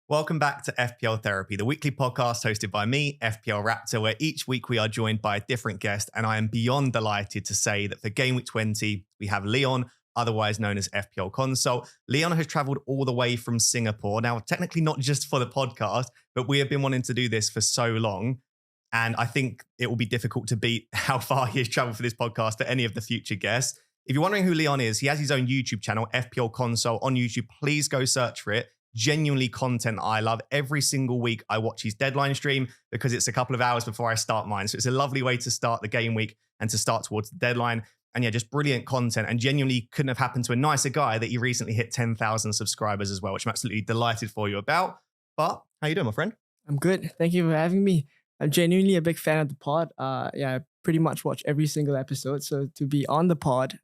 Welcome back to FPL Therapy, the weekly podcast hosted by me, FPL Raptor, where each week we are joined by a different guest. And I am beyond delighted to say that for Game Week 20, we have Leon, otherwise known as FPL Consult. Leon has traveled all the way from Singapore. Now, technically not just for the podcast, but we have been wanting to do this for so long. And I think it will be difficult to beat how far he has traveled for this podcast for any of the future guests. If you're wondering who Leon is, he has his own YouTube channel, FPL Consult on YouTube. Please go search for it. Genuinely content that I love. Every single week I watch his deadline stream because it's a couple of hours before I start mine. So it's a lovely way to start the game week and to start towards the deadline. And yeah, just brilliant content, and genuinely couldn't have happened to a nicer guy that he recently hit 10,000 subscribers as well, which I'm absolutely delighted for you about. But how you doing, my friend? I'm good. Thank you for having me. I'm genuinely a big fan of the pod. I pretty much watch every single episode. So to be on the pod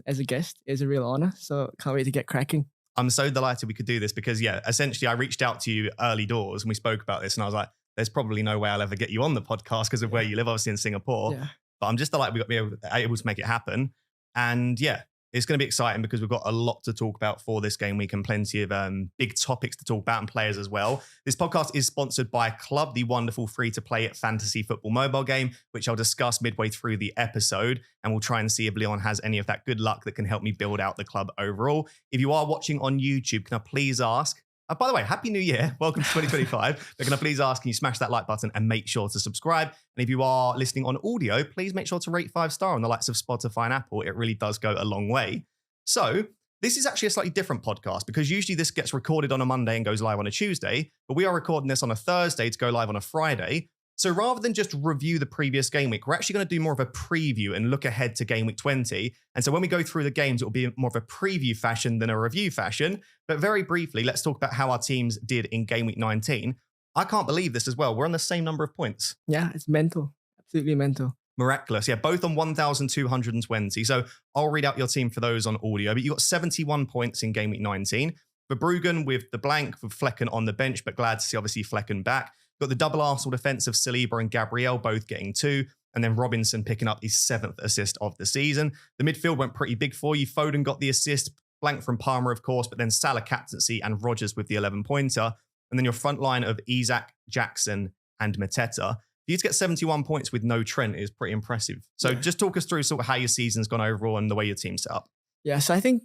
as a guest is a real honor. So can't wait to get cracking. I'm so delighted we could do this because, yeah, essentially I reached out to you early doors and we spoke about this and I was like, there's probably no way I'll ever get you on the podcast because of where you live, obviously in Singapore. Yeah. But I'm just delighted we got able to make it happen. And yeah, it's going to be exciting because we've got a lot to talk about for this game week and plenty of big topics to talk about and players as well. This podcast is sponsored by Club, the wonderful free-to-play fantasy football mobile game, which I'll discuss midway through the episode. And we'll try and see if Leon has any of that good luck that can help me build out the club overall. If you are watching on YouTube, can I please ask, by the way, Happy New Year. Welcome to 2025. But can I please ask, can you smash that like button and make sure to subscribe? And if you are listening on audio, please make sure to rate 5-star on the likes of Spotify and Apple. It really does go a long way. So this is actually a slightly different podcast because usually this gets recorded on a Monday and goes live on a Tuesday, but we are recording this on a Thursday to go live on a Friday. So rather than just review the previous game week, we're actually going to do more of a preview and look ahead to Game Week 20. And so when we go through the games, it will be more of a preview fashion than a review fashion. But very briefly, let's talk about how our teams did in Game Week 19. I can't believe this as well. We're on the same number of points. Yeah, it's mental. Absolutely mental. Miraculous. Yeah, both on 1,220. So I'll read out your team for those on audio. But you got 71 points in Game Week 19. For Bruggen with the blank, with Flecken on the bench, but glad to see obviously Flecken back. Got the double Arsenal defense of Saliba and Gabriel both getting 2. And then Robinson picking up his 7th assist of the season. The midfield went pretty big for you. Foden got the assist, blank from Palmer, of course, but then Salah captaincy and Rodgers with the 11-pointer. And then your front line of Isak, Jackson, and Mateta. For you to get 71 points with no Trent is pretty impressive. So just talk us through sort of how your season's gone overall and the way your team's set up. Yeah, so I think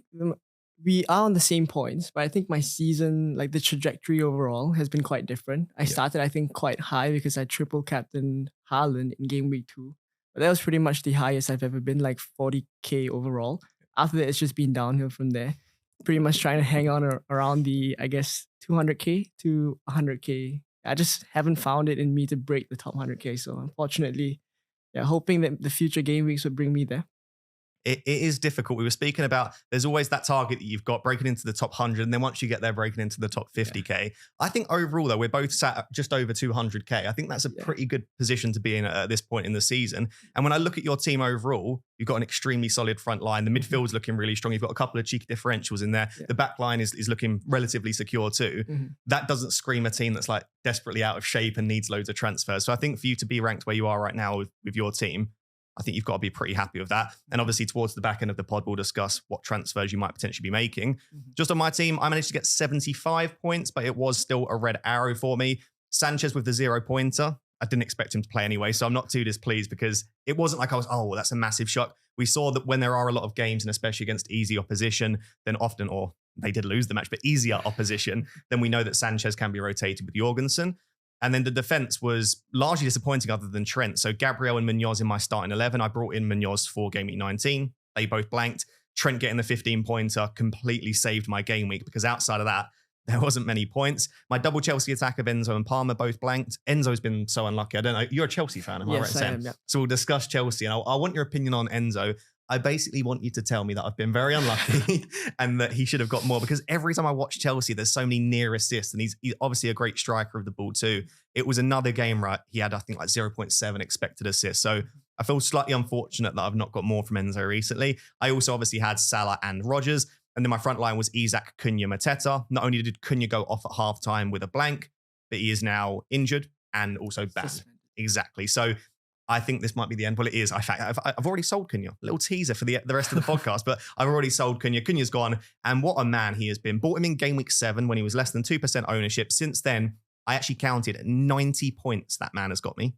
we are on the same points, but I think my season, like the trajectory overall, has been quite different. I started, I think, quite high because I triple captained Haaland in Game Week 2. But that was pretty much the highest I've ever been, like 40k overall. After that, it's just been downhill from there. Pretty much trying to hang on around the, I guess, 200k to 100k. I just haven't found it in me to break the top 100k. So unfortunately, hoping that the future game weeks would bring me there. It is difficult. We were speaking about there's always that target that you've got breaking into the top 100. And then once you get there, breaking into the top 50k. Yeah. I think overall, though, we're both sat at just over 200k. I think that's a pretty good position to be in at this point in the season. And when I look at your team overall, you've got an extremely solid front line. The midfield's looking really strong. You've got a couple of cheeky differentials in there. Yeah. The back line is looking relatively secure too. Mm-hmm. That doesn't scream a team that's like desperately out of shape and needs loads of transfers. So I think for you to be ranked where you are right now with your team, I think you've got to be pretty happy with that. And obviously towards the back end of the pod, we'll discuss what transfers you might potentially be making. Mm-hmm. Just on my team, I managed to get 75 points, but it was still a red arrow for me. Sanchez with the 0-pointer. I didn't expect him to play anyway, so I'm not too displeased because it wasn't like I was, oh, that's a massive shock. We saw that when there are a lot of games, and especially against easy opposition, then often, or they did lose the match, but easier opposition, then we know that Sanchez can be rotated with Jorgensen. And then the defense was largely disappointing other than Trent. So Gabriel and Munoz in my starting 11. I brought in Munoz for Game Week 19. They both blanked. Trent getting the 15-pointer completely saved my game week because outside of that, there wasn't many points. My double Chelsea attack of Enzo and Palmer both blanked. Enzo's been so unlucky. I don't know. You're a Chelsea fan, am I right, Sam? Am, yeah. So we'll discuss Chelsea. And I want your opinion on Enzo. I basically want you to tell me that I've been very unlucky and that he should have got more because every time I watch Chelsea, there's so many near assists and he's obviously a great striker of the ball too. It was another game, right? He had, I think, like 0.7 expected assists. So I feel slightly unfortunate that I've not got more from Enzo recently. I also obviously had Salah and Rodgers. And then my front line was Isak, Cunha, Mateta. Not only did Cunha go off at halftime with a blank, but he is now injured and also banned. Exactly. So I think this might be the end. Well, it is. In fact, I've already sold Cunha. Little teaser for the rest of the podcast, but I've already sold Cunha. Cunha's gone, and what a man he has been. Bought him in game week 7 when he was less than 2% ownership. Since then, I actually counted 90 points that man has got me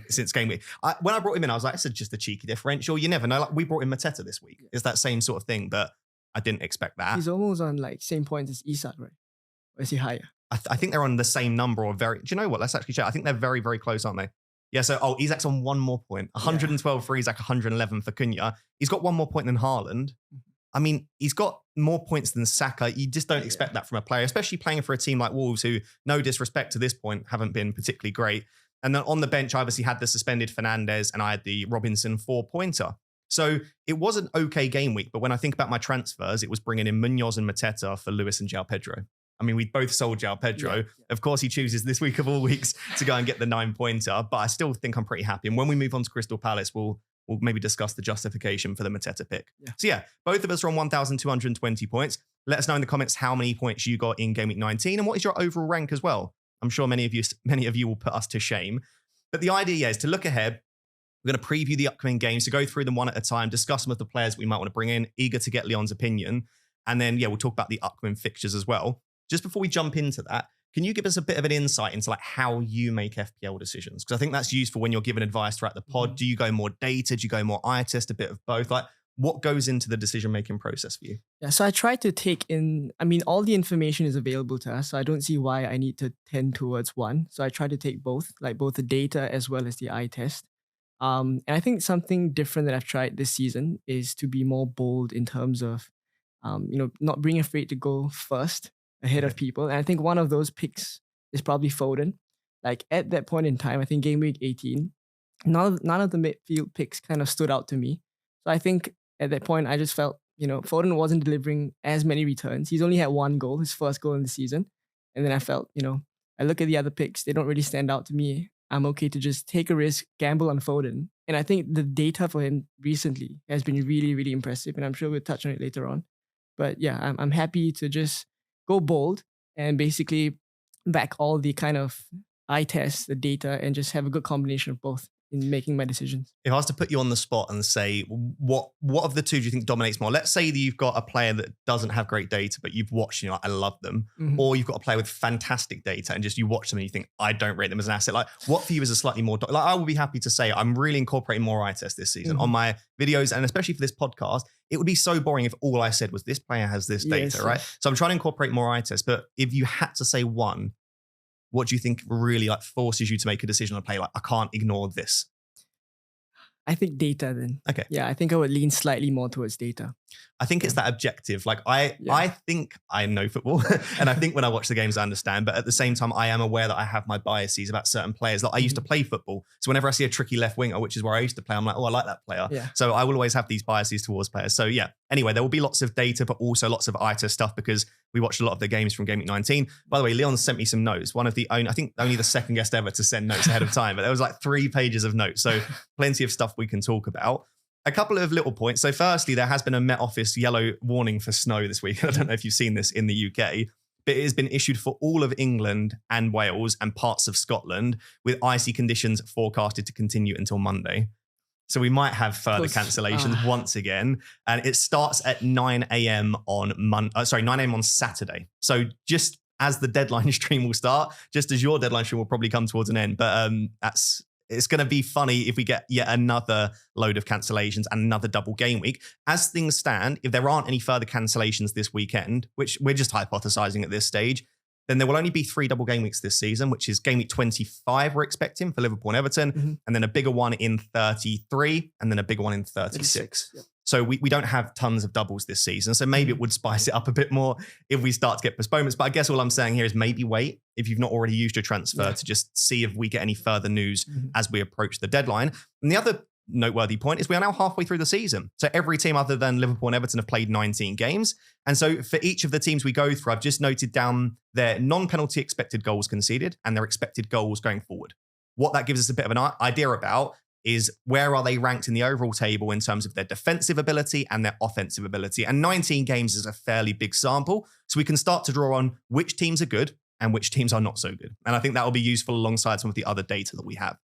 since game week. When I brought him in, I was like, this is just a cheeky differential. You never know. Like, we brought in Mateta this week. It's that same sort of thing, but I didn't expect that. He's almost on like same points as Isak, right? Or is he higher? I think they're on the same number or very. Do you know what? Let's actually check. I think they're very, very close, aren't they? Yeah, so, Isak's on one more point. 112 for Isak, 111 for Cunha. He's got one more point than Haaland. I mean, he's got more points than Saka. You just don't expect that from a player, especially playing for a team like Wolves, who, no disrespect to this point, haven't been particularly great. And then on the bench, I obviously had the suspended Fernandes and I had the Robinson 4-pointer. So it was an okay game week, but when I think about my transfers, it was bringing in Munoz and Mateta for Lewis and João Pedro. I mean, we both sold João Pedro. Yeah. Of course, he chooses this week of all weeks to go and get the 9-pointer, but I still think I'm pretty happy. And when we move on to Crystal Palace, we'll maybe discuss the justification for the Mateta pick. Yeah. So yeah, both of us are on 1,220 points. Let us know in the comments how many points you got in Game Week 19 and what is your overall rank as well. I'm sure many of you will put us to shame. But the idea is to look ahead. We're going to preview the upcoming games, to go through them one at a time, discuss them with the players we might want to bring in, eager to get Leon's opinion. And then, we'll talk about the upcoming fixtures as well. Just before we jump into that, can you give us a bit of an insight into like how you make FPL decisions? Because I think that's useful when you're giving advice throughout the pod. Do you go more data? Do you go more eye test? A bit of both? Like, what goes into the decision-making process for you? Yeah, so I try to take in, all the information is available to us, so I don't see why I need to tend towards one. So I try to take both, like both the data as well as the eye test. And I think something different that I've tried this season is to be more bold in terms of, not being afraid to go first ahead of people. And I think one of those picks is probably Foden. Like at that point in time, I think game week 18, none of the midfield picks kind of stood out to me. So I think at that point, I just felt, Foden wasn't delivering as many returns. He's only had one goal, his first goal in the season. And then I felt, I look at the other picks, they don't really stand out to me. I'm okay to just take a risk, gamble on Foden. And I think the data for him recently has been really, really impressive. And I'm sure we'll touch on it later on. But yeah, I'm happy to just go bold and basically back all the kind of eye tests, the data, and just have a good combination of both in making my decisions. If I was to put you on the spot and say, what of the two do you think dominates more? Let's say that you've got a player that doesn't have great data, but you've watched, I love them. Mm-hmm. Or you've got a player with fantastic data and just you watch them and you think, I don't rate them as an asset. Like, what for you is a slightly more, like, I would be happy to say I'm really incorporating more eye test this season on my videos, and especially for this podcast. It would be so boring if all I said was this player has this data, right? So I'm trying to incorporate more eye test, but if you had to say one, what do you think really like forces you to make a decision on a play? Like, I can't ignore this. I think data then. Okay. Yeah, I think I would lean slightly more towards data. I think it's that objective. Like I think I know football and I think when I watch the games, I understand. But at the same time, I am aware that I have my biases about certain players. Like I used to play football. So whenever I see a tricky left winger, which is where I used to play, I'm like, oh, I like that player. Yeah. So I will always have these biases towards players. So yeah, anyway, there will be lots of data, but also lots of eye test stuff because we watched a lot of the games from Game Week 19. By the way, Leon sent me some notes. One of the only, I think only the second guest ever to send notes ahead of time, but there was like 3 pages of notes. So plenty of stuff we can talk about. A couple of little points. So firstly, there has been a Met Office yellow warning for snow this week. I don't know if you've seen this in the UK, but it has been issued for all of England and Wales and parts of Scotland with icy conditions forecasted to continue until Monday. So we might have further cancellations once again. And it starts at 9 a.m. on 9 a.m. on Saturday. So just as the deadline stream will start, just as your deadline stream will probably come towards an end. But it's going to be funny if we get yet another load of cancellations and another double game week. As things stand, if there aren't any further cancellations this weekend, which we're just hypothesizing at this stage, then there will only be 3 double game weeks this season, which is game week 25 we're expecting for Liverpool and Everton, and then a bigger one in 33, and then a bigger one in 36. Yeah. So we don't have tons of doubles this season. So maybe it would spice it up a bit more if we start to get postponements. But I guess all I'm saying here is maybe wait if you've not already used your transfer to just see if we get any further news as we approach the deadline. And the other noteworthy point is we are now halfway through the season. So every team other than Liverpool and Everton have played 19 games. And so for each of the teams we go through, I've just noted down their non-penalty expected goals conceded and their expected goals going forward. What that gives us a bit of an idea about is where are they ranked in the overall table in terms of their defensive ability and their offensive ability. And 19 games is a fairly big sample. So we can start to draw on which teams are good and which teams are not so good. And I think that will be useful alongside some of the other data that we have.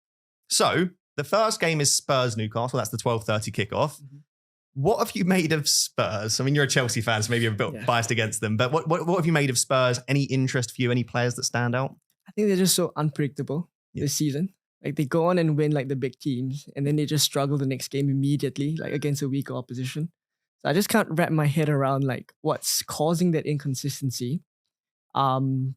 So the first game is Spurs Newcastle. That's the 12:30 kickoff. Mhm. What have you made of Spurs? I mean, you're a Chelsea fan, so maybe you're a bit biased against them. But what have you made of Spurs? Any interest for you? Any players that stand out? I think they're just so unpredictable this season. Like they go on and win like the big teams, and then they just struggle the next game immediately, like against a weaker opposition. So I just can't wrap my head around like what's causing that inconsistency. And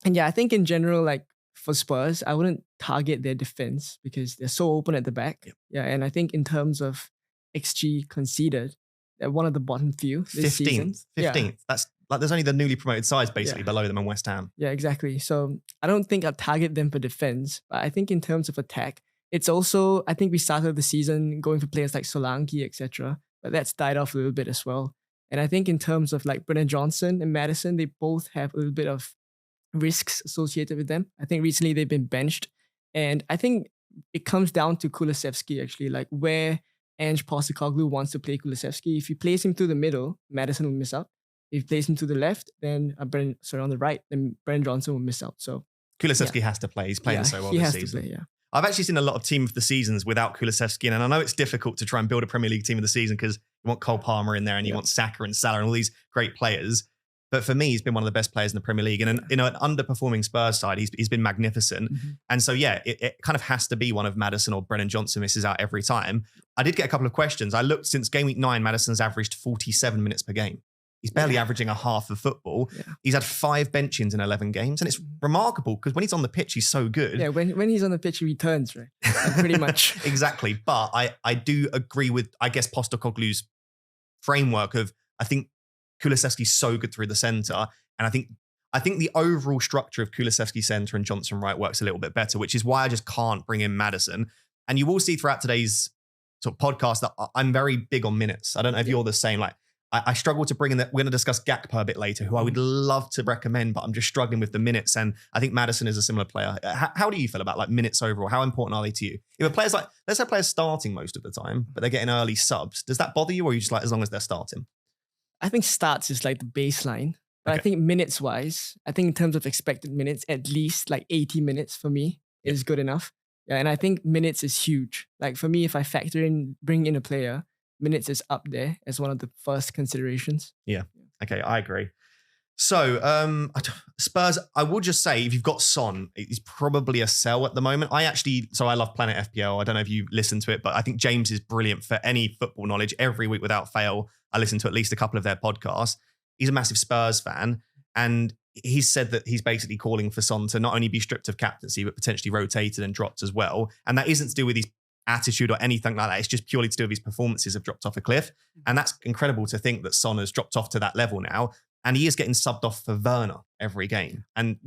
yeah, I think in general, like for Spurs, I wouldn't target their defense because they're so open at the back. Yep. Yeah, and I think in terms of XG conceded, they're one of the bottom few this 15th. season. 15th. Yeah. That's like there's only the newly promoted sides basically below them and West Ham. Yeah, exactly. So I don't think I'll target them for defense, but I think in terms of attack, it's also, I think we started the season going for players like Solanke, etc., but that's died off a little bit as well. And I think in terms of like Brennan Johnson and Maddison, they both have a little bit of risks associated with them. I think recently they've been benched, and I think it comes down to Kulusevski actually, like where Ange Postecoglou wants to play Kulusevski. If you place him through the middle, Maddison will miss out. If you place him to the left, then on the right, then Brennan Johnson will miss out. So Kulusevski has to play. He's playing so well this season. To play, I've actually seen a lot of team of the seasons without Kulusevski, and I know it's difficult to try and build a Premier League team of the season because you want Cole Palmer in there and you want Saka and Salah and all these great players. But for me, he's been one of the best players in the Premier League. And an underperforming Spurs side, he's been magnificent. Mm-hmm. And so, yeah, it kind of has to be one of Maddison or Brennan Johnson misses out every time. I did get a couple of questions. I looked since game week 9, Maddison's averaged 47 minutes per game. He's barely averaging a half of football. Yeah. He's had 5 bench-ins in 11 games. And it's remarkable because when he's on the pitch, he's so good. Yeah, when he's on the pitch, he returns, right? Pretty much. Exactly. But I do agree with, I guess, Postecoglou's framework of, I think Kulusevski's so good through the centre. And I think the overall structure of Kulusevski centre and Johnson right works a little bit better, which is why I just can't bring in Maddison. And you will see throughout today's sort of podcast that I'm very big on minutes. I don't know if you're the same. Like I struggle to bring in that. We're going to discuss Gakpo a bit later, who I would love to recommend, but I'm just struggling with the minutes. And I think Maddison is a similar player. How do you feel about like minutes overall? How important are they to you? If a player's like, let's have players starting most of the time, but they're getting early subs, does that bother you, or are you just like, as long as they're starting? I think starts is like the baseline. But I think minutes-wise, I think in terms of expected minutes, at least like 80 minutes for me is good enough. Yeah, and I think minutes is huge. Like for me, if I bring in a player, minutes is up there as one of the first considerations. Yeah. Okay, I agree. So Spurs, I will just say, if you've got Son, it's probably a sell at the moment. I love Planet FPL. I don't know if you listen to it, but I think James is brilliant for any football knowledge. Every week without fail, I listen to at least a couple of their podcasts. He's a massive Spurs fan, and he's said that he's basically calling for Son to not only be stripped of captaincy, but potentially rotated and dropped as well. And that isn't to do with his attitude or anything like that. It's just purely to do with his performances have dropped off a cliff. And that's incredible to think that Son has dropped off to that level now. And he is getting subbed off for Werner every game. And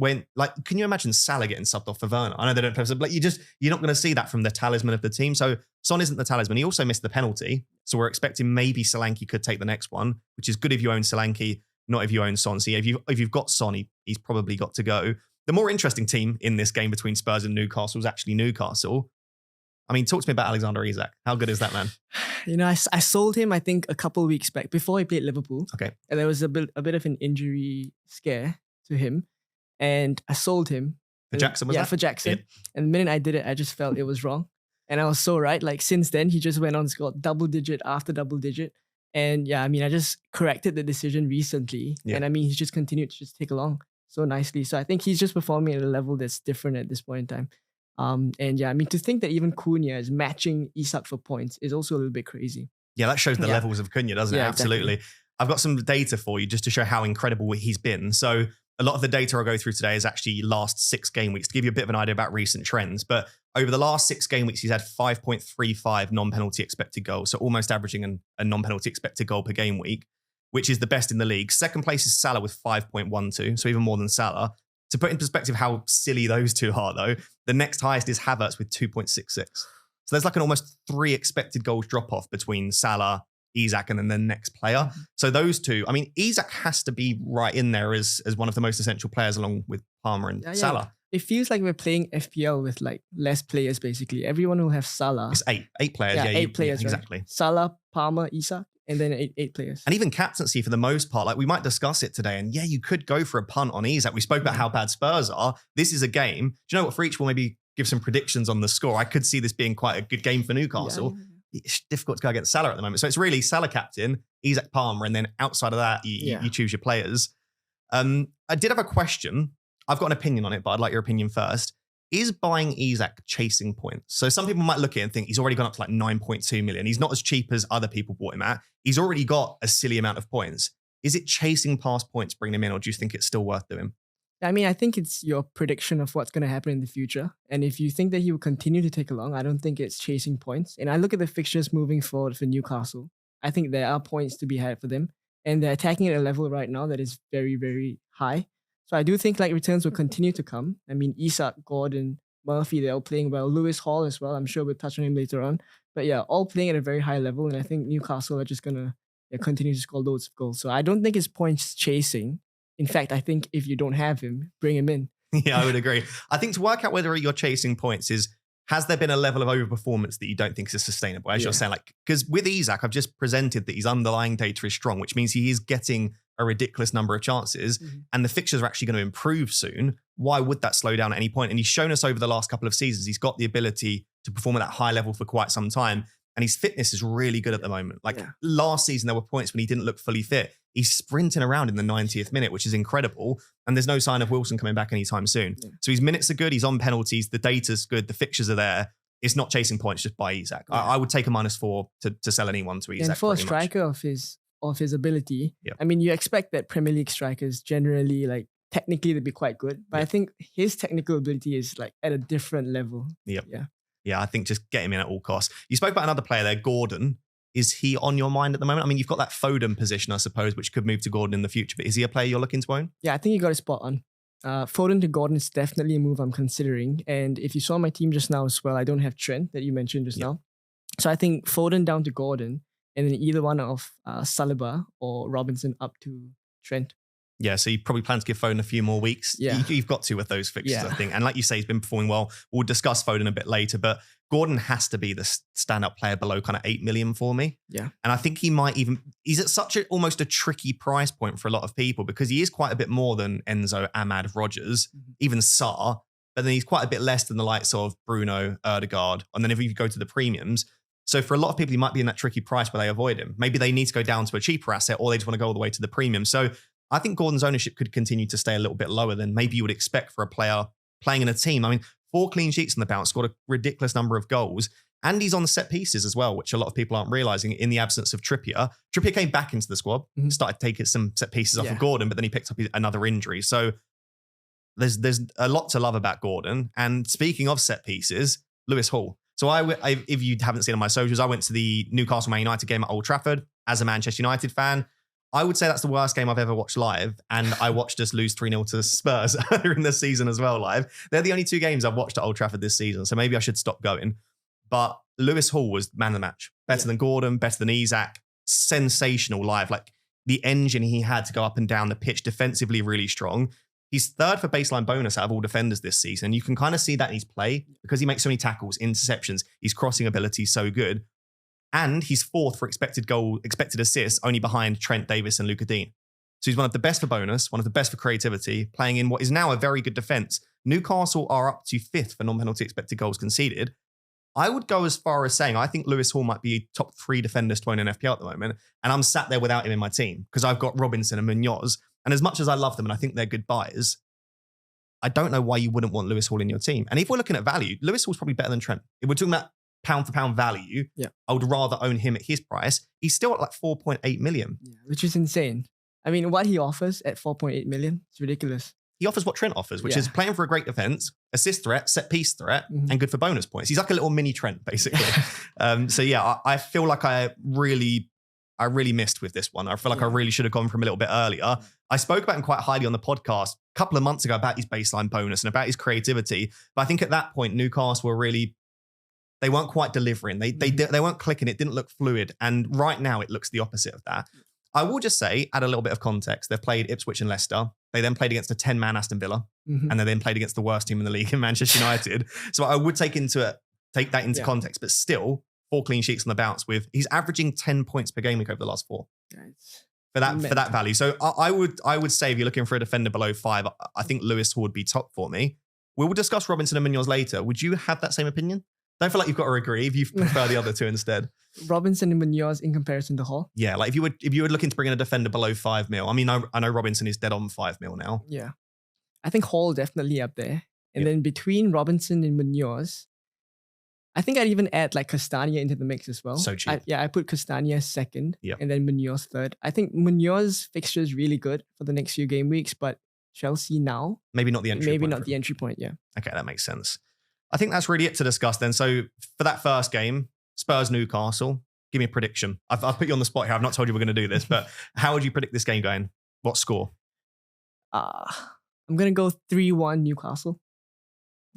can you imagine Salah getting subbed off for Werner? I know they don't play, but you're not going to see that from the talisman of the team. So Son isn't the talisman. He also missed the penalty. So we're expecting maybe Solanke could take the next one, which is good if you own Solanke, not if you own Son. So if you've got Son, he's probably got to go. The more interesting team in this game between Spurs and Newcastle is actually Newcastle. I mean, talk to me about Alexander Isak. How good is that man? You know, I sold him, I think, a couple of weeks back before he played Liverpool. Okay. And there was a bit of an injury scare to him. And I sold him. For Jackson, was that? Yeah, for Jackson. Yeah. And the minute I did it, I just felt it was wrong. And I was so right. Like, since then, he just went on and scored double digit after double digit. And yeah, I mean, I just corrected the decision recently. Yeah. And I mean, he's just continued to just take along so nicely. So I think he's just performing at a level that's different at this point in time. And yeah, I mean, to think that even Cunha is matching Isak for points is also a little bit crazy. Yeah, that shows the levels of Cunha, doesn't it? Absolutely. Exactly. I've got some data for you just to show how incredible he's been. So a lot of the data I'll go through today is actually last 6 game weeks to give you a bit of an idea about recent trends. But over the last 6 game weeks, he's had 5.35 non-penalty expected goals. So almost averaging a non-penalty expected goal per game week, which is the best in the league. Second place is Salah with 5.12. So even more than Salah. To put in perspective how silly those two are, though, the next highest is Havertz with 2.66. So there's like an almost 3 expected goals drop-off between Salah, Isak, and then the next player. So those two, I mean, Isak has to be right in there as one of the most essential players along with Palmer and Salah. It feels like we're playing FPL with like less players, basically. Everyone will have Salah. It's 8 players. Yeah, 8 players, exactly. Right? Salah, Palmer, Isak. And then 8 players. And even captaincy for the most part, like we might discuss it today. And yeah, you could go for a punt on Isak. We spoke about how bad Spurs are. This is a game. Do you know what? For each, we'll maybe give some predictions on the score, I could see this being quite a good game for Newcastle. It's difficult to go against Salah at the moment. So it's really Salah captain, Isaac Palmer, and then outside of that, you choose your players. I did have a question. I've got an opinion on it, but I'd like your opinion first. Is buying Isaac chasing points? So some people might look at it and think he's already gone up to like 9.2 million. He's not as cheap as other people bought him at. He's already got a silly amount of points. Is it chasing past points, bringing him in, or do you think it's still worth doing? I mean, I think it's your prediction of what's going to happen in the future. And if you think that he will continue to take along, I don't think it's chasing points. And I look at the fixtures moving forward for Newcastle. I think there are points to be had for them. And they're attacking at a level right now that is very, very high. So I do think like returns will continue to come. I mean, Isak, Gordon, Murphy, they're all playing well. Lewis Hall as well. I'm sure we'll touch on him later on. But yeah, all playing at a very high level. And I think Newcastle are just going to continue to score loads of goals. So I don't think it's points chasing. In fact, I think if you don't have him, bring him in. Yeah, I would agree. I think to work out whether you're chasing points has there been a level of overperformance that you don't think is sustainable? As you're saying, like, because with Isak, I've just presented that his underlying data is strong, which means he is getting a ridiculous number of chances and the fixtures are actually going to improve soon. Why would that slow down at any point? And he's shown us over the last couple of seasons, he's got the ability to perform at that high level for quite some time. And his fitness is really good at the moment. Like last season, there were points when he didn't look fully fit. He's sprinting around in the 90th minute, which is incredible. And there's no sign of Wilson coming back anytime soon. So his minutes are good. He's on penalties. The data's good. The fixtures are there. It's not chasing points just by Isak. I would take a -4 to sell anyone to Isak. And for a striker of his ability, I mean, you expect that Premier League strikers generally, like, technically they'd be quite good. But I think his technical ability is like at a different level. Yeah, I think just get him in at all costs. You spoke about another player there, Gordon. Is he on your mind at the moment? I mean, you've got that Foden position, I suppose, which could move to Gordon in the future. But is he a player you're looking to own? Yeah, I think you got a spot on. Foden to Gordon is definitely a move I'm considering. And if you saw my team just now as well, I don't have Trent that you mentioned just now. So I think Foden down to Gordon, and then either one of Saliba or Robinson up to Trent. Yeah, so you probably plan to give Foden a few more weeks. Yeah. You've got to with those fixtures, I think. And like you say, he's been performing well. We'll discuss Foden a bit later, but Gordon has to be the stand-up player below kind of 8 million for me. Yeah. And I think he's at such almost a tricky price point for a lot of people because he is quite a bit more than Enzo, Ahmad, Rodgers, even Sarr, but then he's quite a bit less than the likes of Bruno, Ødegaard. And then if you go to the premiums, so for a lot of people, he might be in that tricky price where they avoid him. Maybe they need to go down to a cheaper asset or they just want to go all the way to the premium. So I think Gordon's ownership could continue to stay a little bit lower than maybe you would expect for a player playing in a team. I mean, 4 clean sheets in the bounce, scored a ridiculous number of goals. And he's on the set pieces as well, which a lot of people aren't realising in the absence of Trippier. Trippier came back into the squad, started taking some set pieces off of Gordon, but then he picked up another injury. So there's a lot to love about Gordon. And speaking of set pieces, Lewis Hall. So if you haven't seen on my socials, I went to the Newcastle Man United game at Old Trafford as a Manchester United fan. I would say that's the worst game I've ever watched live. And I watched us lose 3-0 to Spurs earlier in the season as well live. They're the only 2 games I've watched at Old Trafford this season. So maybe I should stop going. But Lewis Hall was man of the match. Better than Gordon, better than Isak. Sensational live. Like the engine he had to go up and down the pitch, defensively really strong. He's 3rd for baseline bonus out of all defenders this season. You can kind of see that in his play because he makes so many tackles, interceptions. His crossing ability is so good. And he's 4th for expected assists, only behind Trent Davis and Luka Dean. So he's one of the best for bonus, one of the best for creativity, playing in what is now a very good defense. Newcastle are up to 5th for non-penalty expected goals conceded. I would go as far as saying I think Lewis Hall might be top 3 defenders to own in FPL at the moment. And I'm sat there without him in my team because I've got Robinson and Munoz. And as much as I love them and I think they're good buyers, I don't know why you wouldn't want Lewis Hall in your team. And if we're looking at value, Lewis Hall's probably better than Trent. If we're talking about pound for pound value, I would rather own him at his price. He's still at like 4.8 million. Yeah, which is insane. I mean, what he offers at 4.8 million, it's ridiculous. He offers what Trent offers, which is playing for a great defense, assist threat, set piece threat, and good for bonus points. He's like a little mini Trent, basically. So yeah, I feel like I really missed with this one. I feel like I really should have gone from a little bit earlier. I spoke about him quite highly on the podcast a couple of months ago about his baseline bonus and about his creativity. But I think at that point, Newcastle were really, they weren't quite delivering. They weren't clicking. It didn't look fluid. And right now it looks the opposite of that. I will just say, add a little bit of context. They've played Ipswich and Leicester. They then played against a 10-man Aston Villa. And they then played against the worst team in the league in Manchester United. So I would take that into context. But still, 4 clean sheets on the bounce with, he's averaging 10 points per game week over the last 4. For that value. So I would say if you're looking for a defender below 5, I think Lewis Hall would be top for me. We'll discuss Robinson and Munoz later. Would you have that same opinion? Don't feel like you've got to agree if you prefer the other two instead. Robinson and Munoz in comparison to Hall? Yeah, like if you were looking to bring in a defender below 5 mil, I mean, I know Robinson is dead on 5 mil now. Yeah. I think Hall definitely up there. And then between Robinson and Munoz, I think I'd even add like Castagna into the mix as well. So cheap. I put Castagna second and then Munoz third. I think Munoz fixture is really good for the next few game weeks, but Chelsea now. Maybe not the entry point. Maybe not the entry point, yeah. Okay, that makes sense. I think that's really it to discuss then. So for that first game, Spurs Newcastle, give me a prediction. I've put you on the spot here. I've not told you we're going to do this, but how would you predict this game going? What score? I'm going to go 3-1 Newcastle.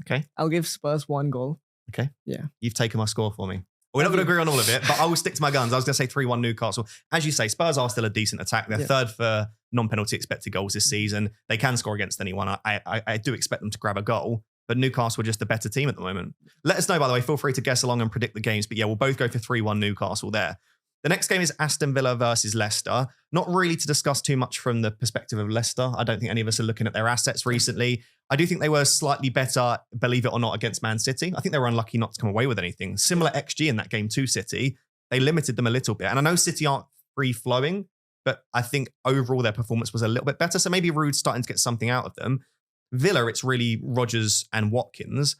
Okay. I'll give Spurs 1 goal. Okay. Yeah. You've taken my score for me. We're not going to agree on all of it, but I will stick to my guns. I was going to say 3-1 Newcastle. As you say, Spurs are still a decent attack. They're third for non-penalty expected goals this season. They can score against anyone. I do expect them to grab a goal, but Newcastle are just a better team at the moment. Let us know, by the way. Feel free to guess along and predict the games. But yeah, we'll both go for 3-1 Newcastle there. The next game is Aston Villa versus Leicester. Not really to discuss too much from the perspective of Leicester. I don't think any of us are looking at their assets recently. I do think they were slightly better, believe it or not, against Man City. I think they were unlucky not to come away with anything. Similar XG in that game to City. They limited them a little bit. And I know City aren't free-flowing, but I think overall their performance was a little bit better. So maybe Rude's starting to get something out of them. Villa, it's really Rodgers and Watkins.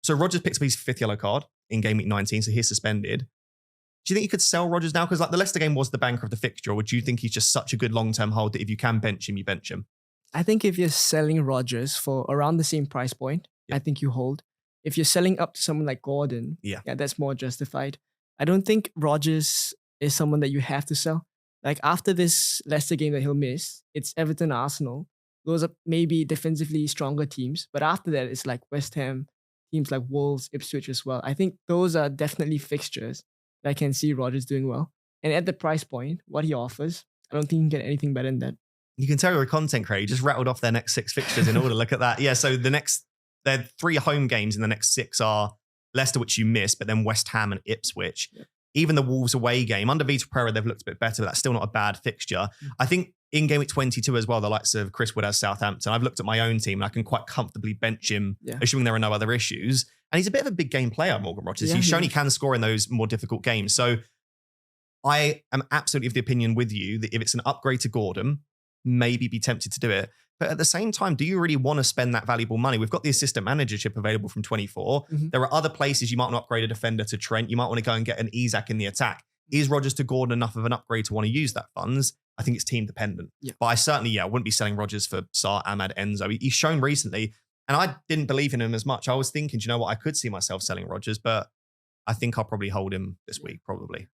So Rodgers picks up his 5th yellow card in game week 19, so he's suspended. Do you think you could sell Rodgers now? Because like the Leicester game was the banker of the fixture, or would you think he's just such a good long-term hold that if you can bench him, you bench him? I think if you're selling Rodgers for around the same price point, I think you hold. If you're selling up to someone like Gordon, that's more justified. I don't think Rodgers is someone that you have to sell. Like after this Leicester game that he'll miss, it's Everton, Arsenal. Those are maybe defensively stronger teams. But after that, it's like West Ham, teams like Wolves, Ipswich as well. I think those are definitely fixtures that I can see Rodgers doing well. And at the price point, what he offers, I don't think you can get anything better than that. You can tell you're a content creator. You just rattled off their next 6 fixtures in order. Look at that. Yeah, so their 3 home games in the next 6 are Leicester, which you missed, but then West Ham and Ipswich. Yeah. Even the Wolves away game, under Vitor Pereira, they've looked a bit better, but that's still not a bad fixture. Mm-hmm. I think in game week 22 as well, the likes of Chris Wood as Southampton, I've looked at my own team and I can quite comfortably bench him, assuming there are no other issues. And he's a bit of a big game player, Morgan Rodgers. He's shown he can score in those more difficult games. So I am absolutely of the opinion with you that if it's an upgrade to Gordon, maybe be tempted to do it. But at the same time, do you really want to spend that valuable money? We've got the assistant managership available from 24. Mm-hmm. There are other places you might want to upgrade a defender to Trent. You might want to go and get an Isak in the attack. Is Rodgers to Gordon enough of an upgrade to want to use that funds? I think it's team dependent. Yeah. But I certainly, wouldn't be selling Rodgers for Sarr, Ahmad, Enzo. He's shown recently, and I didn't believe in him as much. I was thinking, do you know what? I could see myself selling Rodgers, but I think I'll probably hold him this week, probably.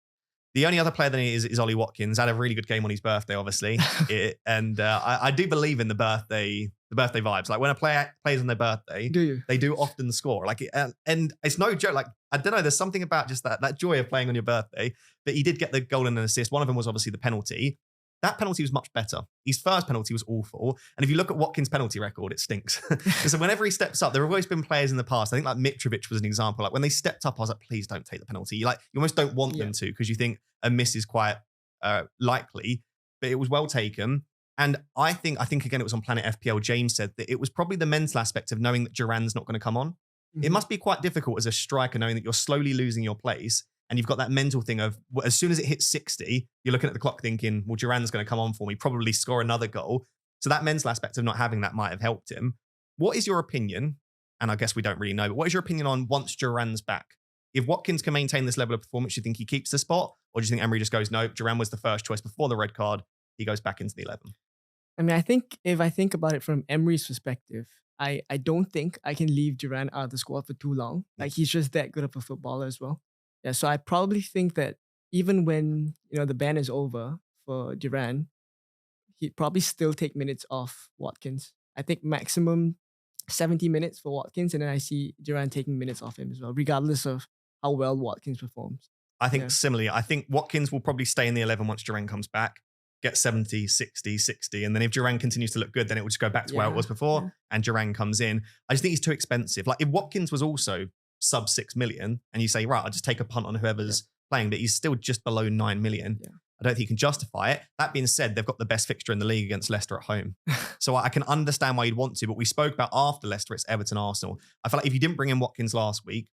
The only other player that is Ollie Watkins. Had a really good game on his birthday, obviously. I do believe in the birthday vibes. Like when a player plays on their birthday, they do often score. Like, and it's no joke. Like, I don't know, there's something about just that joy of playing on your birthday. But he did get the goal and an assist. One of them was obviously the penalty. That penalty was much better. His first penalty was awful. And if you look at Watkins' penalty record, it stinks. So whenever he steps up, there have always been players in the past. I think like Mitrovic was an example. Like when they stepped up, I was like, please don't take the penalty. You almost don't want them to because you think a miss is quite likely. But it was well taken. And I think again, it was on Planet FPL. James said that it was probably the mental aspect of knowing that Duran's not going to come on. Mm-hmm. It must be quite difficult as a striker knowing that you're slowly losing your place. And you've got that mental thing of as soon as it hits 60, you're looking at the clock thinking, well, Duran's going to come on for me, probably score another goal. So that mental aspect of not having that might have helped him. What is your opinion? And I guess we don't really know, but what is your opinion on once Duran's back? If Watkins can maintain this level of performance, do you think he keeps the spot? Or do you think Emery just goes, no, Duran was the first choice before the red card. He goes back into the 11. I mean, I think if I think about it from Emery's perspective, I don't think I can leave Duran out of the squad for too long. Like he's just that good of a footballer as well. Yeah, so I probably think that even when the ban is over for Duran, he'd probably still take minutes off Watkins. I think maximum 70 minutes for Watkins, and then I see Duran taking minutes off him as well, regardless of how well Watkins performs. I think similarly. I think Watkins will probably stay in the 11 once Duran comes back, get 70, 60, 60, and then if Duran continues to look good, then it will just go back to where it was before, and Duran comes in. I just think he's too expensive. Like if Watkins was also sub 6 million and you say, right, I'll just take a punt on whoever's playing, but he's still just below 9 million. Yeah. I don't think you can justify it. That being said, they've got the best fixture in the league against Leicester at home. So I can understand why you'd want to, but we spoke about after Leicester, it's Everton, Arsenal. I feel like if you didn't bring in Watkins last week,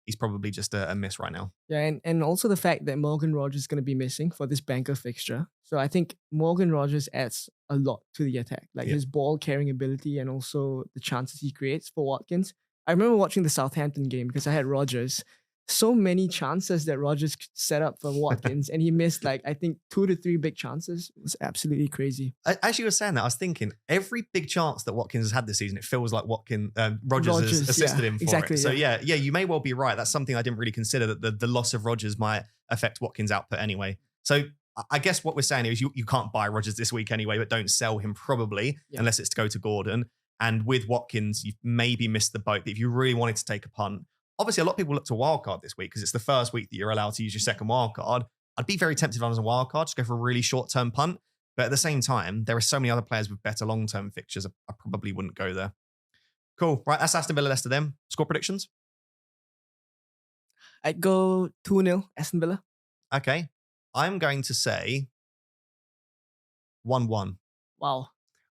he's probably just a miss right now. Yeah, and also the fact that Morgan Rogers is going to be missing for this banker fixture. So I think Morgan Rogers adds a lot to the attack, like his ball carrying ability and also the chances he creates for Watkins. I remember watching the Southampton game because I had Rogers. So many chances that Rogers set up for Watkins, and he missed like I think 2 to 3 big chances. It was absolutely crazy. As you were saying that, I was thinking every big chance that Watkins has had this season, it feels like Rogers has assisted him for it. So yeah, you may well be right. That's something I didn't really consider, that the loss of Rogers might affect Watkins' output anyway. So I guess what we're saying is you can't buy Rogers this week anyway, but don't sell him probably unless it's to go to Gordon. And with Watkins, you've maybe missed the boat. But if you really wanted to take a punt, obviously, a lot of people look to wildcard this week because it's the first week that you're allowed to use your second wildcard. I'd be very tempted on as a wildcard, just go for a really short-term punt. But at the same time, there are so many other players with better long-term fixtures. I probably wouldn't go there. Cool. Right, that's Aston Villa, Leicester then. Score predictions? I'd go 2-0 Aston Villa. Okay. I'm going to say 1-1. Wow.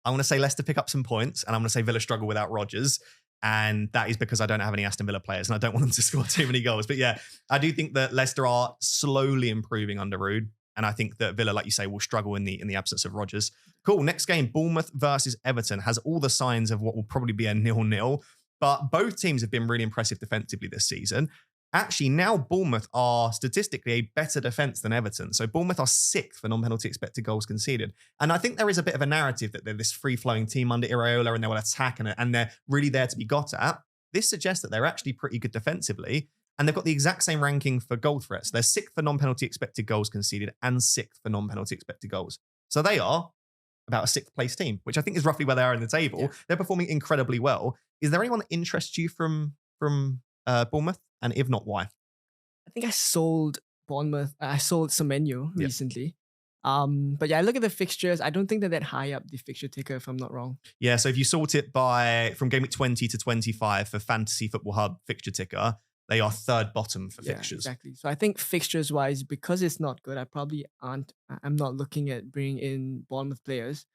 I'm going to say Leicester pick up some points, and I'm going to say Villa struggle without Rodgers. And that is because I don't have any Aston Villa players and I don't want them to score too many goals. But yeah, I do think that Leicester are slowly improving under Ruud. And I think that Villa, like you say, will struggle in the absence of Rodgers. Cool. Next game, Bournemouth versus Everton, has all the signs of what will probably be a 0-0. But both teams have been really impressive defensively this season. Actually, now Bournemouth are statistically a better defence than Everton. So Bournemouth are 6th for non-penalty expected goals conceded. And I think there is a bit of a narrative that they're this free-flowing team under Iraola and they will attack and they're really there to be got at. This suggests that they're actually pretty good defensively. And they've got the exact same ranking for goal threats. They're 6th for non-penalty expected goals conceded and 6th for non-penalty expected goals. So they are about a 6th place team, which I think is roughly where they are in the table. Yeah. They're performing incredibly well. Is there anyone that interests you from Bournemouth? And if not, why? I think I sold Bournemouth. I sold Semenyo recently. But yeah, I look at the fixtures. I don't think they're that high up the fixture ticker, if I'm not wrong. Yeah, so if you sort it from GAMEWEEK 20 to 25 for Fantasy Football Hub fixture ticker, they are 3rd bottom for fixtures. Exactly. So I think fixtures-wise, because it's not good, I'm not looking at bringing in Bournemouth players.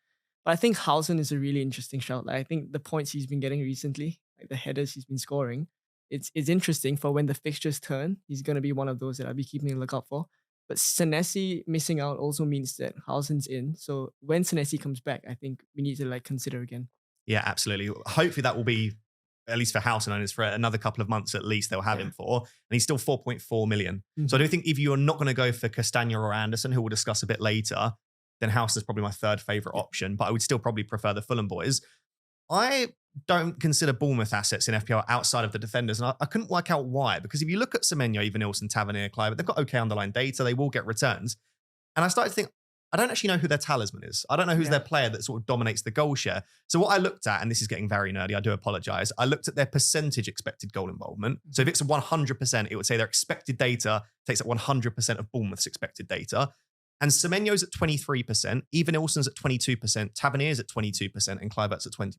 But I think Housen is a really interesting shout. Like, I think the points he's been getting recently, like the headers he's been scoring, it's interesting for when the fixtures turn. He's going to be one of those that I'll be keeping a lookout for. But Senesi missing out also means that Housen's in. So when Senesi comes back, I think we need to consider again. Yeah, absolutely. Hopefully that will be, at least for Housen owners, for another couple of months at least they'll have him for. And he's still 4.4 million. Mm-hmm. So I do think if you're not going to go for Castagna or Anderson, who we'll discuss a bit later, then Housen's probably my 3rd favourite option. But I would still probably prefer the Fulham boys. I don't consider Bournemouth assets in FPL outside of the defenders. And I couldn't work out why. Because if you look at Semenyo, Evanilson, Tavernier, Clive, they've got okay underlying data. They will get returns. And I started to think, I don't actually know who their talisman is. I don't know who's their player that sort of dominates the goal share. So what I looked at, and this is getting very nerdy, I do apologize. I looked at their percentage expected goal involvement. So if it's 100%, it would say their expected data takes up 100% of Bournemouth's expected data. And Semenyo's at 23%, Evanilson's at 22%, Tavernier's at 22%, and Kluivert's at 20%.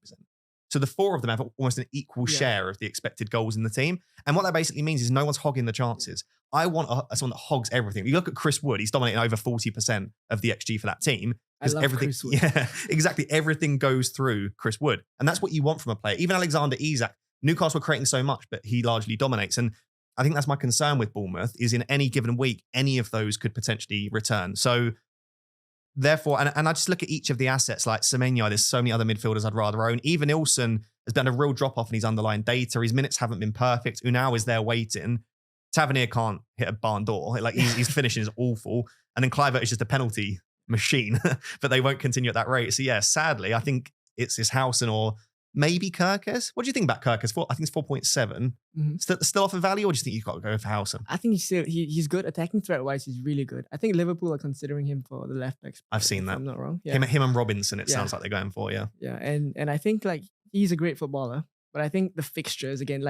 So the 4 of them have almost an equal share of the expected goals in the team. And what that basically means is no one's hogging the chances. I want someone that hogs everything. You look at Chris Wood, he's dominating over 40% of the XG for that team. I love everything, Chris Wood. Yeah, exactly. Everything goes through Chris Wood. And that's what you want from a player. Even Alexander Isak, Newcastle were creating so much, but he largely dominates. And I think that's my concern with Bournemouth, is in any given week, any of those could potentially return. So therefore, and I just look at each of the assets, like Semenyo, there's so many other midfielders I'd rather own. Evanilson has done a real drop-off in his underlying data. His minutes haven't been perfect. Unau is there waiting. Tavernier can't hit a barn door. Like his finishing is awful. And then Kluivert is just a penalty machine, but they won't continue at that rate. So yeah, sadly, I think it's Housen or maybe Kirkes. What do you think about Kirkes? I think it's 4.7. Mm-hmm. Still off of value, or do you think you've got to go for Housen? I think he's good. Attacking threat-wise, he's really good. I think Liverpool are considering him for the left back. I've seen that. I'm not wrong. Yeah. Him and Robinson, it sounds like they're going for, yeah. Yeah, and I think he's a great footballer, but I think the fixtures, again,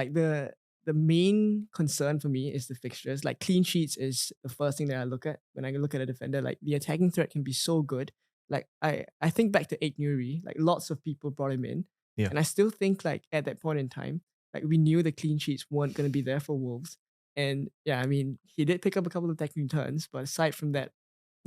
the main concern for me is the fixtures. Like clean sheets is the first thing that I look at when I look at a defender. Like the attacking threat can be so good. Like I think back to Nuri, like lots of people brought him in. Yeah. And I still think at that point in time, we knew the clean sheets weren't going to be there for Wolves. And yeah, I mean, he did pick up a couple of attacking turns, but aside from that,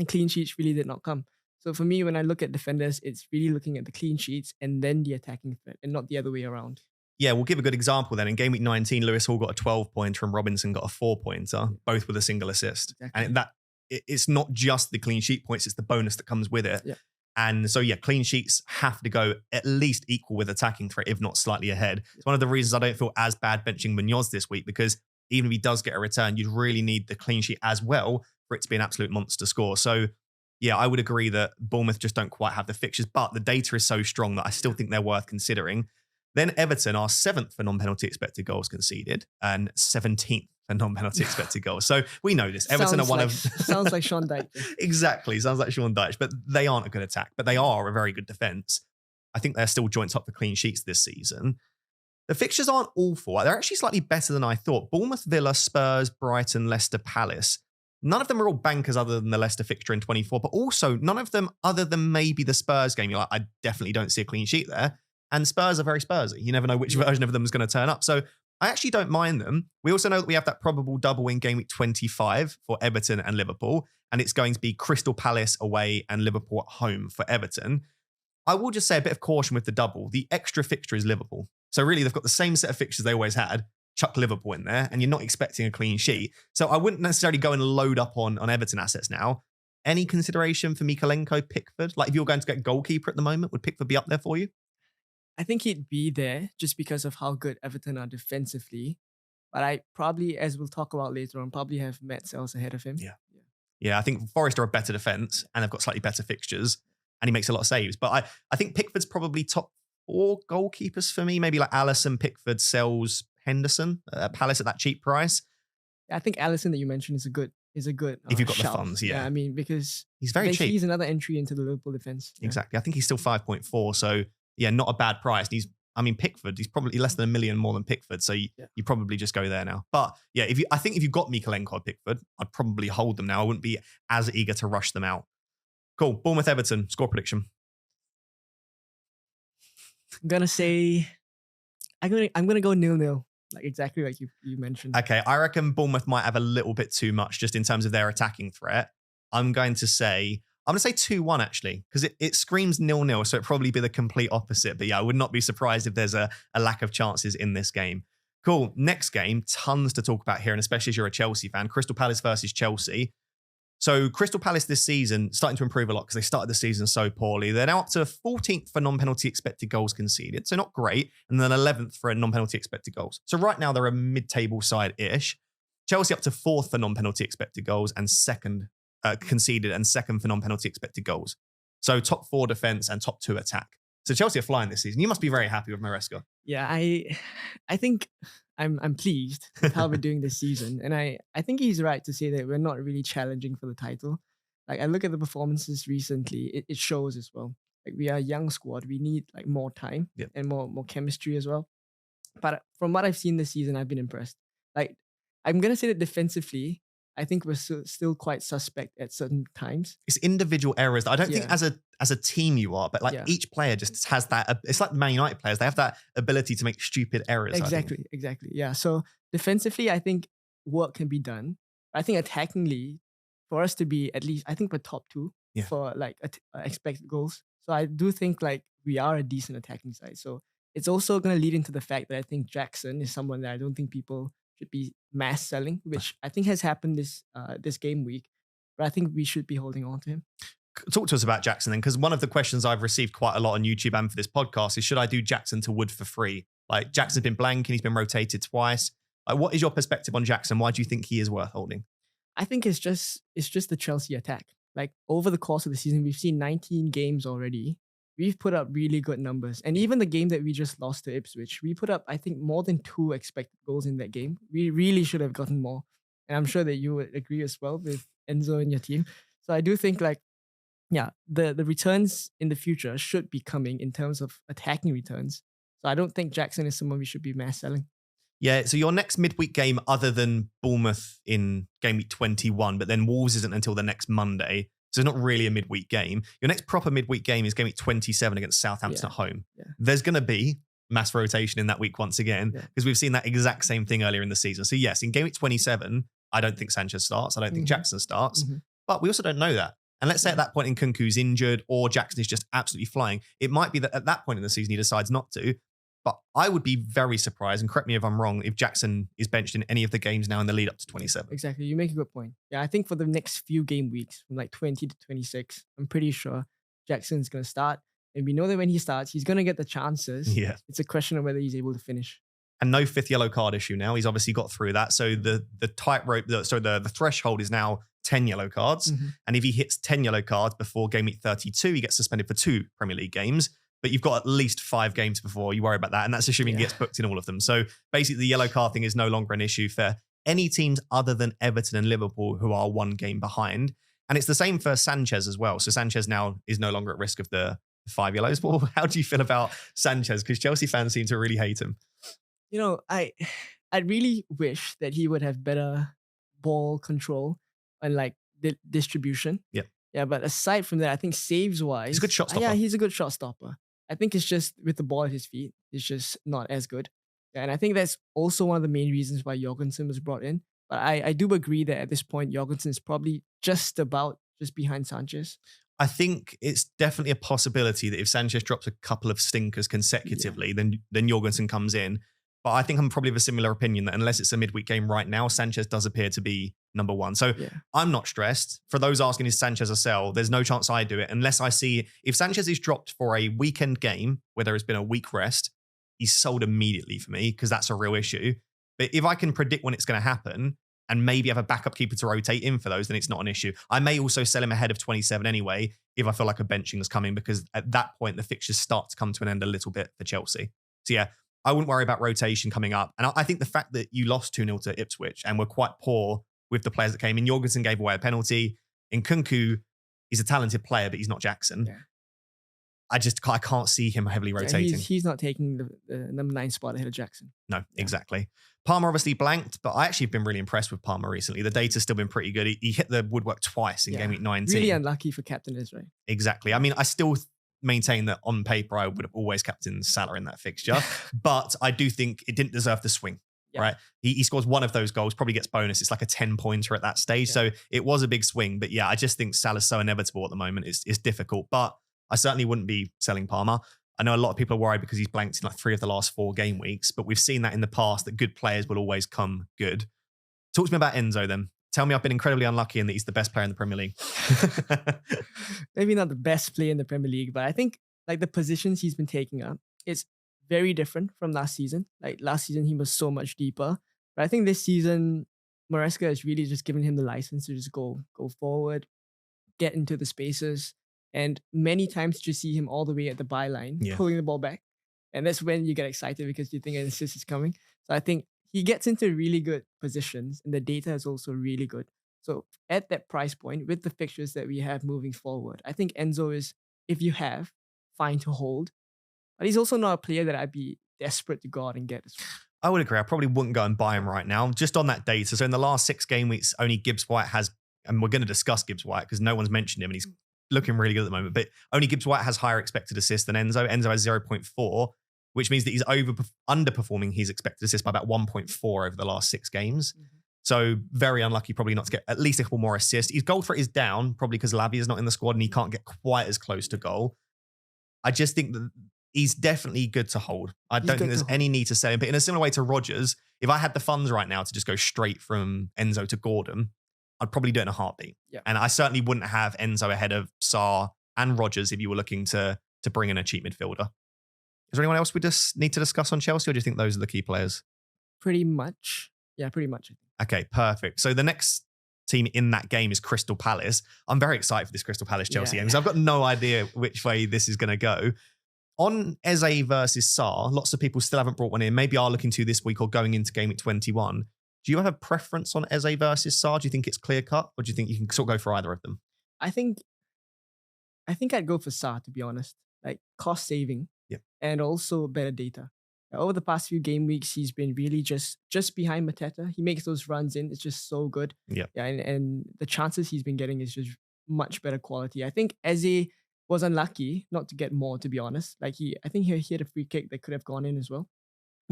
the clean sheets really did not come. So for me, when I look at defenders, it's really looking at the clean sheets and then the attacking threat and not the other way around. Yeah, we'll give a good example then. In game week 19, Lewis Hall got a 12-pointer and Robinson got a 4-pointer, both with a single assist. Exactly. And it's not just the clean sheet points, it's the bonus that comes with it. Yeah. And so, yeah, clean sheets have to go at least equal with attacking threat, if not slightly ahead. It's one of the reasons I don't feel as bad benching Munoz this week, because even if he does get a return, you'd really need the clean sheet as well for it to be an absolute monster score. So, yeah, I would agree that Bournemouth just don't quite have the fixtures, but the data is so strong that I still think they're worth considering. Then Everton are 7th for non-penalty expected goals conceded and 17th for non-penalty expected goals. So we know this. Everton are one of... Sounds like Sean Dyche. Exactly. Sounds like Sean Dyche. But they aren't a good attack, but they are a very good defence. I think they're still joint top for clean sheets this season. The fixtures aren't awful. They're actually slightly better than I thought. Bournemouth, Villa, Spurs, Brighton, Leicester, Palace. None of them are all bankers other than the Leicester fixture in 24, but also none of them other than maybe the Spurs game. You're like, I definitely don't see a clean sheet there. And Spurs are very Spursy. You never know which version of them is going to turn up. So I actually don't mind them. We also know that we have that probable double in game week 25 for Everton and Liverpool. And it's going to be Crystal Palace away and Liverpool at home for Everton. I will just say a bit of caution with the double. The extra fixture is Liverpool. So really, they've got the same set of fixtures they always had. Chuck Liverpool in there, and you're not expecting a clean sheet. So I wouldn't necessarily go and load up on Everton assets now. Any consideration for Mykolenko, Pickford? Like if you're going to get goalkeeper at the moment, would Pickford be up there for you? I think he'd be there just because of how good Everton are defensively. But I probably, as we'll talk about later on, probably have Matt Sells ahead of him. Yeah, I think Forest are a better defence and they've got slightly better fixtures and he makes a lot of saves. But I think Pickford's probably top 4 goalkeepers for me. Maybe like Alisson, Pickford, Sells, Henderson, Palace at that cheap price. I think Alisson that you mentioned is a good if you've got shout. the funds, yeah. I mean, because he's very cheap. He's another entry into the Liverpool defence. Yeah. Exactly. I think he's still 5.4. So yeah, not a bad price. Pickford, he's probably less than $1 million more than Pickford. So you probably just go there now. But yeah, I think if you've got Mykolenko or Pickford, I'd probably hold them now. I wouldn't be as eager to rush them out. Cool. Bournemouth, Everton, score prediction. I'm gonna say, I'm gonna go 0-0, like exactly like you mentioned. Okay, I reckon Bournemouth might have a little bit too much just in terms of their attacking threat. I'm going to say 2-1 actually, because it screams 0-0, so it'd probably be the complete opposite. But yeah, I would not be surprised if there's a lack of chances in this game. Cool. Next game, tons to talk about here, and especially if you're a Chelsea fan. Crystal Palace versus Chelsea. So Crystal Palace this season starting to improve a lot because they started the season so poorly. They're now up to 14th for non-penalty expected goals conceded, so not great, and then 11th for non-penalty expected goals. So right now they're a mid-table side-ish. Chelsea up to 4th for non-penalty expected goals and second conceded and second for non-penalty expected goals. So top 4 defense and top 2 attack. So Chelsea are flying this season. You must be very happy with Maresca. Yeah, I think I'm pleased with how we're doing this season. And I think he's right to say that we're not really challenging for the title. Like I look at the performances recently, it shows as well. Like we are a young squad. We need like more time and more chemistry as well. But from what I've seen this season, I've been impressed. Like I'm going to say that defensively, I think we're still quite suspect at certain times. It's individual errors that I don't think as a team you are, but like each player just has that. It's like the Man United players. They have that ability to make stupid errors. Exactly. Yeah. So defensively, I think work can be done. I think attackingly, for us to be at least, I think we're top 2 for like expected goals. So I do think like we are a decent attacking side. So it's also going to lead into the fact that I think Jackson is someone that I don't think people should be mass selling, which I think has happened this game week. But I think we should be holding on to him. Talk to us about Jackson then, because one of the questions I've received quite a lot on YouTube and for this podcast is, should I do Jackson to Wood for free? Like Jackson's been blank and he's been rotated twice. Like, what is your perspective on Jackson? Why do you think he is worth holding? I think it's just the Chelsea attack. Like over the course of the season, we've seen 19 games already. We've put up really good numbers. And even the game that we just lost to Ipswich, we put up, I think, more than 2 expected goals in that game. We really should have gotten more. And I'm sure that you would agree as well with Enzo and your team. So I do think the returns in the future should be coming in terms of attacking returns. So I don't think Jackson is someone we should be mass selling. Yeah, so your next midweek game other than Bournemouth in game week 21, but then Wolves isn't until the next Monday. So it's not really a midweek game. Your next proper midweek game is game week 27 against Southampton at home. Yeah. There's going to be mass rotation in that week once again, because we've seen that exact same thing earlier in the season. So yes, in game week 27, I don't think Sanchez starts. I don't think Jackson starts. But we also don't know that. And let's say at that point in Nkunku's injured or Jackson is just absolutely flying. It might be that at that point in the season he decides not to. But I would be very surprised, and correct me if I'm wrong, if Jackson is benched in any of the games now in the lead up to 27. Exactly. You make a good point. Yeah, I think for the next few game weeks, from like 20 to 26, I'm pretty sure Jackson's going to start. And we know that when he starts, he's going to get the chances. Yeah. It's a question of whether he's able to finish. And no 5th yellow card issue now. He's obviously got through that. So the tightrope, the threshold is now 10 yellow cards. Mm-hmm. And if he hits 10 yellow cards before game week 32, he gets suspended for 2 Premier League games. But you've got at least 5 games before you worry about that. And that's assuming he gets booked in all of them. So basically the yellow card thing is no longer an issue for any teams other than Everton and Liverpool who are 1 game behind. And it's the same for Sanchez as well. So Sanchez now is no longer at risk of the 5 yellows. Well, how do you feel about Sanchez? Because Chelsea fans seem to really hate him. You know, I really wish that he would have better ball control and like the distribution. Yeah. Yeah, but aside from that, I think saves-wise... He's a good shot stopper. Yeah, he's a good shot stopper. I think it's just with the ball at his feet, it's just not as good. Yeah, and I think that's also one of the main reasons why Jorgensen was brought in. But I do agree that at this point, Jorgensen is probably just behind Sanchez. I think it's definitely a possibility that if Sanchez drops a couple of stinkers consecutively, then Jorgensen comes in. But I think I'm probably of a similar opinion that unless it's a midweek game right now, Sanchez does appear to be number 1. So I'm not stressed. For those asking, is Sanchez a sell? There's no chance I do it unless I see if Sanchez is dropped for a weekend game where there has been a week rest, he's sold immediately for me because that's a real issue. But if I can predict when it's going to happen and maybe have a backup keeper to rotate in for those, then it's not an issue. I may also sell him ahead of 27 anyway if I feel like a benching is coming because at that point the fixtures start to come to an end a little bit for Chelsea. So yeah, I wouldn't worry about rotation coming up. And I think the fact that you lost 2-0 to Ipswich and were quite poor with the players that came in, Jorgensen gave away a penalty. Nkunku is a talented player, but he's not Jackson. Yeah. I can't see him heavily rotating. He's not taking the number 9 spot ahead of Jackson. No, exactly. Palmer obviously blanked, but I actually have been really impressed with Palmer recently. The data's still been pretty good. He hit the woodwork twice in game week 19. Really unlucky for captain Israel. Exactly. I mean, I still maintain that on paper, I would have always captained Salah in that fixture, but I do think it didn't deserve the swing. Yeah. Right. He scores one of those goals, probably gets bonus. It's like a 10-pointer at that stage. Yeah. So it was a big swing. But yeah, I just think Salah's so inevitable at the moment. It's difficult. But I certainly wouldn't be selling Palmer. I know a lot of people are worried because he's blanked in like 3 of the last 4 game weeks, but we've seen that in the past that good players will always come good. Talk to me about Enzo then. Tell me I've been incredibly unlucky and that he's the best player in the Premier League. Maybe not the best player in the Premier League, but I think like the positions he's been taking up, it's very different from last season. Like last season, he was so much deeper. But I think this season, Maresca has really just given him the license to just go forward, get into the spaces. And many times you see him all the way at the byline, pulling the ball back. And that's when you get excited because you think an assist is coming. So I think he gets into really good positions and the data is also really good. So at that price point, with the fixtures that we have moving forward, I think Enzo is, if you have, fine to hold. But he's also not a player that I'd be desperate to go out and get. I would agree. I probably wouldn't go and buy him right now, just on that data. So in the last 6 game weeks, only Gibbs White has, and we're going to discuss Gibbs White because no one's mentioned him and he's looking really good at the moment, but only Gibbs White has higher expected assists than Enzo. Enzo has 0.4, which means that he's underperforming his expected assists by about 1.4 over the last 6 games. Mm-hmm. So very unlucky probably not to get at least a couple more assists. His goal threat is down, probably because Lavia is not in the squad and he can't get quite as close to goal. I just think that he's definitely good to hold. I don't think there's any need to sell him. But in a similar way to Rodgers, if I had the funds right now to just go straight from Enzo to Gordon, I'd probably do it in a heartbeat. Yeah. And I certainly wouldn't have Enzo ahead of Sarr and Rodgers if you were looking to bring in a cheap midfielder. Is there anyone else we just need to discuss on Chelsea, or do you think those are the key players? Pretty much. Yeah, pretty much. Okay, perfect. So the next team in that game is Crystal Palace. I'm very excited for this Crystal Palace-Chelsea game because I've got no idea which way this is going to go. On Eze versus Sarr, lots of people still haven't brought one in. Maybe are looking to this week or going into game week 21. Do you have a preference on Eze versus Sarr? Do you think it's clear cut, or do you think you can sort of go for either of them? I think I'd go for Sarr, to be honest. Like cost saving, and also better data. Over the past few game weeks, he's been really just behind Mateta. He makes those runs in. It's just so good. Yeah, and the chances he's been getting is just much better quality. I think Eze was unlucky not to get more, to be honest. Like I think he had a free kick that could have gone in as well.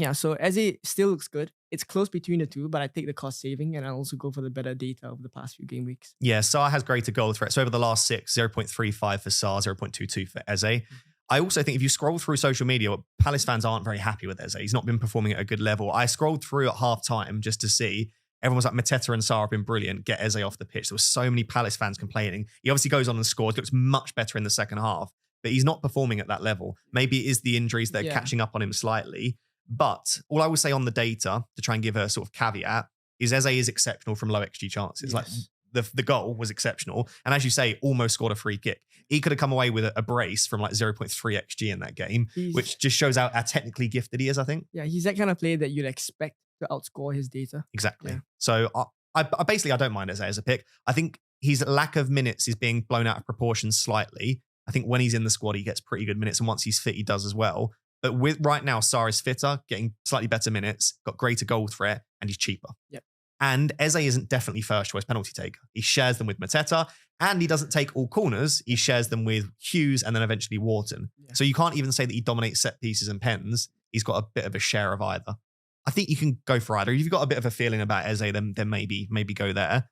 Yeah, so Eze still looks good. It's close between the two, but I take the cost saving and I also go for the better data of the past few game weeks. Yeah, Sarr has greater goal threat. So over the last 6, 0.35 for Sarr, 0.22 for Eze. I also think if you scroll through social media, Palace fans aren't very happy with Eze. He's not been performing at a good level. I scrolled through at half time just to see. Everyone was like, Mateta and Sarr have been brilliant. Get Eze off the pitch. There were so many Palace fans complaining. He obviously goes on and scores, looks much better in the second half, but he's not performing at that level. Maybe it is the injuries that are catching up on him slightly. But all I will say on the data, to try and give a sort of caveat, is Eze is exceptional from low XG chances. Yes. Like the goal was exceptional. And as you say, almost scored a free kick. He could have come away with a brace from like 0.3 XG in that game, which just shows how technically gifted he is, I think. Yeah, he's that kind of player that you'd expect to outscore his data. Exactly. Yeah. So I basically, I don't mind Eze as a pick. I think his lack of minutes is being blown out of proportion slightly. I think when he's in the squad, he gets pretty good minutes. And once he's fit, he does as well. But with right now, Sarr is fitter, getting slightly better minutes, got greater goal threat, and he's cheaper. Yep. And Eze isn't definitely first choice penalty taker. He shares them with Mateta, and he doesn't take all corners. He shares them with Hughes and then eventually Wharton. Yeah. So you can't even say that he dominates set pieces and pens. He's got a bit of a share of either. I think you can go for either. If you've got a bit of a feeling about Eze, then maybe go there.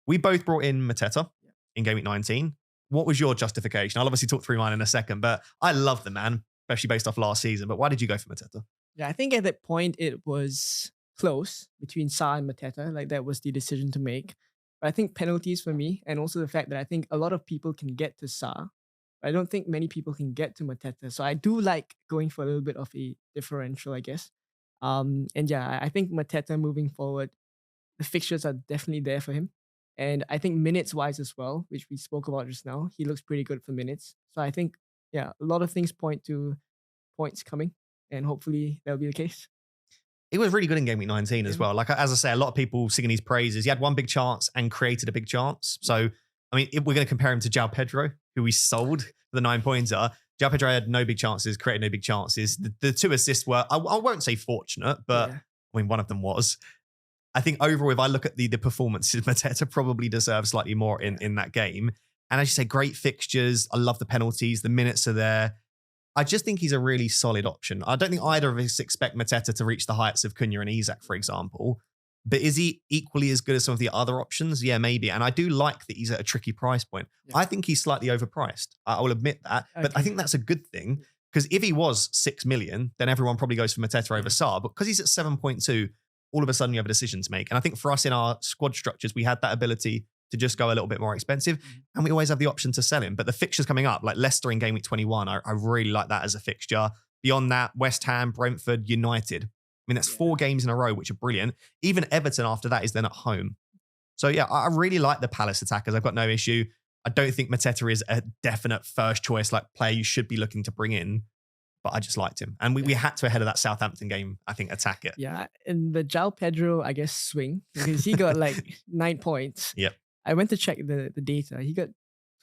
We both brought in Mateta in Game Week 19. What was your justification? I'll obviously talk through mine in a second, but I love the man, especially based off last season. But why did you go for Mateta? Yeah, I think at that point it was close between Sarr and Mateta. Like that was the decision to make. But I think penalties for me, and also the fact that I think a lot of people can get to Sarr. I don't think many people can get to Mateta. So I do like going for a little bit of a differential, I guess. And yeah, I think Mateta moving forward, the fixtures are definitely there for him. And I think minutes-wise as well, which we spoke about just now, he looks pretty good for minutes. So I think, yeah, a lot of things point to points coming, and hopefully that'll be the case. He was really good in Game Week 19 as well. Like, as I say, a lot of people singing his praises. He had one big chance and created a big chance. So, I mean, if we're going to compare him to João Pedro, who we sold for the 9-pointer. João Pedro had no big chances, created no big chances. The 2 assists were, I won't say fortunate, but I mean, one of them was. I think overall, if I look at the performances, Mateta probably deserves slightly more in that game. And as you say, great fixtures. I love the penalties. The minutes are there. I just think he's a really solid option. I don't think either of us expect Mateta to reach the heights of Cunha and Isak, for example. But is he equally as good as some of the other options? Yeah, maybe. And I do like that he's at a tricky price point. Yeah. I think he's slightly overpriced. I will admit that. Okay. But I think that's a good thing. Because if he was 6 million, then everyone probably goes for Mateta over Sarr. But because he's at 7.2, all of a sudden you have a decision to make. And I think for us in our squad structures, we had that ability to just go a little bit more expensive. And we always have the option to sell him. But the fixtures coming up, like Leicester in Game Week 21, I really like that as a fixture. Beyond that, West Ham, Brentford, United. I mean, that's 4 games in a row, which are brilliant. Even Everton after that is then at home. So yeah, I really like the Palace attackers. I've got no issue. I don't think Mateta is a definite first choice like player you should be looking to bring in. But I just liked him. And we had to, ahead of that Southampton game, I think, attack it. Yeah, and the João Pedro, I guess, swing, because he got like 9 points. Yep. I went to check the data. He got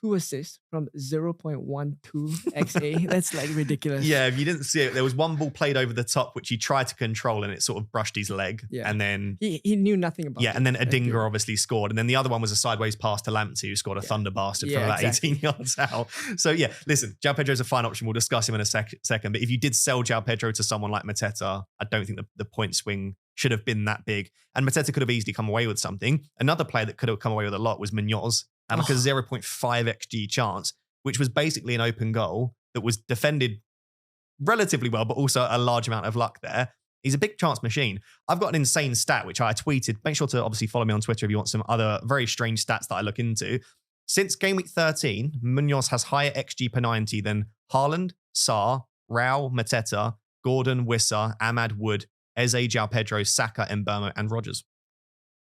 2 assists from 0.12 XA. That's like ridiculous. Yeah, if you didn't see it, there was one ball played over the top, which he tried to control and it sort of brushed his leg. Yeah. And then he knew nothing about it. Yeah, and then Adingra obviously scored. And then the other one was a sideways pass to Lamptey, who scored a thunder bastard from about 18 yards out. So yeah, listen, João Pedro's a fine option. We'll discuss him in a second. But if you did sell João Pedro to someone like Mateta, I don't think the point swing should have been that big. And Mateta could have easily come away with something. Another player that could have come away with a lot was Munoz. And like a 0.5 XG chance, which was basically an open goal that was defended relatively well, but also a large amount of luck there. He's a big chance machine. I've got an insane stat, which I tweeted. Make sure to obviously follow me on Twitter if you want some other very strange stats that I look into. Since Game Week 13, Munoz has higher XG per 90 than Haaland, Sarr, Rao, Mateta, Gordon, Wissa, Ahmad, Wood, Eze, João Pedro, Saka, Mbeumo, and Rodgers.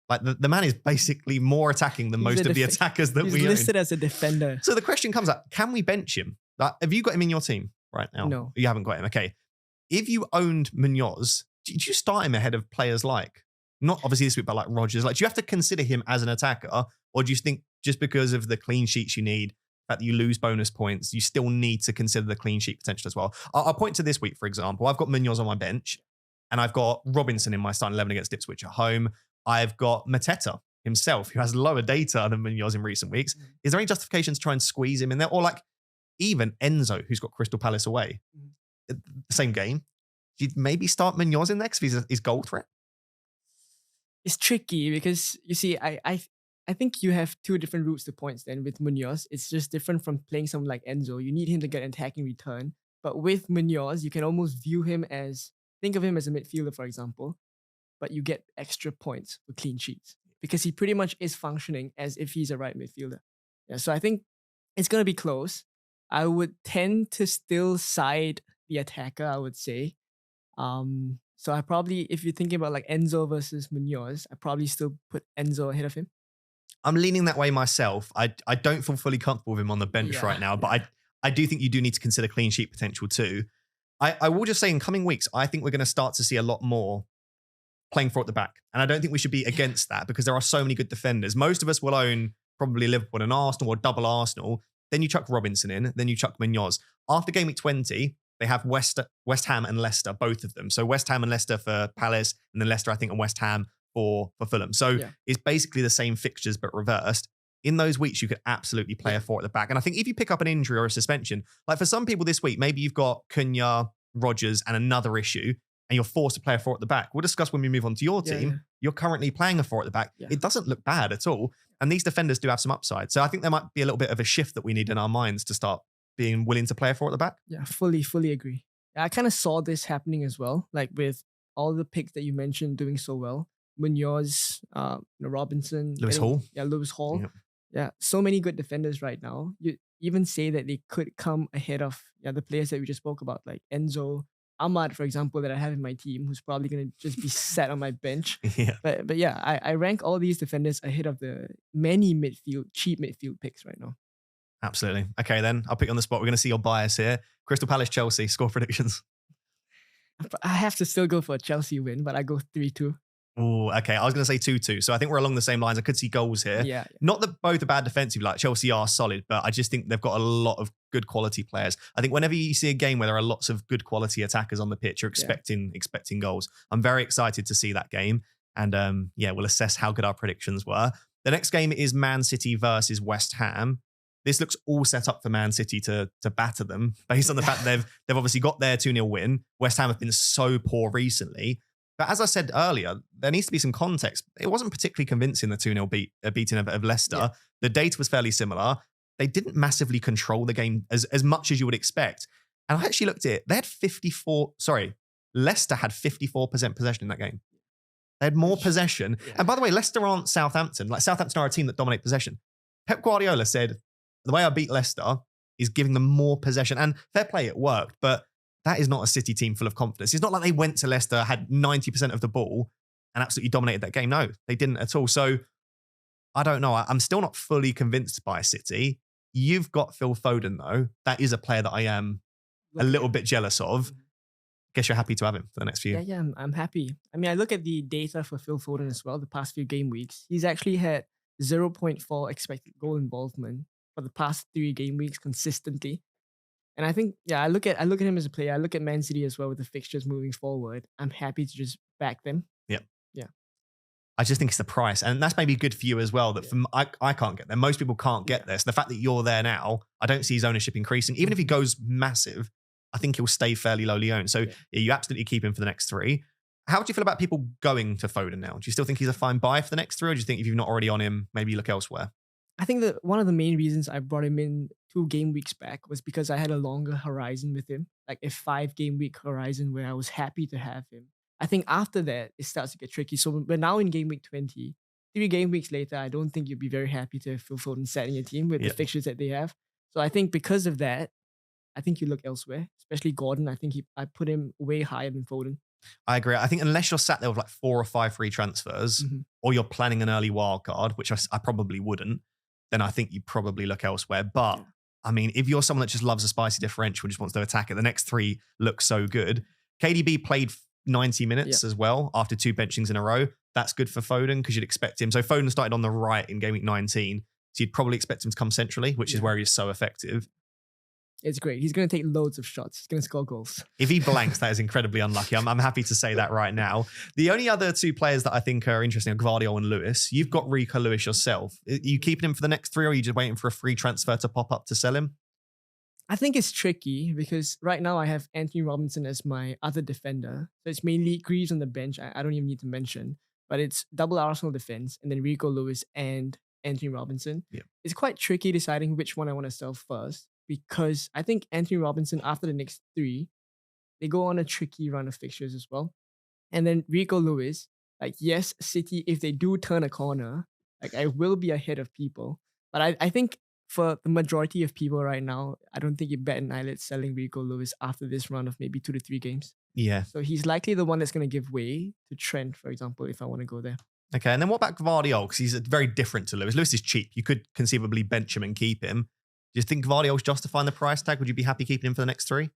Like the man is basically more attacking than most of the attackers that we own. He's listed as a defender. So the question comes up, can we bench him? Like, have you got him in your team right now? No. You haven't got him. Okay. If you owned Munoz, did you start him ahead of players like, not obviously this week, but like Rodgers? Like, do you have to consider him as an attacker? Or do you think just because of the clean sheets you need, the fact that you lose bonus points, you still need to consider the clean sheet potential as well? I'll point to this week, for example. I've got Munoz on my bench and I've got Robinson in my starting 11 against Ipswich at home. I've got Mateta himself, who has lower data than Munoz in recent weeks. Is there any justification to try and squeeze him in there? Or like even Enzo, who's got Crystal Palace away. The same game. you'd maybe start Munoz in there because he's goal threat. It's tricky because you see, I think you have two different routes to points then with Munoz. It's just different from playing someone like Enzo. You need him to get an attacking return. But with Munoz, you can almost think of him as a midfielder, for example, but you get extra points for clean sheets because he pretty much is functioning as if he's a right midfielder. Yeah, so I think it's going to be close. I would tend to still side the attacker, I would say. So I probably, if you're thinking about like Enzo versus Munoz, I probably still put Enzo ahead of him. I'm leaning that way myself. I don't feel fully comfortable with him on the bench right now, but I do think you do need to consider clean sheet potential too. I will just say in coming weeks, I think we're going to start to see a lot more playing for at the back. And I don't think we should be against that because there are so many good defenders. Most of us will own probably Liverpool and Arsenal or double Arsenal. Then you chuck Robinson in, then you chuck Munoz. After game week 20, they have West Ham and Leicester, both of them. So West Ham and Leicester for Palace, and then Leicester, I think, and West Ham for Fulham. So it's basically the same fixtures, but reversed. In those weeks, you could absolutely play a four at the back. And I think if you pick up an injury or a suspension, like for some people this week, maybe you've got Cunha, Rodgers, and another issue, and you're forced to play a four at the back. We'll discuss when we move on to your team. Yeah. You're currently playing a four at the back. Yeah. It doesn't look bad at all. And these defenders do have some upside. So I think there might be a little bit of a shift that we need in our minds to start being willing to play a four at the back. Yeah, fully agree. I kind of saw this happening as well, like with all the picks that you mentioned doing so well. Munoz, Robinson, Lewis Hall. Yeah, Lewis Hall. Yeah, so many good defenders right now. You even say that they could come ahead of the players that we just spoke about, like Enzo, Ahmad, for example, that I have in my team, who's probably going to just be sat on my bench. But yeah, I rank all these defenders ahead of the many cheap midfield picks right now. Absolutely. Okay, then I'll put you on the spot. We're going to see your bias here. Crystal Palace, Chelsea, score predictions. I have to still go for a Chelsea win, but I go 3-2. Oh, okay. I was going to say 2-2. So I think we're along the same lines. I could see goals here. Yeah. Not that both are bad defensively, like Chelsea are solid, but I just think they've got a lot of good quality players. I think whenever you see a game where there are lots of good quality attackers on the pitch, you're expecting goals. I'm very excited to see that game. And we'll assess how good our predictions were. The next game is Man City versus West Ham. This looks all set up for Man City to batter them based on the fact they've obviously got their 2-0 win. West Ham have been so poor recently. But as I said earlier, there needs to be some context. It wasn't particularly convincing, the 2-0 beating of Leicester. Yeah. The data was fairly similar. They didn't massively control the game as much as you would expect. And I actually looked at it. They had Leicester had 54% possession in that game. They had more possession. Yeah. And by the way, Leicester aren't Southampton. Like Southampton are a team that dominate possession. Pep Guardiola said, the way I beat Leicester is giving them more possession. And fair play, it worked. But that is not a City team full of confidence. It's not like they went to Leicester, had 90% of the ball and absolutely dominated that game. No, they didn't at all. So I don't know. I'm still not fully convinced by City. You've got Phil Foden, though. That is a player that I am a little bit jealous of. Guess you're happy to have him for the next few. Yeah, I'm happy. I mean, I look at the data for Phil Foden as well, the past few game weeks. He's actually had 0.4 expected goal involvement for the past 3 game weeks consistently. And I think, I look at him as a player. I look at Man City as well with the fixtures moving forward. I'm happy to just back them. Yeah. Yeah. I just think it's the price. And that's maybe good for you as well. That I can't get there. Most people can't get there. So the fact that you're there now, I don't see his ownership increasing. Even if he goes massive, I think he'll stay fairly lowly owned. So you absolutely keep him for the next 3. How do you feel about people going to Foden now? Do you still think he's a fine buy for the next 3? Or do you think if you're not already on him, maybe you look elsewhere? I think that one of the main reasons I brought him in 2 game weeks back was because I had a longer horizon with him, like a 5 game week horizon where I was happy to have him. I think after that, it starts to get tricky. So we're now in game week 20. 3 game weeks later, I don't think you'd be very happy to have Phil Foden sat in your team with the fixtures that they have. So I think because of that, I think you look elsewhere, especially Gordon. I think I put him way higher than Foden. I agree. I think unless you're sat there with like 4 or 5 free transfers, or you're planning an early wild card, which I probably wouldn't, then I think you probably look elsewhere. But I mean, if you're someone that just loves a spicy differential and just wants to attack it, the next 3 look so good. KDB played 90 minutes as well after 2 benchings in a row. That's good for Foden because you'd expect him. So Foden started on the right in game week 19. So you'd probably expect him to come centrally, which is where he's so effective. It's great. He's going to take loads of shots. He's going to score goals. If he blanks, that is incredibly unlucky. I'm happy to say that right now. The only other 2 players that I think are interesting are Gvardiol and Lewis. You've got Rico Lewis yourself. Are you keeping him for the next 3 or are you just waiting for a free transfer to pop up to sell him? I think it's tricky because right now I have Anthony Robinson as my other defender. So it's mainly Greaves on the bench. I don't even need to mention, but it's double Arsenal defense and then Rico Lewis and Anthony Robinson. Yeah. It's quite tricky deciding which one I want to sell first because I think Anthony Robinson, after the next 3, they go on a tricky run of fixtures as well. And then Rico Lewis, like, yes, City, if they do turn a corner, like, I will be ahead of people. But I think for the majority of people right now, I don't think you bet an eyelid selling Rico Lewis after this run of maybe 2 to 3 games. Yeah. So he's likely the one that's going to give way to Trent, for example, if I want to go there. Okay, and then what about Gvardiol? Because he's very different to Lewis. Lewis is cheap. You could conceivably bench him and keep him. Do you think Gvardiol's justifying the price tag? Would you be happy keeping him for the next 3?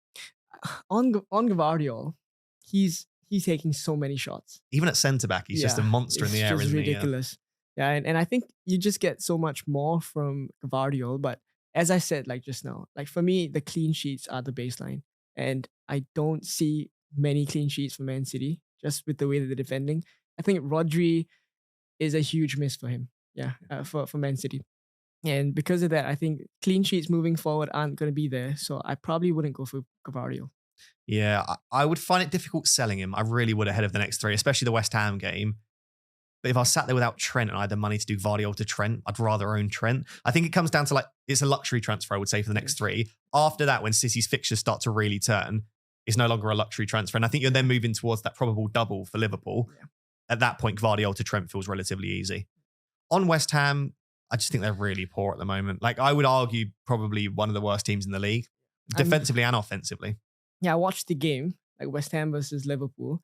On Gvardiol, he's taking so many shots. Even at centre-back, he's just a monster in the air, isn't he? It's ridiculous. Yeah, and I think you just get so much more from Gvardiol. But as I said, like just now, like for me, the clean sheets are the baseline. And I don't see many clean sheets for Man City, just with the way that they're defending. I think Rodri is a huge miss for him, for Man City. And because of that, I think clean sheets moving forward aren't going to be there. So I probably wouldn't go for Gvardiol. Yeah, I would find it difficult selling him. I really would ahead of the next 3, especially the West Ham game. But if I sat there without Trent and I had the money to do Gvardiol to Trent, I'd rather own Trent. I think it comes down to like, it's a luxury transfer, I would say, for the next 3. After that, when City's fixtures start to really turn, it's no longer a luxury transfer. And I think you're then moving towards that probable double for Liverpool. Yeah. At that point, Gvardiol to Trent feels relatively easy. On West Ham, I just think they're really poor at the moment. Like, I would argue probably one of the worst teams in the league, defensively and offensively. Yeah, I watched the game, like West Ham versus Liverpool.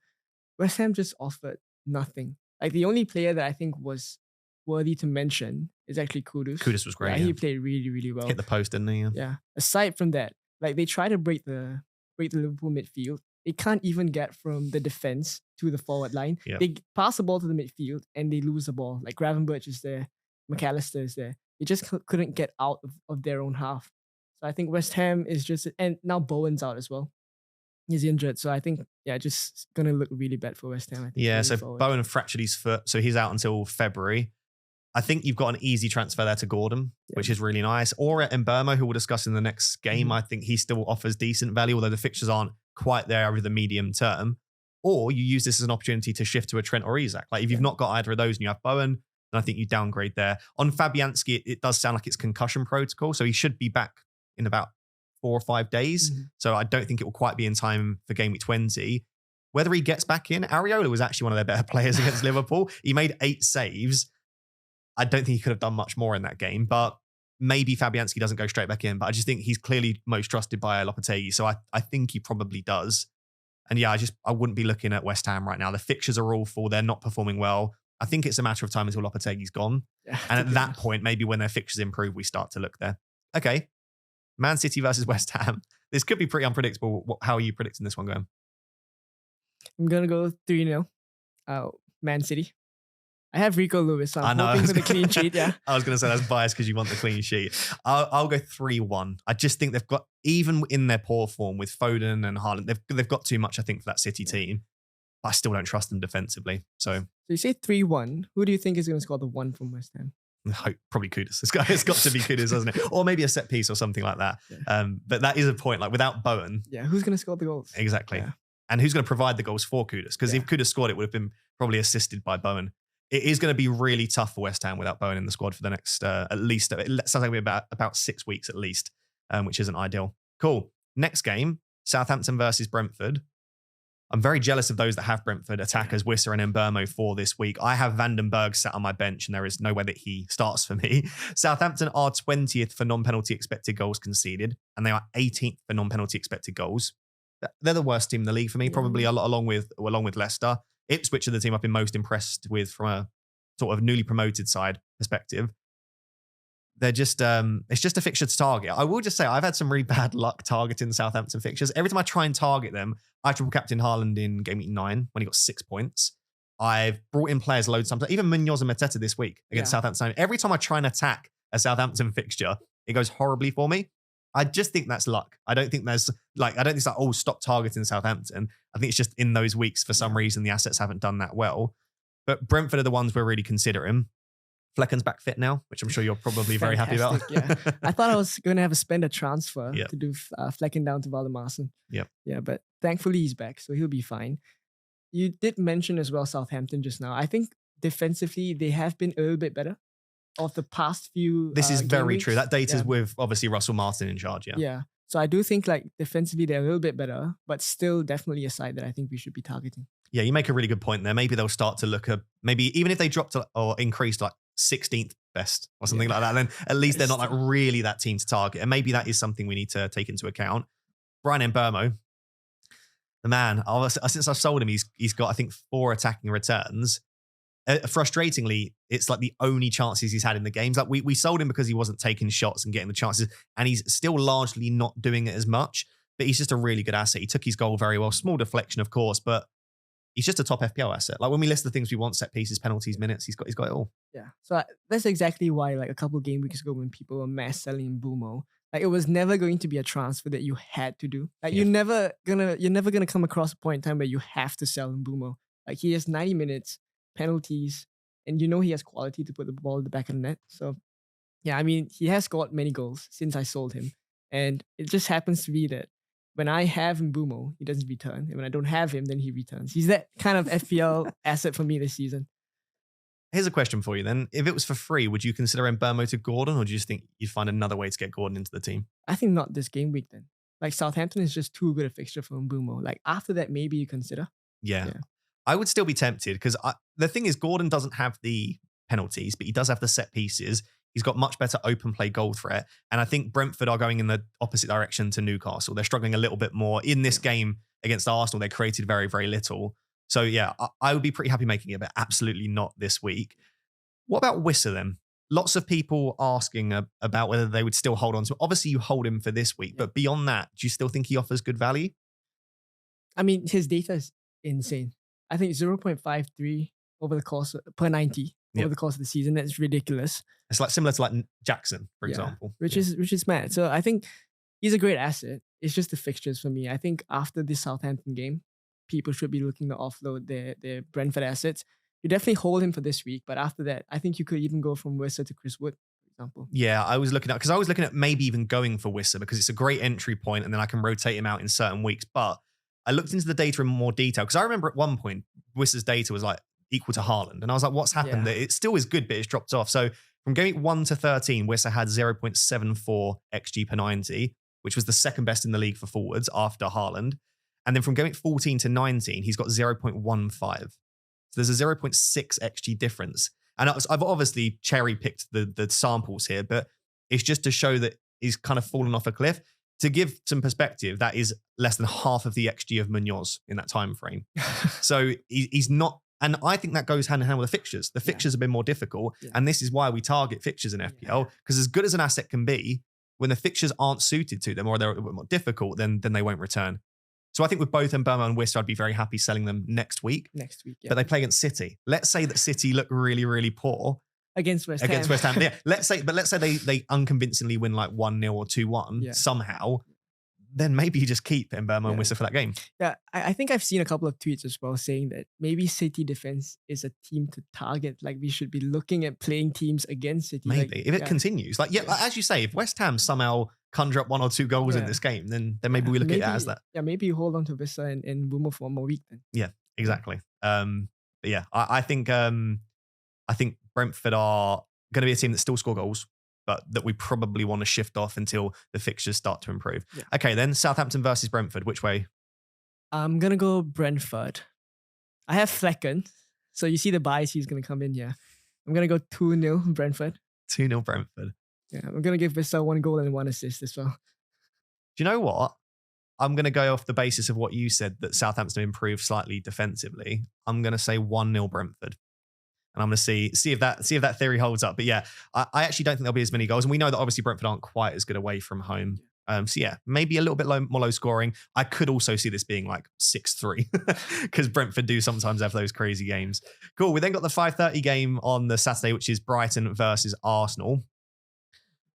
West Ham just offered nothing. Like, the only player that I think was worthy to mention is actually Kudus. Kudus was great. Yeah, he played really, really well. Hit the post, didn't he? Yeah. Aside from that, like, they try to break the Liverpool midfield. They can't even get from the defense to the forward line. Yeah. They pass the ball to the midfield and they lose the ball. Like, Gravenberch is there, McAllister is there. They just couldn't get out of their own half. So I think West Ham is just, and now Bowen's out as well. He's injured, so I think, just going to look really bad for West Ham. I think, so forward. Bowen fractured his foot, so he's out until February. I think you've got an easy transfer there to Gordon, which is really nice. Or at Mbeumo, who we'll discuss in the next game, I think he still offers decent value, although the fixtures aren't quite there over the medium term. Or you use this as an opportunity to shift to a Trent or Isak. Like, if you've not got either of those and you have Bowen, then I think you downgrade there. On Fabianski, it does sound like it's concussion protocol, so he should be back in about 4 or 5 days. So I don't think it will quite be in time for game week 20. Whether he gets back in, Areola was actually one of their better players against Liverpool. He made 8 saves. I don't think he could have done much more in that game, but maybe Fabianski doesn't go straight back in. But I just think he's clearly most trusted by Lopetegui. So I think he probably does. And I wouldn't be looking at West Ham right now. The fixtures are all full. They're not performing well. I think it's a matter of time until Lopetegui's gone. Yeah, and at that point, maybe when their fixtures improve, we start to look there. Okay. Man City versus West Ham. This could be pretty unpredictable. How are you predicting this one going? I'm going to go 3-0. Man City. I have Rico Lewis, so I'm hoping for the clean sheet. Yeah, I was going to say that's biased because you want the clean sheet. I'll go 3-1. I just think they've got, even in their poor form with Foden and Haaland, they've got too much, I think, for that City team. I still don't trust them defensively. So you say 3-1. Who do you think is going to score the 1 from West Ham? Probably Kudus. It's got to be Kudus, hasn't it? Or maybe a set piece or something like that. Yeah. But that is a point. Like, without Bowen, who's going to score the goals? Exactly. Yeah. And who's going to provide the goals for Kudus? Because if Kudus scored, it would have been probably assisted by Bowen. It is going to be really tough for West Ham without Bowen in the squad for the next at least, it sounds like it'll be about 6 weeks at least, which isn't ideal. Cool. Next game, Southampton versus Brentford. I'm very jealous of those that have Brentford attackers, Wissa and Mbeumo for this week. I have Vandenberg sat on my bench and there is no way that he starts for me. Southampton are 20th for non-penalty expected goals conceded, and they are 18th for non-penalty expected goals. They're the worst team in the league for me, probably along with Leicester. Ipswich are the team I've been most impressed with from a sort of newly promoted side perspective. They're just, it's just a fixture to target. I will just say I've had some really bad luck targeting Southampton fixtures. Every time I try and target them, I triple captain Haaland in game week 9 when he got 6 points. I've brought in players loads sometimes, even Munoz and Mateta this week against Southampton. Every time I try and attack a Southampton fixture, it goes horribly for me. I just think that's luck. I don't think it's like, stop targeting Southampton. I think it's just in those weeks, for some reason, the assets haven't done that well. But Brentford are the ones we're really considering. Flecken's back fit now, which I'm sure you're probably very happy about. Yeah, I thought I was going to have to spend a transfer Yep. to do Flecken down to Valdemarsen. Yep. Yeah, but thankfully he's back, so he'll be fine. You did mention as well Southampton just now. I think defensively they have been a little bit better of the past few. This is very true. weeks. That data's Yeah. with obviously Russell Martin in charge. Yeah. Yeah. So I do think like defensively they're a little bit better, but still definitely a side that I think we should be targeting. Yeah, you make a really good point there. Maybe they'll start to look at maybe even if they dropped or increased like 16th best or something like that, then at least they're not like really that team to target. And maybe that is something we need to take into account. Brian Mbeumo, the man, since I've sold him, he's got, I think, 4 attacking returns. Frustratingly, it's like the only chances he's had in the games. Like we sold him because he wasn't taking shots and getting the chances, and he's still largely not doing it as much. But he's just a really good asset. He took his goal very well. Small deflection, of course, but he's just a top FPL asset. Like when we list the things we want, set pieces, penalties, minutes, he's got it all. Yeah. So that's exactly why like a couple of game weeks ago when people were mass selling Mbeumo, like it was never going to be a transfer that you had to do. Like you're never gonna come across a point in time where you have to sell Mbeumo. Like he has 90 minutes, penalties, and you know he has quality to put the ball in the back of the net. So yeah, I mean he has scored many goals since I sold him. And it just happens to be that when I have Mbeumo, he doesn't return. And when I don't have him, then he returns. He's that kind of FPL asset for me this season. Here's a question for you then. If it was for free, would you consider Mbeumo to Gordon, or do you just think you'd find another way to get Gordon into the team? I think not this game week then. Like Southampton is just too good a fixture for Mbeumo. Like after that, maybe you consider. Yeah. I would still be tempted because the thing is Gordon doesn't have the penalties, but he does have the set pieces. He's got much better open play goal threat. And I think Brentford are going in the opposite direction to Newcastle. They're struggling a little bit more. In this game against Arsenal, they created very, very little. So yeah, I would be pretty happy making it, but absolutely not this week. What about Wissa then? Lots of people asking about whether they would still hold on to him. Obviously, you hold him for this week, but beyond that, do you still think he offers good value? I mean, his data is insane. I think 0.53 over the course per 90 over the course of the season. That's ridiculous. It's like similar to like Jackson, for example. Which is mad. So I think he's a great asset. It's just the fixtures for me. I think after this Southampton game, people should be looking to offload their Brentford assets. You definitely hold him for this week, but after that, I think you could even go from Wissa to Chris Wood, for example. Yeah, I was looking at maybe even going for Wissa because it's a great entry point and then I can rotate him out in certain weeks. But I looked into the data in more detail because I remember at one point Wissa's data was like equal to Haaland, and I was like, what's happened? It still is good, but it's dropped off. So from game week 1 to 13, Wissa had 0.74 XG per 90, which was the second best in the league for forwards after Haaland. And then from game week 14 to 19, he's got 0.15. So there's a 0.6 XG difference. And I've obviously cherry-picked the samples here, but it's just to show that he's kind of fallen off a cliff. To give some perspective, that is less than half of the XG of Munoz in that time frame. So he's not, and I think that goes hand in hand with the fixtures. The fixtures have been more difficult, and this is why we target fixtures in FPL, because as good as an asset can be, when the fixtures aren't suited to them or they're a bit more difficult, then they won't return. So I think with both Mbeumo and Wissa, I'd be very happy selling them next week. But they play against City. Let's say that City look really, really poor. Against West Ham. Yeah. Let's say they unconvincingly win like 1-0 or 2-1 somehow. Then maybe you just keep Mbeumo and Wissa for that game. Yeah, I think I've seen a couple of tweets as well saying that maybe City defense is a team to target. Like we should be looking at playing teams against City. Maybe if it continues, as you say, if West Ham somehow conjure up 1 or 2 goals in this game, then maybe we look at it as that. Yeah, maybe you hold on to Wissa and Mbeumo for 1 more week then. Yeah, exactly. But yeah, I think Brentford are going to be a team that still score goals, but that we probably want to shift off until the fixtures start to improve. Yeah. Okay, then Southampton versus Brentford. Which way? I'm going to go Brentford. I have Flecken. So you see the bias he's going to come in here. I'm going to go 2-0 Brentford. 2-0 Brentford. Yeah, I'm going to give Wissa 1 goal and 1 assist as well. Do you know what? I'm going to go off the basis of what you said, that Southampton improved slightly defensively. I'm going to say 1-0 Brentford. And I'm going to see if that theory holds up. But yeah, I actually don't think there'll be as many goals. And we know that obviously Brentford aren't quite as good away from home. So yeah, maybe a little bit more low scoring. I could also see this being like 6-3 because Brentford do sometimes have those crazy games. Cool. We then got the 5:30 game on the Saturday, which is Brighton versus Arsenal.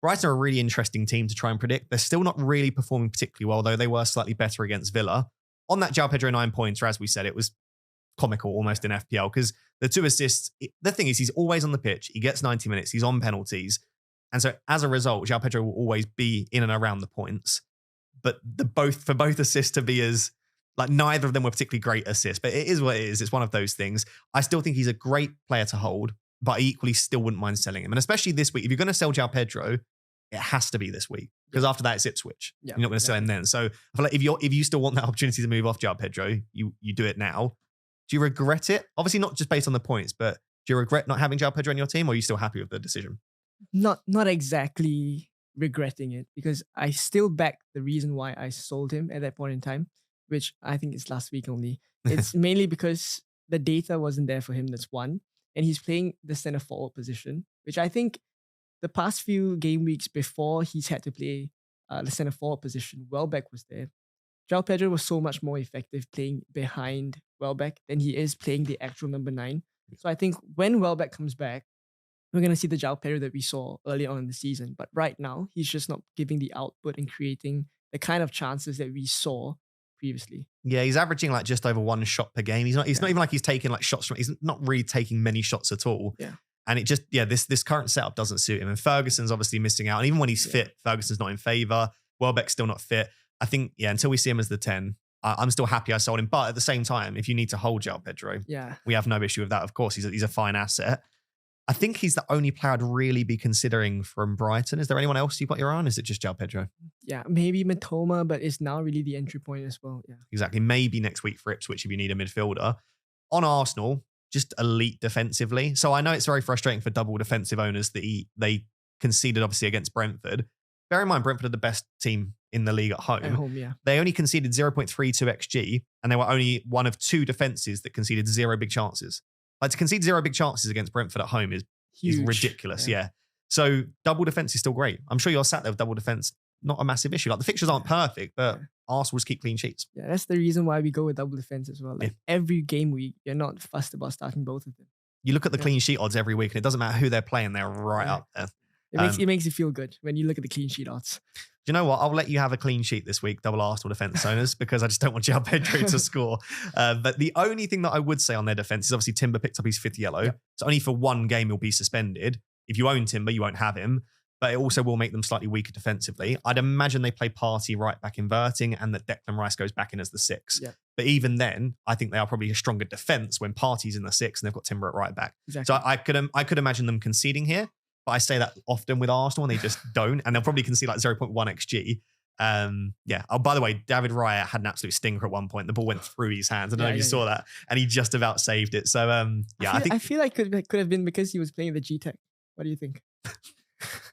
Brighton are a really interesting team to try and predict. They're still not really performing particularly well, though they were slightly better against Villa. On that João Pedro 9 points, as we said, it was comical almost in FPL because the 2 assists, the thing is he's always on the pitch. He gets 90 minutes. He's on penalties. And so as a result, João Pedro will always be in and around the points. But for both assists to be as, like neither of them were particularly great assists, but it is what it is. It's one of those things. I still think he's a great player to hold, but I equally still wouldn't mind selling him. And especially this week, if you're going to sell João Pedro, it has to be this week because after that it's Ipswich. Yeah, you're not going to sell him then. So I feel like if you still want that opportunity to move off João Pedro, you do it now. Do you regret it? Obviously not just based on the points, but do you regret not having João Pedro in your team or are you still happy with the decision? Not exactly regretting it because I still back the reason why I sold him at that point in time, which I think is last week only. It's mainly because the data wasn't there for him, that's one. And he's playing the center forward position, which I think the past few game weeks before he's had to play the center forward position, Welbeck was there. João Pedro was so much more effective playing behind Welbeck than he is playing the actual number 9. So I think when Welbeck comes back, we're going to see the João Pedro that we saw early on in the season. But right now, he's just not giving the output and creating the kind of chances that we saw previously. Yeah, he's averaging like just over 1 shot per game. He's not even like he's taking like shots from, he's not really taking many shots at all. Yeah. And it just, this current setup doesn't suit him. And Ferguson's obviously missing out. And even when he's fit, Ferguson's not in favour. Welbeck's still not fit. I think, until we see him as the 10, I'm still happy I sold him. But at the same time, if you need to hold João Pedro, we have no issue with that. Of course, he's a fine asset. I think he's the only player I'd really be considering from Brighton. Is there anyone else you've got your eye on? Is it just João Pedro? Yeah, maybe Matoma, but it's now really the entry point as well. Yeah, exactly. Maybe next week for Ipswich if you need a midfielder. On Arsenal, just elite defensively. So I know it's very frustrating for double defensive owners that they conceded obviously against Brentford. Bear in mind, Brentford are the best team in the league at home. At home, yeah. They only conceded 0.32 XG, and they were only one of 2 defenses that conceded 0 big chances. Like to concede 0 big chances against Brentford at home is ridiculous. Yeah. So double defense is still great. I'm sure you're sat there with double defense, not a massive issue. Like the fixtures aren't perfect, but Arsenal just keep clean sheets. Yeah, that's the reason why we go with double defense as well. Like every game week, you're not fussed about starting both of them. You look at the clean sheet odds every week, and it doesn't matter who they're playing; they're right up there. It makes you feel good when you look at the clean sheet odds. Do you know what? I'll let you have a clean sheet this week, double Arsenal defence owners, because I just don't want João Pedro to score. But the only thing that I would say on their defence is obviously Timber picked up his 5th yellow. Yep. So only for 1 game he'll be suspended. If you own Timber, you won't have him. But it also will make them slightly weaker defensively. I'd imagine they play Partey right back inverting and that Declan Rice goes back in as the 6. Yep. But even then, I think they are probably a stronger defence when Partey's in the 6 and they've got Timber at right back. Exactly. So I could imagine them conceding here. But I say that often with Arsenal and they just don't. And they'll probably concede like 0.1 XG. Oh, by the way, David Raya had an absolute stinker at one point. The ball went through his hands. I don't know if you saw that. And he just about saved it. So, I feel like it could have been because he was playing the G-Tech. What do you think?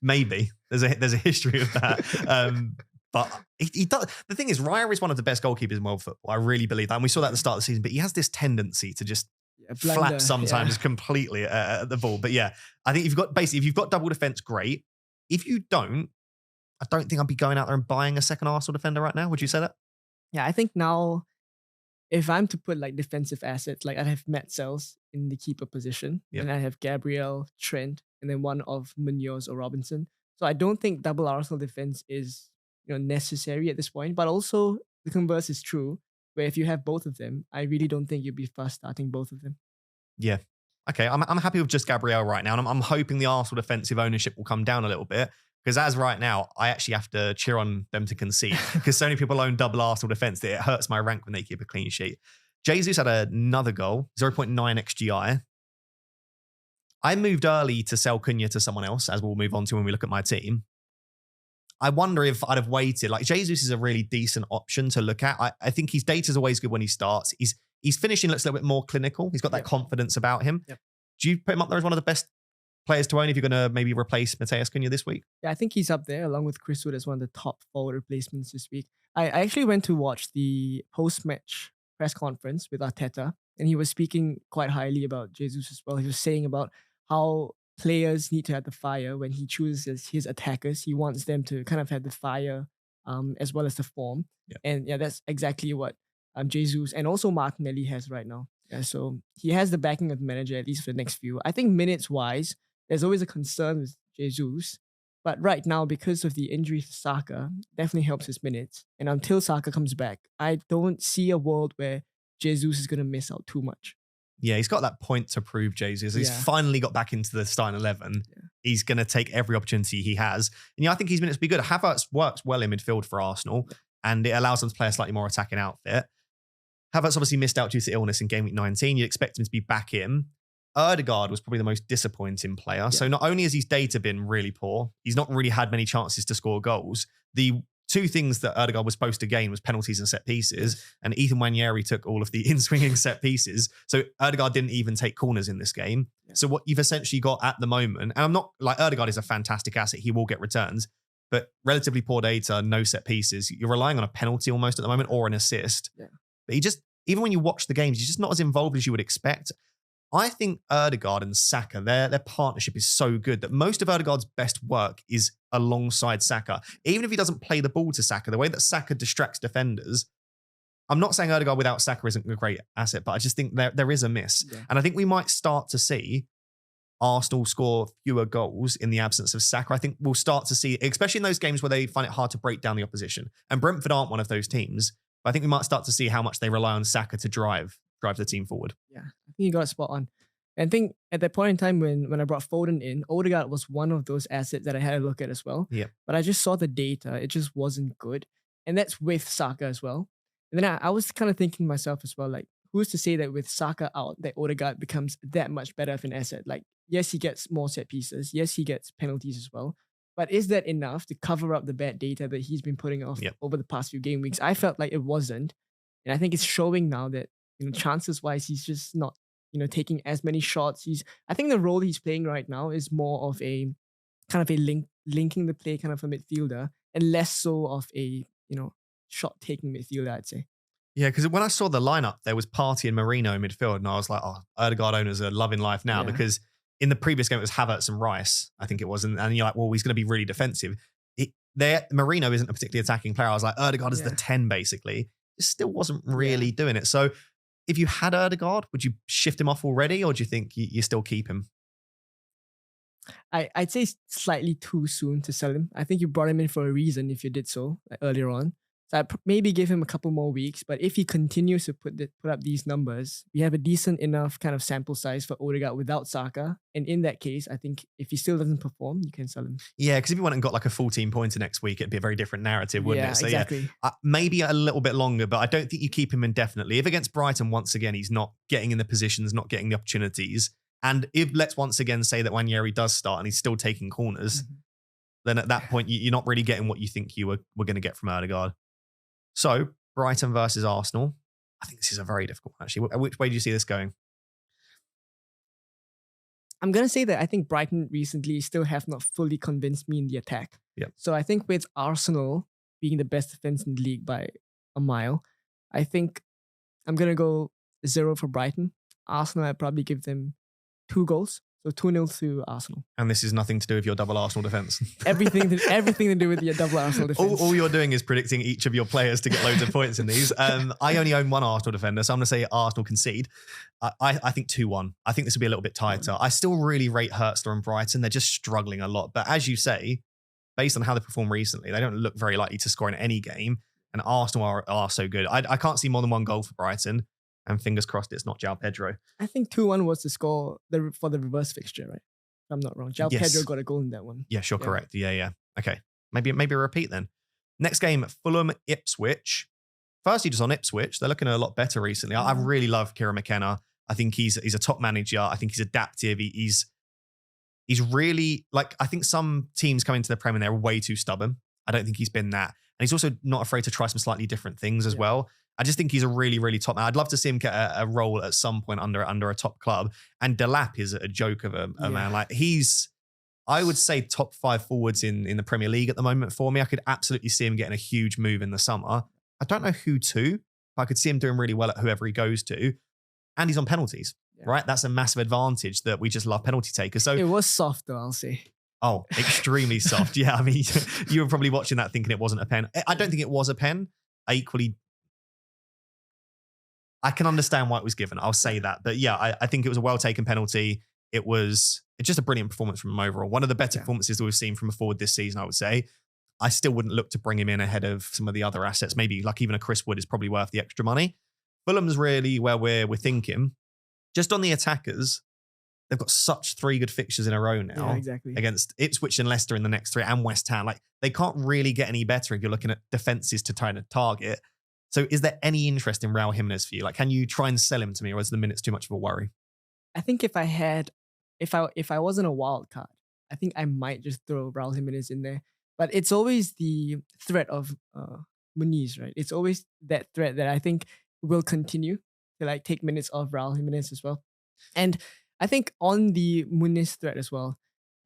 Maybe. There's a history of that. But he does. The thing is, Raya is one of the best goalkeepers in world football. I really believe that. And we saw that at the start of the season. But he has this tendency to just flap sometimes completely at the ball. But I think if you've got double defense, great. If you don't, I don't think I'd be going out there and buying a second Arsenal defender right now. Would you say that? Yeah, I think now, if I'm to put like defensive assets, like I'd have Matt Sells in the keeper position, and I have Gabriel, Trent, and then one of Munoz or Robinson. So I don't think double Arsenal defense is necessary at this point. But also the converse is true, where if you have both of them, I really don't think you'd be first starting both of them. Yeah. Okay, I'm happy with just Gabriel right now, and I'm hoping the Arsenal defensive ownership will come down a little bit. Because as right now, I actually have to cheer on them to concede because so many people own double Arsenal defence that it hurts my rank when they keep a clean sheet. Jesus had another goal, 0.9 XGI. I moved early to sell Cunha to someone else, as we'll move on to when we look at my team. I wonder if I'd have waited. Like Jesus is a really decent option to look at. I think his data's always good when he starts. His finishing looks a little bit more clinical. He's got that confidence about him. Yep. Do you put him up there as one of the best players to own if you're going to maybe replace Matheus Cunha this week? Yeah, I think he's up there along with Chris Wood as one of the top forward replacements this week. I actually went to watch the post-match press conference with Arteta, and he was speaking quite highly about Jesus as well. He was saying about how players need to have the fire when he chooses his attackers. He wants them to kind of have the fire as well as the form. Yeah. And that's exactly what Jesus and also Martinelli has right now. Yeah, so he has the backing of the manager, at least for the next few. I think minutes-wise, there's always a concern with Jesus. But right now, because of the injury to Saka, definitely helps his minutes. And until Saka comes back, I don't see a world where Jesus is going to miss out too much. Yeah, he's got that point to prove, Jesus. He's finally got back into the starting 11. Yeah. He's going to take every opportunity he has. And I think his minutes will be good. Havertz works well in midfield for Arsenal, and it allows them to play a slightly more attacking outfit. Havertz obviously missed out due to illness in game week 19. You'd expect him to be back in. Odegaard was probably the most disappointing player. Yeah. So not only has his data been really poor, he's not really had many chances to score goals. The two things that Odegaard was supposed to gain was penalties and set pieces, and Ethan Nwaneri took all of the in-swinging set pieces. So Odegaard didn't even take corners in this game. Yeah. So what you've essentially got at the moment, and I'm not like Odegaard is a fantastic asset. He will get returns, but relatively poor data, no set pieces. You're relying on a penalty almost at the moment or an assist. Yeah. But even when you watch the games, he's just not as involved as you would expect. I think Odegaard and Saka, their partnership is so good that most of Odegaard's best work is alongside Saka. Even if he doesn't play the ball to Saka, the way that Saka distracts defenders, I'm not saying Odegaard without Saka isn't a great asset, but I just think there is a miss. Yeah. And I think we might start to see Arsenal score fewer goals in the absence of Saka. I think we'll start to see, especially in those games where they find it hard to break down the opposition. And Brentford aren't one of those teams, but I think we might start to see how much they rely on Saka to drive the team forward. Yeah, I think you got it spot on. And I think at that point in time when I brought Foden in, Odegaard was one of those assets that I had a look at as well. Yeah. But I just saw the data. It just wasn't good. And that's with Saka as well. And then I was kind of thinking to myself as well, like, who's to say that with Saka out, that Odegaard becomes that much better of an asset? Like, yes, he gets more set pieces. Yes, he gets penalties as well. But is that enough to cover up the bad data that he's been putting off over the past few game weeks? I felt like it wasn't. And I think it's showing now that, chances wise, he's just not, taking as many shots. I think the role he's playing right now is more of a kind of a linking the play kind of a midfielder and less so of a, shot taking midfielder, I'd say. Yeah, because when I saw the lineup, there was Partey and Marino in midfield, and I was like, oh, Odegaard owners are loving life now because in the previous game it was Havertz and Rice, I think it was, and you're like, well, he's going to be really defensive. Marino isn't a particularly attacking player. I was like, Odegaard is the 10 basically. It still wasn't really doing it. So if you had Odegaard, would you shift him off already, or do you think you still keep him? I'd say it's slightly too soon to sell him. I think you brought him in for a reason if you did so earlier on. So I'd maybe give him a couple more weeks. But if he continues to put up these numbers, we have a decent enough kind of sample size for Odegaard without Saka. And in that case, I think if he still doesn't perform, you can sell him. Yeah, because if you went and got like a 14-pointer next week, it'd be a very different narrative, wouldn't it? So exactly. Maybe a little bit longer, but I don't think you keep him indefinitely. If against Brighton, once again, he's not getting in the positions, not getting the opportunities. And if let's once again say that Nwaneri does start and he's still taking corners, then at that point, you're not really getting what you think you were going to get from Odegaard. So, Brighton versus Arsenal. I think this is a very difficult one, actually. Which way do you see this going? I'm going to say that I think Brighton recently still have not fully convinced me in the attack. Yep. So, I think with Arsenal being the best defense in the league by a mile, I think I'm going to go 0 for Brighton. Arsenal, I'd probably give them 2 goals. So 2-0 to Arsenal. And this is nothing to do with your double Arsenal defence. Everything to do with your double Arsenal defence. All you're doing is predicting each of your players to get loads of points in these. I only own one Arsenal defender, so I'm going to say Arsenal concede. I think 2-1. I think this will be a little bit tighter. I still really rate Hurstler and Brighton. They're just struggling a lot. But as you say, based on how they performed recently, they don't look very likely to score in any game. And Arsenal are so good. I can't see more than 1 goal for Brighton. And fingers crossed it's not João Pedro. I think 2-1 was the score for the reverse fixture, right? If I'm not wrong. João Pedro got a goal in that one. Yes, you're correct. Yeah. Okay. Maybe a repeat then. Next game, Fulham, Ipswich. Firstly, just on Ipswich, they're looking a lot better recently. I really love Kieran McKenna. I think he's a top manager. I think he's adaptive. He's really, like, I think some teams coming to the Premier, they're way too stubborn. I don't think he's been that. And he's also not afraid to try some slightly different things as well. I just think he's a really, really top man. I'd love to see him get a role at some point under a top club. And Delap is a joke of a man. Like I would say top 5 forwards in the Premier League at the moment for me. I could absolutely see him getting a huge move in the summer. I don't know who to, but I could see him doing really well at whoever he goes to. And he's on penalties, right? That's a massive advantage that we just love penalty takers. So it was soft though, I'll say. Oh, extremely soft. Yeah, I mean, you were probably watching that thinking it wasn't a pen. I don't think it was a pen. I can understand why it was given. I'll say that. But yeah, I think it was a well-taken penalty. It's just a brilliant performance from him overall. One of the better performances that we've seen from a forward this season, I would say. I still wouldn't look to bring him in ahead of some of the other assets. Maybe like even a Chris Wood is probably worth the extra money. Fulham's really where we're thinking. Just on the attackers, they've got such 3 good fixtures in a row now. Yeah, exactly. Against Ipswich and Leicester in the next 3 and West Ham. Like, they can't really get any better if you're looking at defenses to try to target. So is there any interest in Raul Jimenez for you? Like, can you try and sell him to me, or is the minutes too much of a worry? I think if I wasn't a wild card, I think I might just throw Raul Jimenez in there. But it's always the threat of Muniz, right? It's always that threat that I think will continue to like take minutes off Raul Jimenez as well. And I think on the Muniz threat as well,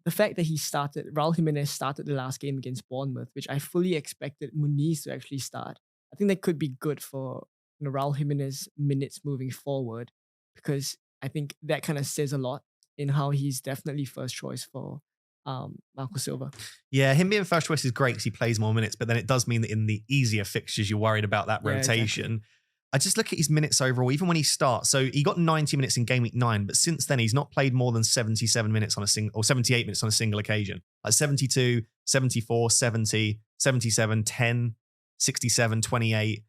the fact that Raul Jimenez started the last game against Bournemouth, which I fully expected Muniz to actually start. I think that could be good for Raul Jimenez minutes moving forward, because I think that kind of says a lot in how he's definitely first choice for Marco Silva. Yeah, him being first choice is great because he plays more minutes, but then it does mean that in the easier fixtures, you're worried about that rotation. Exactly. I just look at his minutes overall, even when he starts. So he got 90 minutes in game week 9, but since then he's not played more than 77 minutes on a single, or 78 minutes on a single occasion. Like 72, 74, 70, 77, 10, 67, 28.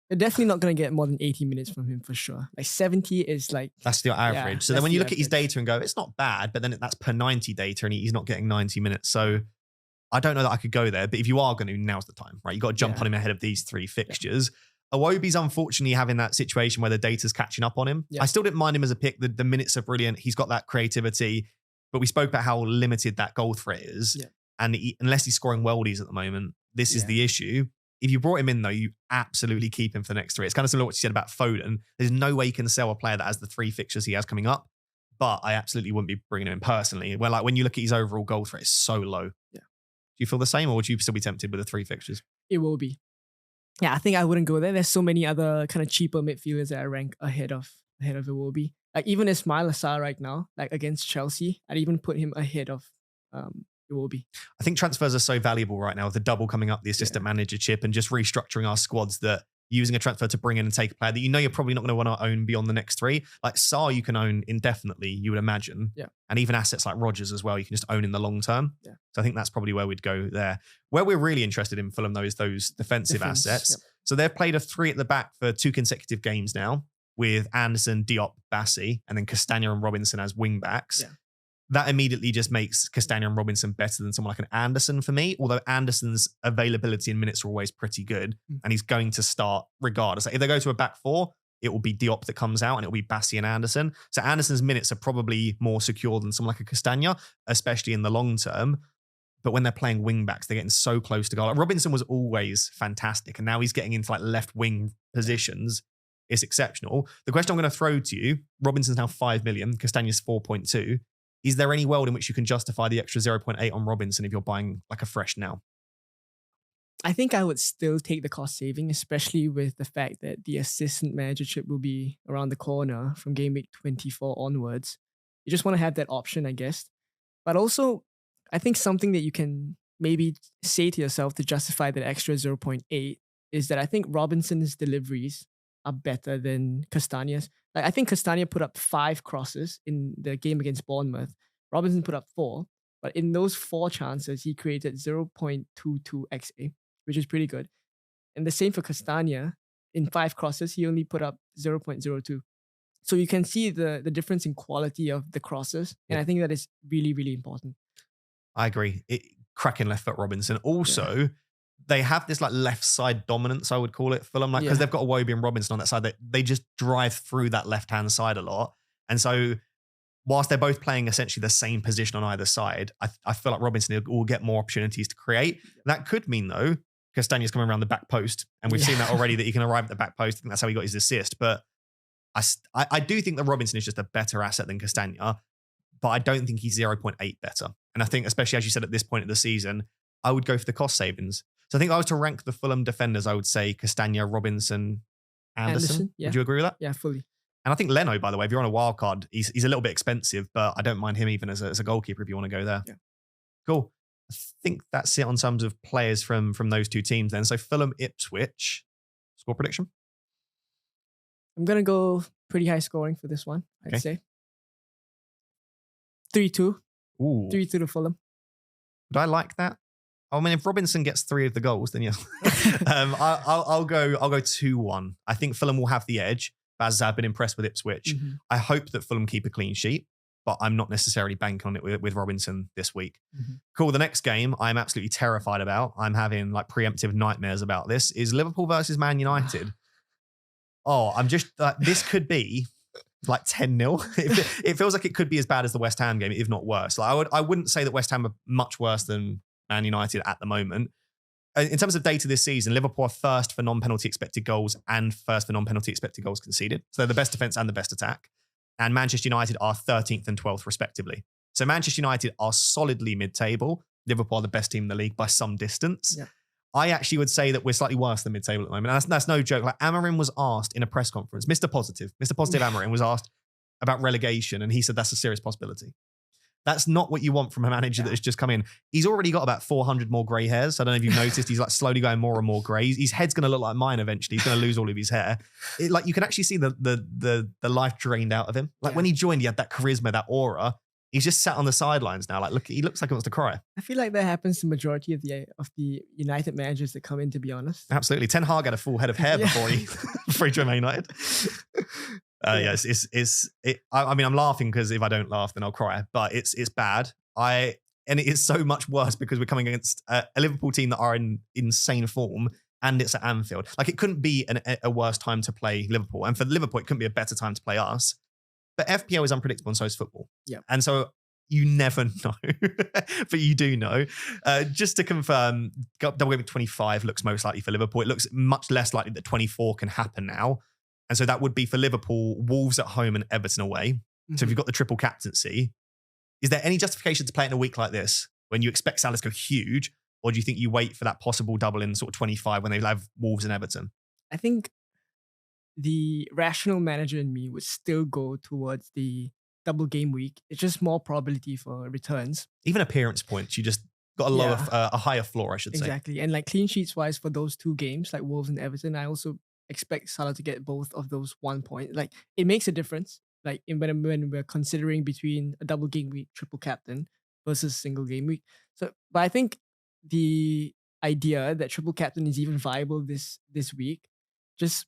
They're definitely not going to get more than 80 minutes from him for sure. Like 70 is like... That's the average. Yeah, so then when you look at his data and go, it's not bad, but then that's per 90 data and he's not getting 90 minutes. So I don't know that I could go there, but if you are going to, now's the time, right? You've got to jump on him ahead of these 3 fixtures. Iwobi's unfortunately having that situation where the data's catching up on him. I still didn't mind him as a pick. The minutes are brilliant. He's got that creativity, but we spoke about how limited that goal threat is. Yeah. And unless he's scoring worldies at the moment, this is the issue. If you brought him in, though, you absolutely keep him for the next 3. It's kind of similar to what you said about Foden. There's no way you can sell a player that has the 3 fixtures he has coming up, but I absolutely wouldn't be bringing him in personally. Well, like when you look at his overall goal threat, it's so low. Yeah. Do you feel the same, or would you still be tempted with the 3 fixtures? It will be. Yeah, I think I wouldn't go there. There's so many other kind of cheaper midfielders that I rank ahead of Iwobi. Like even Ismail Assar right now, like against Chelsea, I'd even put him ahead of Iwobi. I think transfers are so valuable right now with the double coming up, the assistant manager chip, and just restructuring our squads, that using a transfer to bring in and take a player that you know you're probably not going to want to own beyond the next 3. Like Sarr, you can own indefinitely, you would imagine. Yeah. And even assets like Rodgers as well, you can just own in the long term. Yeah. So I think that's probably where we'd go there. Where we're really interested in Fulham, though, is those defensive assets. Yep. So they've played a 3 at the back for 2 consecutive games now, with Anderson, Diop, Bassi, and then Castagna and Robinson as wing backs. Yeah. That immediately just makes Castagna and Robinson better than someone like an Anderson for me, although Anderson's availability in minutes are always pretty good, and he's going to start regardless. Like if they go to a back 4, it will be Diop that comes out and it will be Bassi and Anderson. So Anderson's minutes are probably more secure than someone like a Castagna, especially in the long term. But when they're playing wing backs, they're getting so close to goal. Like Robinson was always fantastic, and now he's getting into like left wing positions. It's exceptional. The question I'm going to throw to you, Robinson's now 5 million, Castagna's 4.2. Is there any world in which you can justify the extra 0.8 on Robinson if you're buying like a fresh now? I think I would still take the cost saving, especially with the fact that the assistant manager chip will be around the corner from game week 24 onwards. You just want to have that option, I guess. But also, I think something that you can maybe say to yourself to justify that extra 0.8 is that I think Robinson's deliveries are better than Castagna's. Like I think Castagna put up 5 crosses in the game against Bournemouth. Robinson put up 4, but in those 4 chances, he created 0.22 XA, which is pretty good. And the same for Castagna. In 5 crosses, he only put up 0.02. So you can see the difference in quality of the crosses. And I think that is really, really important. I agree. Cracking left foot Robinson. Also, they have this like left side dominance, I would call it, Fulham, like because they've got Iwobi and Robinson on that side. They just drive through that left hand side a lot, and so whilst they're both playing essentially the same position on either side, I feel like Robinson will get more opportunities to create. That could mean though Castagna's coming around the back post, and we've seen that already that he can arrive at the back post. I think that's how he got his assist. But I do think that Robinson is just a better asset than Castagna, but I don't think he's 0.8 better. And I think, especially as you said at this point of the season, I would go for the cost savings. So I think if I was to rank the Fulham defenders, I would say Castagna, Robinson, Anderson. Would you agree with that? Yeah, fully. And I think Leno, by the way, if you're on a wild card, he's a little bit expensive, but I don't mind him even as a goalkeeper if you want to go there. Yeah. Cool. I think that's it on terms of players from those 2 teams then. So Fulham, Ipswich. Score prediction? I'm going to go pretty high scoring for this one, I'd say. 3-2. 3-2 to Fulham. Would I like that? I mean, if Robinson gets 3 of the goals, then yeah. I'll go 2-1. I think Fulham will have the edge. As I've been impressed with Ipswich. Mhm. I hope that Fulham keep a clean sheet, but I'm not necessarily banking on it with Robinson this week. Mhm. Cool. The next game I'm absolutely terrified about. I'm having like preemptive nightmares about this. Is Liverpool versus Man United. I'm just this could be like 10-0. It feels like it could be as bad as the West Ham game, if not worse. Like I wouldn't say that West Ham are much worse than Man United at the moment. In terms of data this season, Liverpool are first for non-penalty expected goals and first for non-penalty expected goals conceded. So they're the best defense and the best attack. And Manchester United are 13th and 12th respectively. So Manchester United are solidly mid-table. Liverpool are the best team in the league by some distance. Yeah. I actually would say that we're slightly worse than mid-table at the moment. That's no joke. Like Amorim was asked in a press conference, Mr. Positive Amorim was asked about relegation, and he said that's a serious possibility. That's not what you want from a manager that has just come in. He's already got about 400 more grey hairs. I don't know if you've noticed. He's like slowly going more and more grey. His head's going to look like mine eventually. He's going to lose all of his hair. Like you can actually see the life drained out of him. Like when he joined, he had that charisma, that aura. He's just sat on the sidelines now. Like look, he looks like he wants to cry. I feel like that happens to the majority of the United managers that come in, to be honest. Absolutely. Ten Hag had a full head of hair before he joined Man United. I mean, I'm laughing because if I don't laugh, then I'll cry. But it's bad. And it is so much worse because we're coming against a Liverpool team that are in insane form, and it's at Anfield. Like it couldn't be a worse time to play Liverpool, and for Liverpool, it couldn't be a better time to play us. But FPL is unpredictable, and so is football. Yeah, and so you never know, but you do know. Just to confirm, GW20 looks most likely for Liverpool. It looks much less likely that 24 can happen now. And so that would be for Liverpool, Wolves at home and Everton away. Mm-hmm. So if you've got the triple captaincy, is there any justification to play in a week like this when you expect Salah to go huge? Or do you think you wait for that possible double in sort of 25 when they have Wolves and Everton? I think the rational manager in me would still go towards the double game week. It's just more probability for returns. Even appearance points, you just got a higher floor, I should say. Exactly. And like clean sheets wise for those two games, like Wolves and Everton, I also expect Salah to get both of those 1 point. Like it makes a difference. Like when we're considering between a double game week triple captain versus single game week. So, but I think the idea that triple captain is even viable this week just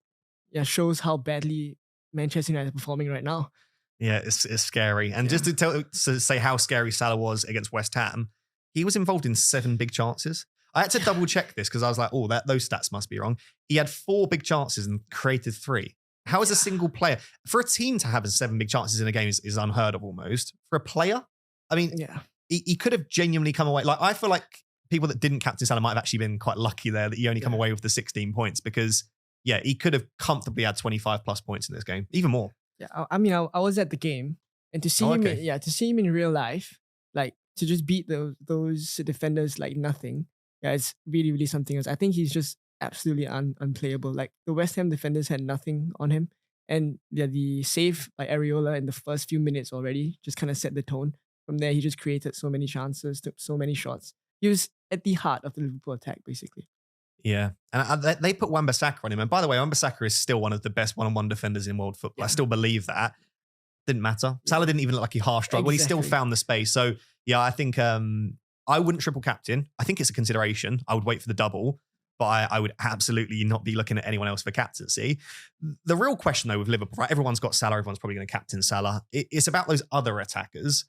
shows how badly Manchester United are performing right now. Yeah, it's scary. And just to say how scary Salah was against West Ham, he was involved in 7 big chances. I had to double check this because I was like, those stats must be wrong. He had 4 big chances and created 3. How is a single player, for a team to have 7 big chances in a game is unheard of almost. For a player, I mean, he could have genuinely come away. Like, I feel like people that didn't captain Salah might have actually been quite lucky there that he only come away with the 16 points because, he could have comfortably had 25 plus points in this game, even more. Yeah, I mean, I was at the game, and to see him in real life, like to just beat those defenders like nothing. Yeah, it's really, really something else. I think he's just absolutely unplayable. Like the West Ham defenders had nothing on him. And the save by Areola in the first few minutes already just kind of set the tone. From there, he just created so many chances, took so many shots. He was at the heart of the Liverpool attack, basically. Yeah. And they put Wan-Bissaka on him. And by the way, Wan-Bissaka is still one of the best one-on-one defenders in world football. Yeah. I still believe that. Didn't matter. Salah didn't even look like he half struggled. Exactly. He still found the space. So, I think I wouldn't triple captain. I think it's a consideration. I would wait for the double. But I would absolutely not be looking at anyone else for captaincy. The real question, though, with Liverpool, right? Everyone's got Salah. Everyone's probably going to captain Salah. It's about those other attackers.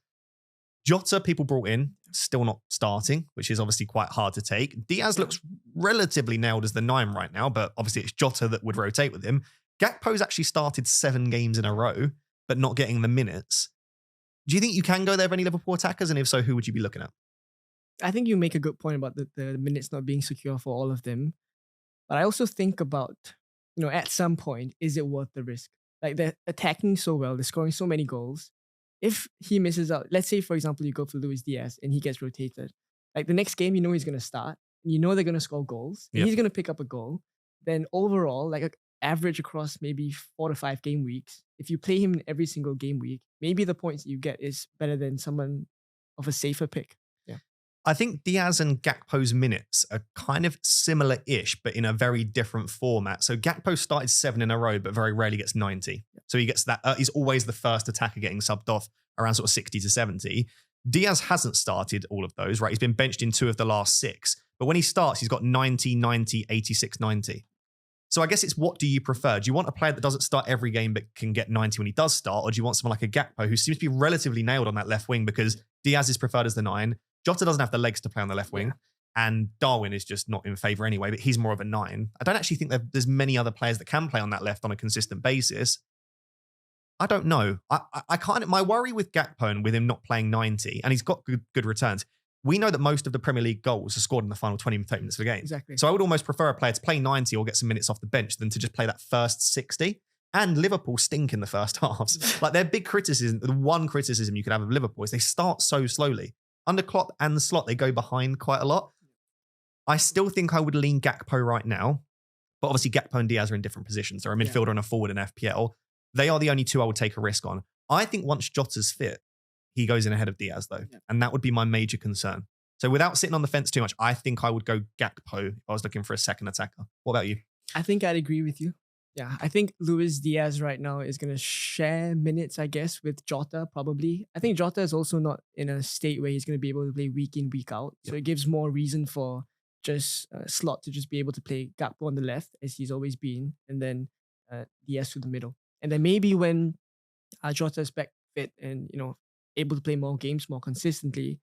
Jota, people brought in, still not starting, which is obviously quite hard to take. Diaz looks relatively nailed as the 9 right now, but obviously it's Jota that would rotate with him. Gakpo's actually started 7 games in a row, but not getting the minutes. Do you think you can go there for any Liverpool attackers? And if so, who would you be looking at? I think you make a good point about the minutes not being secure for all of them. But I also think about, at some point, is it worth the risk? Like they're attacking so well, they're scoring so many goals. If he misses out, let's say, for example, you go for Luis Diaz and he gets rotated. Like the next game, he's going to start. They're going to score goals. And he's going to pick up a goal. Then overall, like an average across maybe 4 to 5 game weeks, if you play him in every single game week, maybe the points you get is better than someone of a safer pick. I think Diaz and Gakpo's minutes are kind of similar-ish, but in a very different format. So Gakpo started 7 in a row, but very rarely gets 90. So he gets that. He's always the first attacker getting subbed off around sort of 60 to 70. Diaz hasn't started all of those, right? He's been benched in 2 of the last 6. But when he starts, he's got 90, 90, 86, 90. So I guess it's, what do you prefer? Do you want a player that doesn't start every game but can get 90 when he does start? Or do you want someone like a Gakpo who seems to be relatively nailed on that left wing because Diaz is preferred as the 9. Jota doesn't have the legs to play on the left wing. And Darwin is just not in favour anyway, but he's more of a 9. I don't actually think that there's many other players that can play on that left on a consistent basis. I don't know. I can't. My worry with Gakpo and with him not playing 90, and he's got good returns. We know that most of the Premier League goals are scored in the final 20, 30 minutes of the game. Exactly. So I would almost prefer a player to play 90 or get some minutes off the bench than to just play that first 60. And Liverpool stink in the first halves. Like, their big criticism, the one criticism you could have of Liverpool is they start so slowly. Under Klopp and Slot, they go behind quite a lot. I still think I would lean Gakpo right now. But obviously Gakpo and Diaz are in different positions. They're a midfielder and a forward in FPL. They are the only 2 I would take a risk on. I think once Jota's fit, he goes in ahead of Diaz though. Yeah. And that would be my major concern. So without sitting on the fence too much, I think I would go Gakpo if I was looking for a second attacker. What about you? I think I'd agree with you. Yeah, I think Luis Diaz right now is going to share minutes, I guess, with Jota probably. I think Jota is also not in a state where he's going to be able to play week in, week out. So it gives more reason for just Slot to just be able to play Gakpo on the left as he's always been, and then Diaz to the middle. And then maybe when Jota is back fit and, able to play more games more consistently,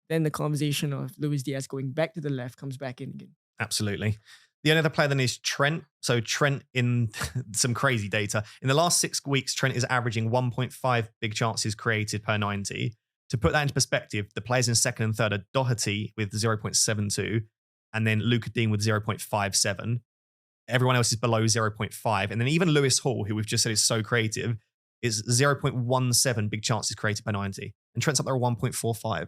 then the conversation of Luis Diaz going back to the left comes back in again. Absolutely. The only other player then is Trent. So Trent, in some crazy data, in the last 6 weeks, Trent is averaging 1.5 big chances created per 90. To put that into perspective, the players in second and third are Doherty with 0.72 and then Luca Dean with 0.57. Everyone else is below 0.5. And then even Lewis Hall, who we've just said is so creative, is 0.17 big chances created per 90. And Trent's up there at 1.45.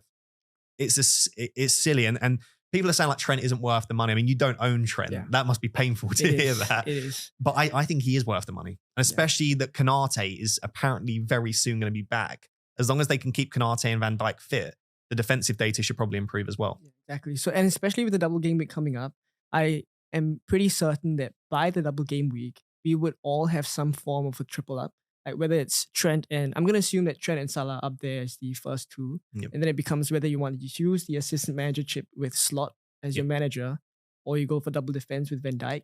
It's silly. And people are saying like Trent isn't worth the money. I mean, you don't own Trent. Yeah. That must be painful to hear that. It is. But I think he is worth the money. And especially that Konate is apparently very soon going to be back. As long as they can keep Konate and Van Dijk fit, the defensive data should probably improve as well. Yeah, exactly. So, and especially with the double game week coming up, I am pretty certain that by the double game week, we would all have some form of a triple up. Like whether it's Trent and I'm going to assume that Trent and Salah are up there as the first 2. Yep. And then it becomes whether you want to use the assistant manager chip with Slot as your manager, or you go for double defense with Van Dijk,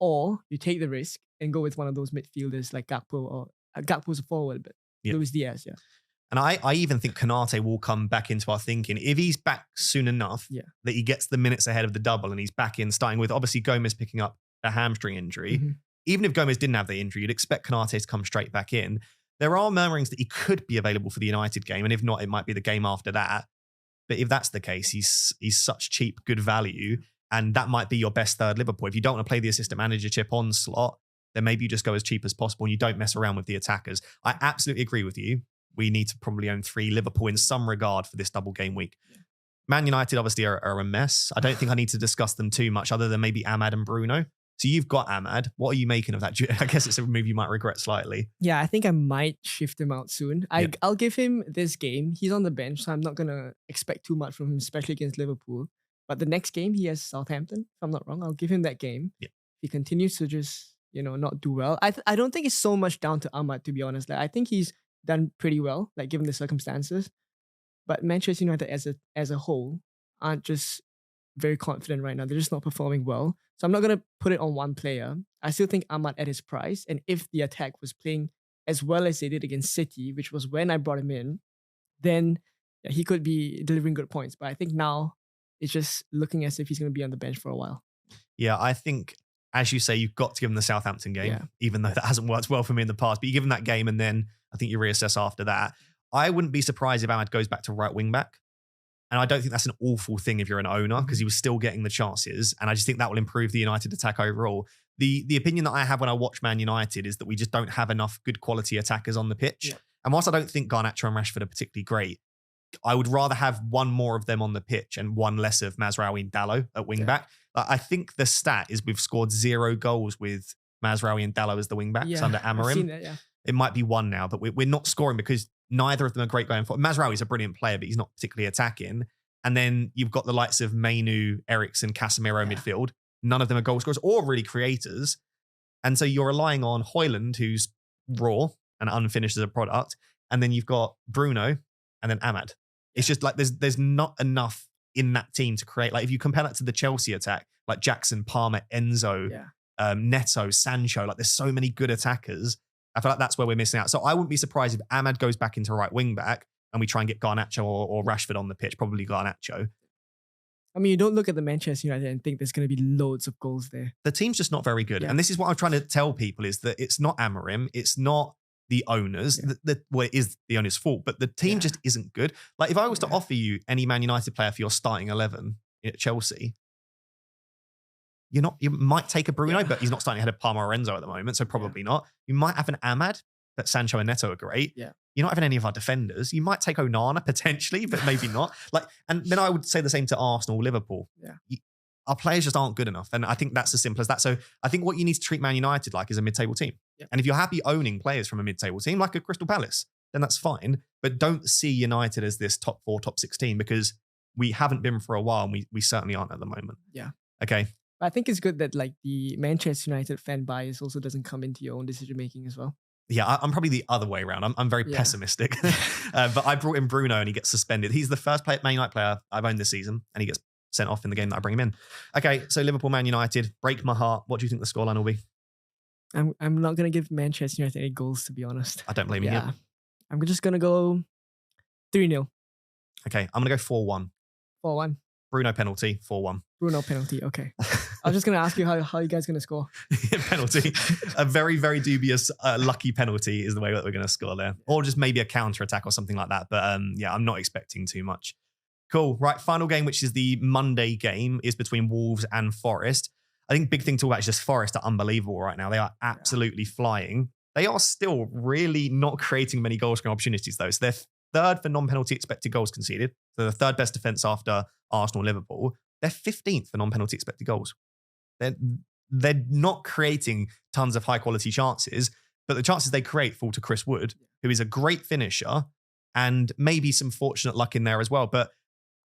or you take the risk and go with one of those midfielders like Gakpo, or Gakpo's a forward, but Luis Diaz, And I even think Konate will come back into our thinking. If he's back soon enough that he gets the minutes ahead of the double and he's back in, starting with obviously Gomez picking up a hamstring injury. Mm-hmm. Even if Gomez didn't have the injury, you'd expect Konate to come straight back in. There are murmurings that he could be available for the United game. And if not, it might be the game after that. But if that's the case, he's such cheap, good value. And that might be your best third Liverpool. If you don't want to play the assistant manager chip on Slot, then maybe you just go as cheap as possible and you don't mess around with the attackers. I absolutely agree with you. We need to probably own 3 Liverpool in some regard for this double game week. Man United obviously are a mess. I don't think I need to discuss them too much other than maybe Ahmad and Bruno. So you've got Ahmad. What are you making of that? I guess it's a move you might regret slightly. Yeah, I think I might shift him out soon. I'll give him this game. He's on the bench, so I'm not going to expect too much from him, especially against Liverpool. But the next game, he has Southampton, if I'm not wrong. I'll give him that game. Yeah. He continues to just, not do well. I don't think it's so much down to Ahmad, to be honest. Like, I think he's done pretty well, like given the circumstances. But Manchester United as a whole aren't just very confident right now. They're just not performing well. So I'm not going to put it on one player. I still think Ahmad at his price. And if the attack was playing as well as they did against City, which was when I brought him in, then he could be delivering good points. But I think now it's just looking as if he's going to be on the bench for a while. Yeah, I think, as you say, you've got to give him the Southampton game, even though that hasn't worked well for me in the past. But you give him that game and then I think you reassess after that. I wouldn't be surprised if Ahmad goes back to right wing back. And I don't think that's an awful thing if you're an owner because he was still getting the chances. And I just think that will improve the United attack overall. The opinion that I have when I watch Man United is that we just don't have enough good quality attackers on the pitch. Yeah. And whilst I don't think Garnacho and Rashford are particularly great, I would rather have one more of them on the pitch and one less of Mazraoui and Dalot at wing back. I think the stat is we've scored 0 goals with Mazraoui and Dalot as the wing backs under Amorim. I've seen that, It might be 1 now, but we're not scoring because neither of them are great going forward. Mazraoui is a brilliant player, but he's not particularly attacking. And then you've got the likes of Mainu, Eriksen, Casemiro midfield. None of them are goal scorers or really creators. And so you're relying on Højlund, who's raw and unfinished as a product. And then you've got Bruno and then Ahmad. It's just like there's not enough in that team to create. Like if you compare that to the Chelsea attack, like Jackson, Palmer, Enzo, Neto, Sancho, like there's so many good attackers. I feel like that's where we're missing out. So I wouldn't be surprised if Ahmad goes back into right wing back and we try and get Garnacho or Rashford on the pitch, probably Garnacho. I mean, you don't look at the Manchester United and think there's going to be loads of goals there. The team's just not very good. Yeah. And this is what I'm trying to tell people is that it's not Amorim. It's not the owners. Yeah. Well, it is the owner's fault, but the team just isn't good. Like if I was to offer you any Man United player for your starting 11 at Chelsea, you might take a Bruno, but he's not starting ahead of Palmer or Enzo at the moment, so probably not. You might have an Ahmad, but Sancho and Neto are great. Yeah. You're not having any of our defenders. You might take Onana potentially, but maybe not. Like, and then I would say the same to Arsenal, Liverpool. Yeah. Our players just aren't good enough. And I think that's as simple as that. So I think what you need to treat Man United like is a mid-table team. Yeah. And if you're happy owning players from a mid-table team, like a Crystal Palace, then that's fine. But don't see United as this top 4, top 6 team because we haven't been for a while and we certainly aren't at the moment. Yeah. Okay. I think it's good that like the Manchester United fan bias also doesn't come into your own decision making as well. Yeah, I'm probably the other way around. I'm very pessimistic. But I brought in Bruno and he gets suspended. He's the first Man United player I've owned this season and he gets sent off in the game that I bring him in. Okay, so Liverpool, Man United, break my heart. What do you think the scoreline will be? I'm not going to give Manchester United any goals, to be honest. I don't blame you. I'm just going to go 3-0. Okay, I'm going to go 4-1. 4-1. Bruno penalty, 4-1. Bruno penalty, okay. I was just going to ask you how you guys going to score. Penalty. A very, very dubious, lucky penalty is the way that we're going to score there. Or just maybe a counter-attack or something like that. But I'm not expecting too much. Cool. Right, final game, which is the Monday game, is between Wolves and Forest. I think big thing to talk about is just Forest are unbelievable right now. They are absolutely flying. They are still really not creating many goal scoring opportunities, though. So they're third for non-penalty expected goals conceded. So the third best defence after Arsenal, Liverpool. They're 15th for non-penalty expected goals. They're not creating tons of high-quality chances, but the chances they create fall to Chris Wood, who is a great finisher, and maybe some fortunate luck in there as well. But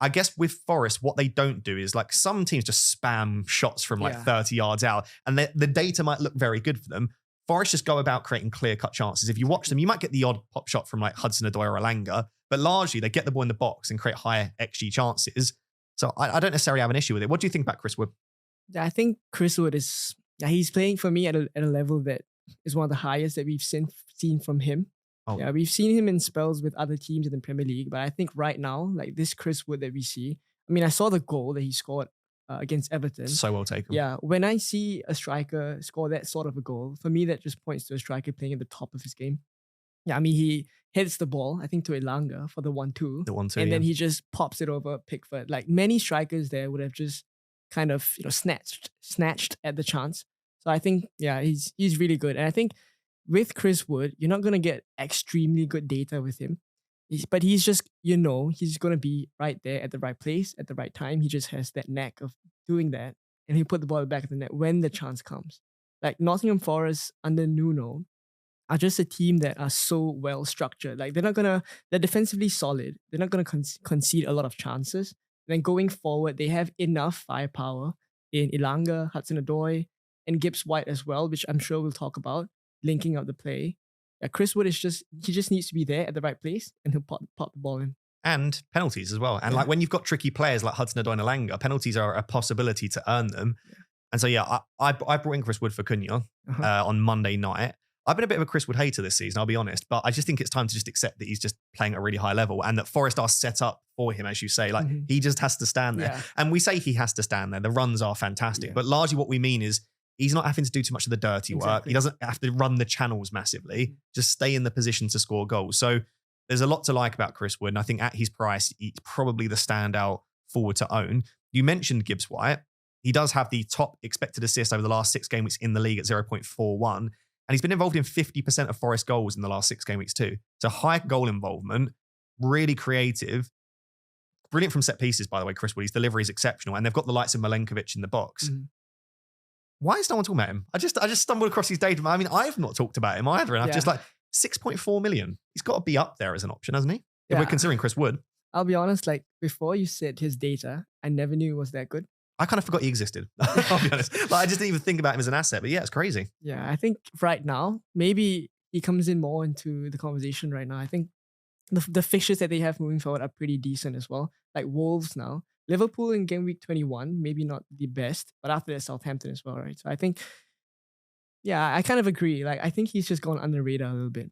I guess with Forest, what they don't do is like some teams just spam shots from like 30 yards out, and the data might look very good for them. Forest just go about creating clear-cut chances. If you watch them, you might get the odd pop shot from like Hudson-Odoi or Elanga, but largely they get the ball in the box and create higher XG chances. So I don't necessarily have an issue with it. What do you think about Chris Wood? Yeah, I think Chris Wood is, he's playing for me at a level that is one of the highest that we've seen from him. Oh. Yeah, we've seen him in spells with other teams in the Premier League, but I think right now, like this Chris Wood that we see, I mean, I saw the goal that he scored against Everton. So well taken. Yeah, when I see a striker score that sort of a goal, for me, that just points to a striker playing at the top of his game. Yeah, I mean, he hits the ball, I think, to Elanga for the 1-2. The 1-2, and then he just pops it over Pickford. Like many strikers there would have just kind of, snatched at the chance. So I think, he's really good. And I think with Chris Wood, you're not going to get extremely good data with him. But he's just, he's going to be right there at the right place at the right time. He just has that knack of doing that. And he'll put the ball back at the net when the chance comes. Like Nottingham Forest under Nuno are just a team that are so well structured. Like they're defensively solid. They're not going to concede a lot of chances. And then going forward, they have enough firepower in Elanga, Hudson-Odoi, and Gibbs-White as well, which I'm sure we'll talk about, linking up the play. Yeah, Chris Wood he just needs to be there at the right place and he'll pop the ball in. And penalties as well. And like when you've got tricky players like Hudson-Odoi and Elanga, penalties are a possibility to earn them. Yeah. And so, I brought in Chris Wood for Cunha on Monday night. I've been a bit of a Chris Wood hater this season, I'll be honest, but I just think it's time to just accept that he's just playing at a really high level and that Forest are set up for him, as you say. Like he just has to stand there. Yeah. And we say he has to stand there. The runs are fantastic, but largely what we mean is he's not having to do too much of the dirty work. He doesn't have to run the channels massively. Just stay in the position to score goals. So there's a lot to like about Chris Wood. And I think at his price, he's probably the standout forward to own. You mentioned Gibbs-White. He does have the top expected assist over the last 6 game weeks in the league at 0.41. And he's been involved in 50% of Forest goals in the last 6 game weeks too. So high goal involvement, really creative. Brilliant from set pieces, by the way, Chris Wood. His delivery is exceptional. And they've got the likes of Milenkovic in the box. Why is no one talking about him? I just stumbled across his data. I mean, I've not talked about him either. And I've just 6.4 million. He's got to be up there as an option, hasn't he? If we're considering Chris Wood. I'll be honest, like before you said his data, I never knew it was that good. I kind of forgot he existed. I'll be honest. Like, I just didn't even think about him as an asset. But yeah, it's crazy. Yeah, I think right now, maybe he comes in more into the conversation right now. I think the fixtures that they have moving forward are pretty decent as well. Like Wolves now. Liverpool in game week 21, maybe not the best, but after that, Southampton as well, right? So I think, yeah, I kind of agree. Like, I think he's just gone under the radar a little bit.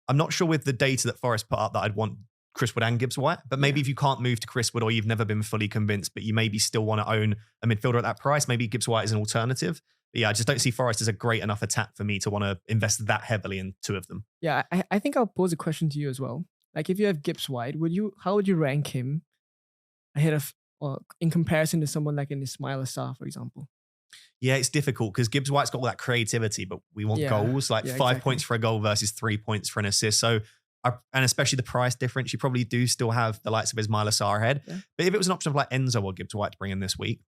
I'm not sure with the data that Forest put up that I'd want Chris Wood and Gibbs White, but maybe if you can't move to Chris Wood or you've never been fully convinced, but you maybe still want to own a midfielder at that price, maybe Gibbs White is an alternative. But yeah, I just don't see Forest as a great enough attack for me to want to invest that heavily in two of them. Yeah, I think I'll pose a question to you as well. Like, if you have Gibbs White, how would you rank him ahead of, or in comparison to someone like an Ismail Assar, for example? Yeah, it's difficult because Gibbs White's got all that creativity, but we want goals, like 5 points for a goal versus 3 points for an assist. So, and especially the price difference, you probably do still have the likes of Ismail Assar ahead. Yeah. But if it was an option of like Enzo or Gibbs White to bring in this week,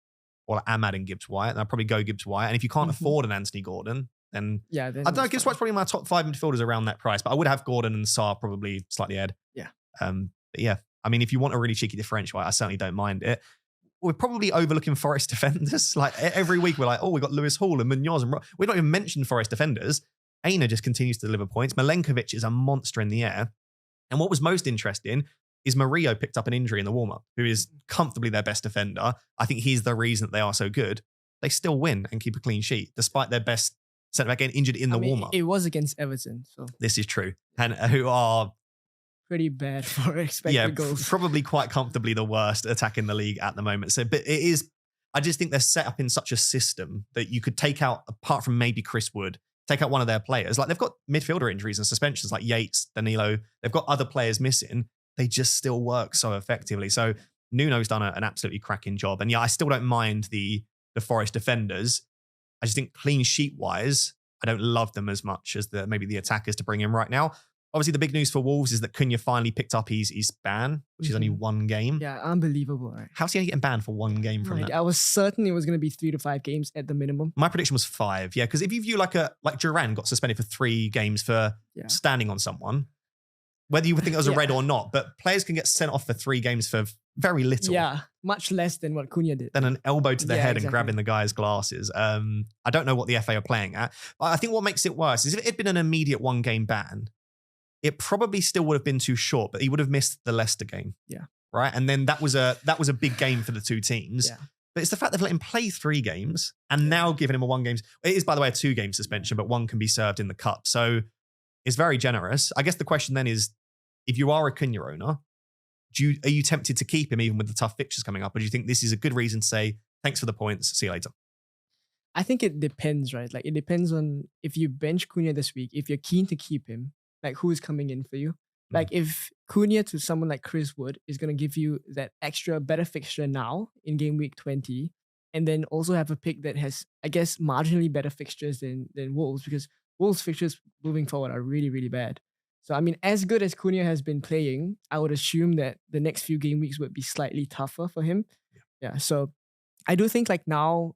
or like Ahmad and Gibbs White, then I'd probably go Gibbs White. And if you can't afford an Anthony Gordon, then I don't know, Gibbs White's probably my top 5 midfielders around that price, but I would have Gordon and Sarr probably slightly ahead. Yeah. But yeah, I mean, if you want a really cheeky differential, I certainly don't mind it. We're probably overlooking Forest defenders. Like every week we're like, oh, we got Lewis Hall and Munoz. And we don't even mention Forest defenders. Aina just continues to deliver points. Milenkovic is a monster in the air. And what was most interesting is Murillo picked up an injury in the warm-up, who is comfortably their best defender. I think he's the reason that they are so good. They still win and keep a clean sheet, despite their best centre-back getting injured in the warm-up. It was against Everton. So this is true. And who are pretty bad for expected goals. Probably quite comfortably the worst attack in the league at the moment. So, but it is, I just think they're set up in such a system that you could take out, apart from maybe Chris Wood, take out one of their players. Like they've got midfielder injuries and suspensions like Yates, Danilo. They've got other players missing. They just still work so effectively. So Nuno's done an absolutely cracking job. And yeah, I still don't mind the Forest defenders. I just think clean sheet wise, I don't love them as much as maybe the attackers to bring in right now. Obviously, the big news for Wolves is that Cunha finally picked up his ban, which is only one game. Yeah, unbelievable, right? How's he only getting banned for one game from that? I was certain it was going to be 3 to 5 games at the minimum. My prediction was 5, yeah, because if you view like Duran got suspended for 3 games for standing on someone, whether you would think it was a red or not, but players can get sent off for 3 games for very little. Yeah, much less than what Cunha did. Than an elbow to the head and grabbing the guy's glasses. I don't know what the FA are playing at. I think what makes it worse is if it had been an immediate 1-game ban, it probably still would have been too short, but he would have missed the Leicester game. Yeah. Right. And then that was a big game for the two teams. Yeah. But it's the fact they've let him play 3 games and now giving him a 1 game. It is, by the way, a 2-game suspension, but 1 can be served in the cup. So it's very generous. I guess the question then is, if you are a Cunha owner, are you tempted to keep him even with the tough fixtures coming up? Or do you think this is a good reason to say, thanks for the points, see you later? I think it depends, right? Like it depends on if you bench Cunha this week, if you're keen to keep him, like who is coming in for you? Like if Cunha to someone like Chris Wood is going to give you that extra better fixture now in game week 20, and then also have a pick that has, I guess, marginally better fixtures than Wolves, because Wolves fixtures moving forward are really, really bad. So, I mean, as good as Cunha has been playing, I would assume that the next few game weeks would be slightly tougher for him. Yeah. So I do think like now,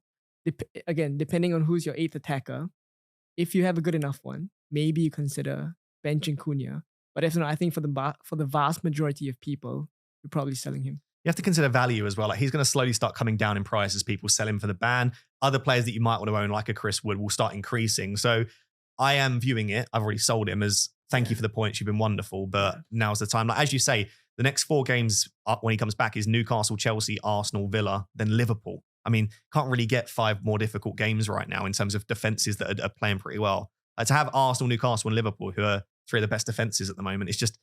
again, depending on who's your 8th attacker, if you have a good enough one, maybe you consider benching Cunha. But if not, I think for the vast majority of people, you're probably selling him. You have to consider value as well. Like he's going to slowly start coming down in price as people sell him for the ban. Other players that you might want to own, like a Chris Wood, will start increasing. So I am viewing it, I've already sold him as thank you for the points. You've been wonderful, but now's the time. Like as you say, the next 4 games when he comes back is Newcastle, Chelsea, Arsenal, Villa, then Liverpool. I mean, can't really get 5 more difficult games right now in terms of defenses that are playing pretty well. To have Arsenal, Newcastle, and Liverpool, who are 3 of the best defenses at the moment, it's just,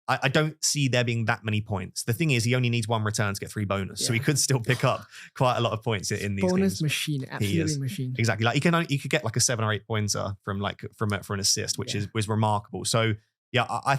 I don't see there being that many points. The thing is, he only needs 1 return to get 3 bonus. So he could still pick up quite a lot of points in these bonus games. Machine, absolutely machine. Exactly. Like he could get like a 7 or 8 pointer from an assist, which was remarkable. So yeah, I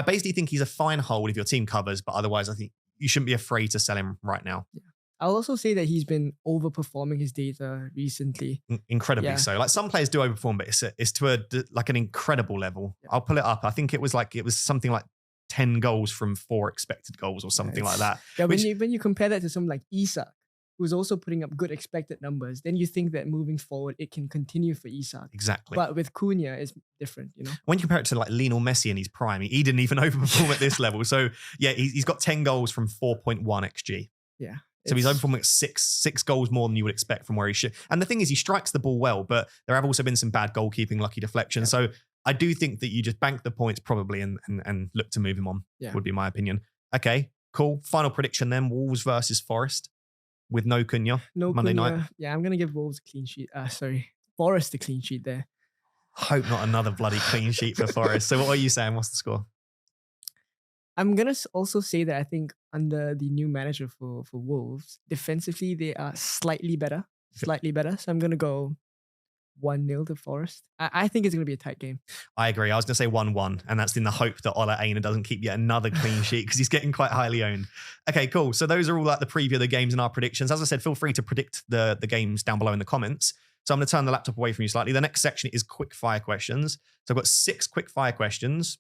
basically think he's a fine hold if your team covers, but otherwise I think you shouldn't be afraid to sell him right now. Yeah. I'll also say that he's been overperforming his data recently. Incredibly so. Like some players do overperform, but it's to an incredible level. Yeah. I'll pull it up. I think it was something like 10 goals from 4 expected goals or something like that. Yeah, when you compare that to someone like Isak, who's also putting up good expected numbers, then you think that moving forward, it can continue for Isak. Exactly. But with Cunha, it's different, you know? When you compare it to like Lionel Messi in his prime, he didn't even overperform at this level. So yeah, he's got 10 goals from 4.1 XG. Yeah. So he's overperforming at six goals more than you would expect from where he should. And the thing is, he strikes the ball well, but there have also been some bad goalkeeping, lucky deflections. So I do think that you just bank the points probably and look to move him on, would be my opinion. Okay, cool. Final prediction then, Wolves versus Forest with no Cunha, Monday night. Yeah, I'm going to give Wolves a clean sheet. Forest a clean sheet there. Hope not another bloody clean sheet for Forest. So what are you saying? What's the score? I'm going to also say that I think under the new manager for Wolves, defensively, they are slightly better. So I'm going to go 1-0 to Forest. I think it's going to be a tight game. I agree. I was going to say 1-1, and that's in the hope that Ola Aina doesn't keep yet another clean sheet because he's getting quite highly owned. Okay, cool. So those are all like the preview of the games and our predictions. As I said, feel free to predict the games down below in the comments. So I'm going to turn the laptop away from you slightly. The next section is quick fire questions. So I've got 6 quick fire questions.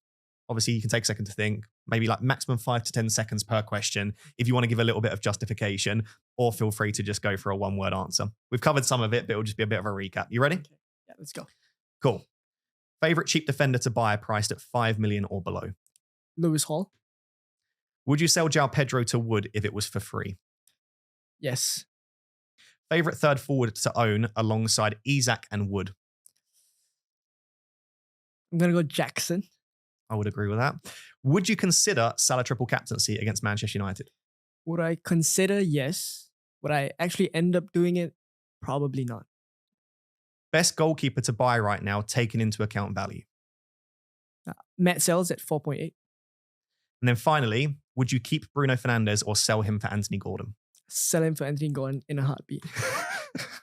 Obviously, you can take a second to think, maybe like maximum 5 to 10 seconds per question if you want to give a little bit of justification, or feel free to just go for a one-word answer. We've covered some of it, but it'll just be a bit of a recap. You ready? Okay. Yeah, let's go. Cool. Favorite cheap defender to buy priced at 5 million or below? Lewis Hall. Would you sell João Pedro to Wood if it was for free? Yes. Favorite third forward to own alongside Isak and Wood? I'm going to go Jackson. I would agree with that. Would you consider Salah triple captaincy against Manchester United? Would I consider? Yes. Would I actually end up doing it? Probably not. Best goalkeeper to buy right now, taking into account value? Matt Sells at 4.8. And then finally, would you keep Bruno Fernandes or sell him for Anthony Gordon? Sell him for Anthony Gordon in a heartbeat.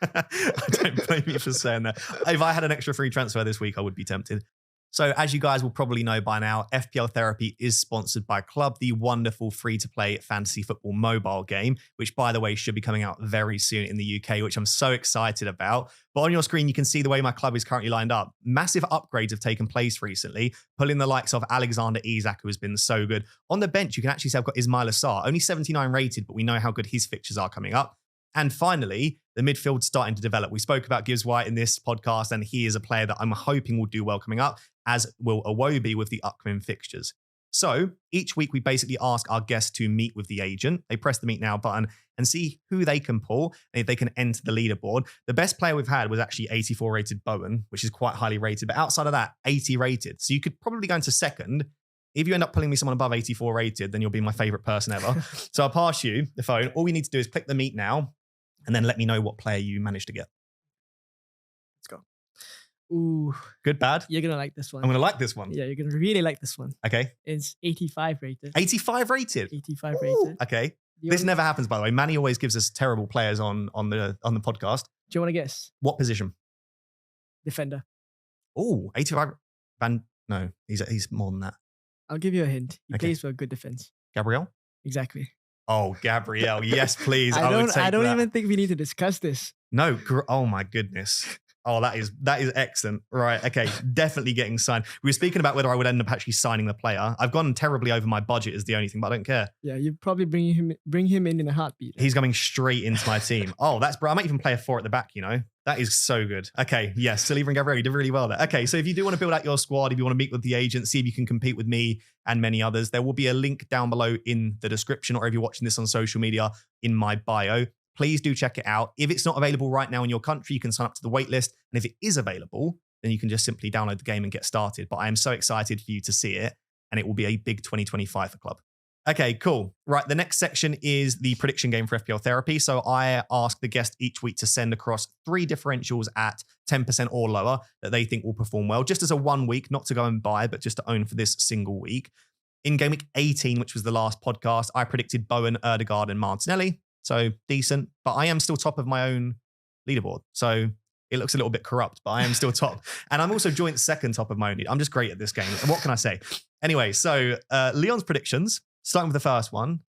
I don't blame you for saying that. If I had an extra free transfer this week, I would be tempted. So as you guys will probably know by now, FPL Therapy is sponsored by Club, the wonderful free-to-play fantasy football mobile game, which, by the way, should be coming out very soon in the UK, which I'm so excited about. But on your screen, you can see the way my club is currently lined up. Massive upgrades have taken place recently, pulling the likes of Alexander Isak, who has been so good. On the bench, you can actually see I've got Ismail Assar, only 79 rated, but we know how good his fixtures are coming up. And finally, the midfield's starting to develop. We spoke about Gibbs White in this podcast, and he is a player that I'm hoping will do well coming up, as will Iwobi with the upcoming fixtures. So each week, we basically ask our guests to meet with the agent. They press the Meet Now button and see who they can pull and if they can enter the leaderboard. The best player we've had was actually 84 rated Bowen, which is quite highly rated. But outside of that, 80 rated. So you could probably go into second. If you end up pulling me someone above 84 rated, then you'll be my favorite person ever. So I'll pass you the phone. All you need to do is click the Meet Now and then let me know what player you managed to get. Let's go. Ooh. Good, bad? You're going to like this one. I'm going to like this one. Yeah, you're going to really like this one. Okay. It's 85 rated. 85 rated? 85 Ooh, rated. okay. This never happens, by the way. Manny always gives us terrible players on the podcast. Do you want to guess? What position? Defender. Oh, 85. No, he's more than that. I'll give you a hint. He Okay. plays for a good defense. Gabriel? Exactly. Oh, Gabriel. Yes, please. I would take don't that. even think we need to discuss this. No. Oh, my goodness. Oh, that is excellent. Right. Okay. Definitely getting signed. We were speaking about whether I would end up actually signing the player. I've gone terribly over my budget is the only thing, but I don't care. Yeah, you probably bring him in a heartbeat. He's coming straight into my team. Oh, that's bro. I might even play a 4 at the back, you know? That is so good. Okay. Yes. Saliba and Gabriel, you did really well there. Okay. So if you do want to build out your squad, if you want to meet with the agent, see if you can compete with me and many others, there will be a link down below in the description, or if you're watching this on social media, in my bio. Please do check it out. If it's not available right now in your country, you can sign up to the waitlist. And if it is available, then you can just simply download the game and get started. But I am so excited for you to see it. And it will be a big 2025 for Club. Okay, cool. Right, the next section is the prediction game for FPL Therapy. So I ask the guest each week to send across 3 differentials at 10% or lower that they think will perform well, just as a 1 week, not to go and buy, but just to own for this single week. In game week 18, which was the last podcast, I predicted Bowen, Erdegaard, and Martinelli. So decent, but I am still top of my own leaderboard. So it looks a little bit corrupt, but I am still top. And I'm also joint second top of my own lead. I'm just great at this game. What can I say? Anyway, so Leon's predictions, starting with the first one.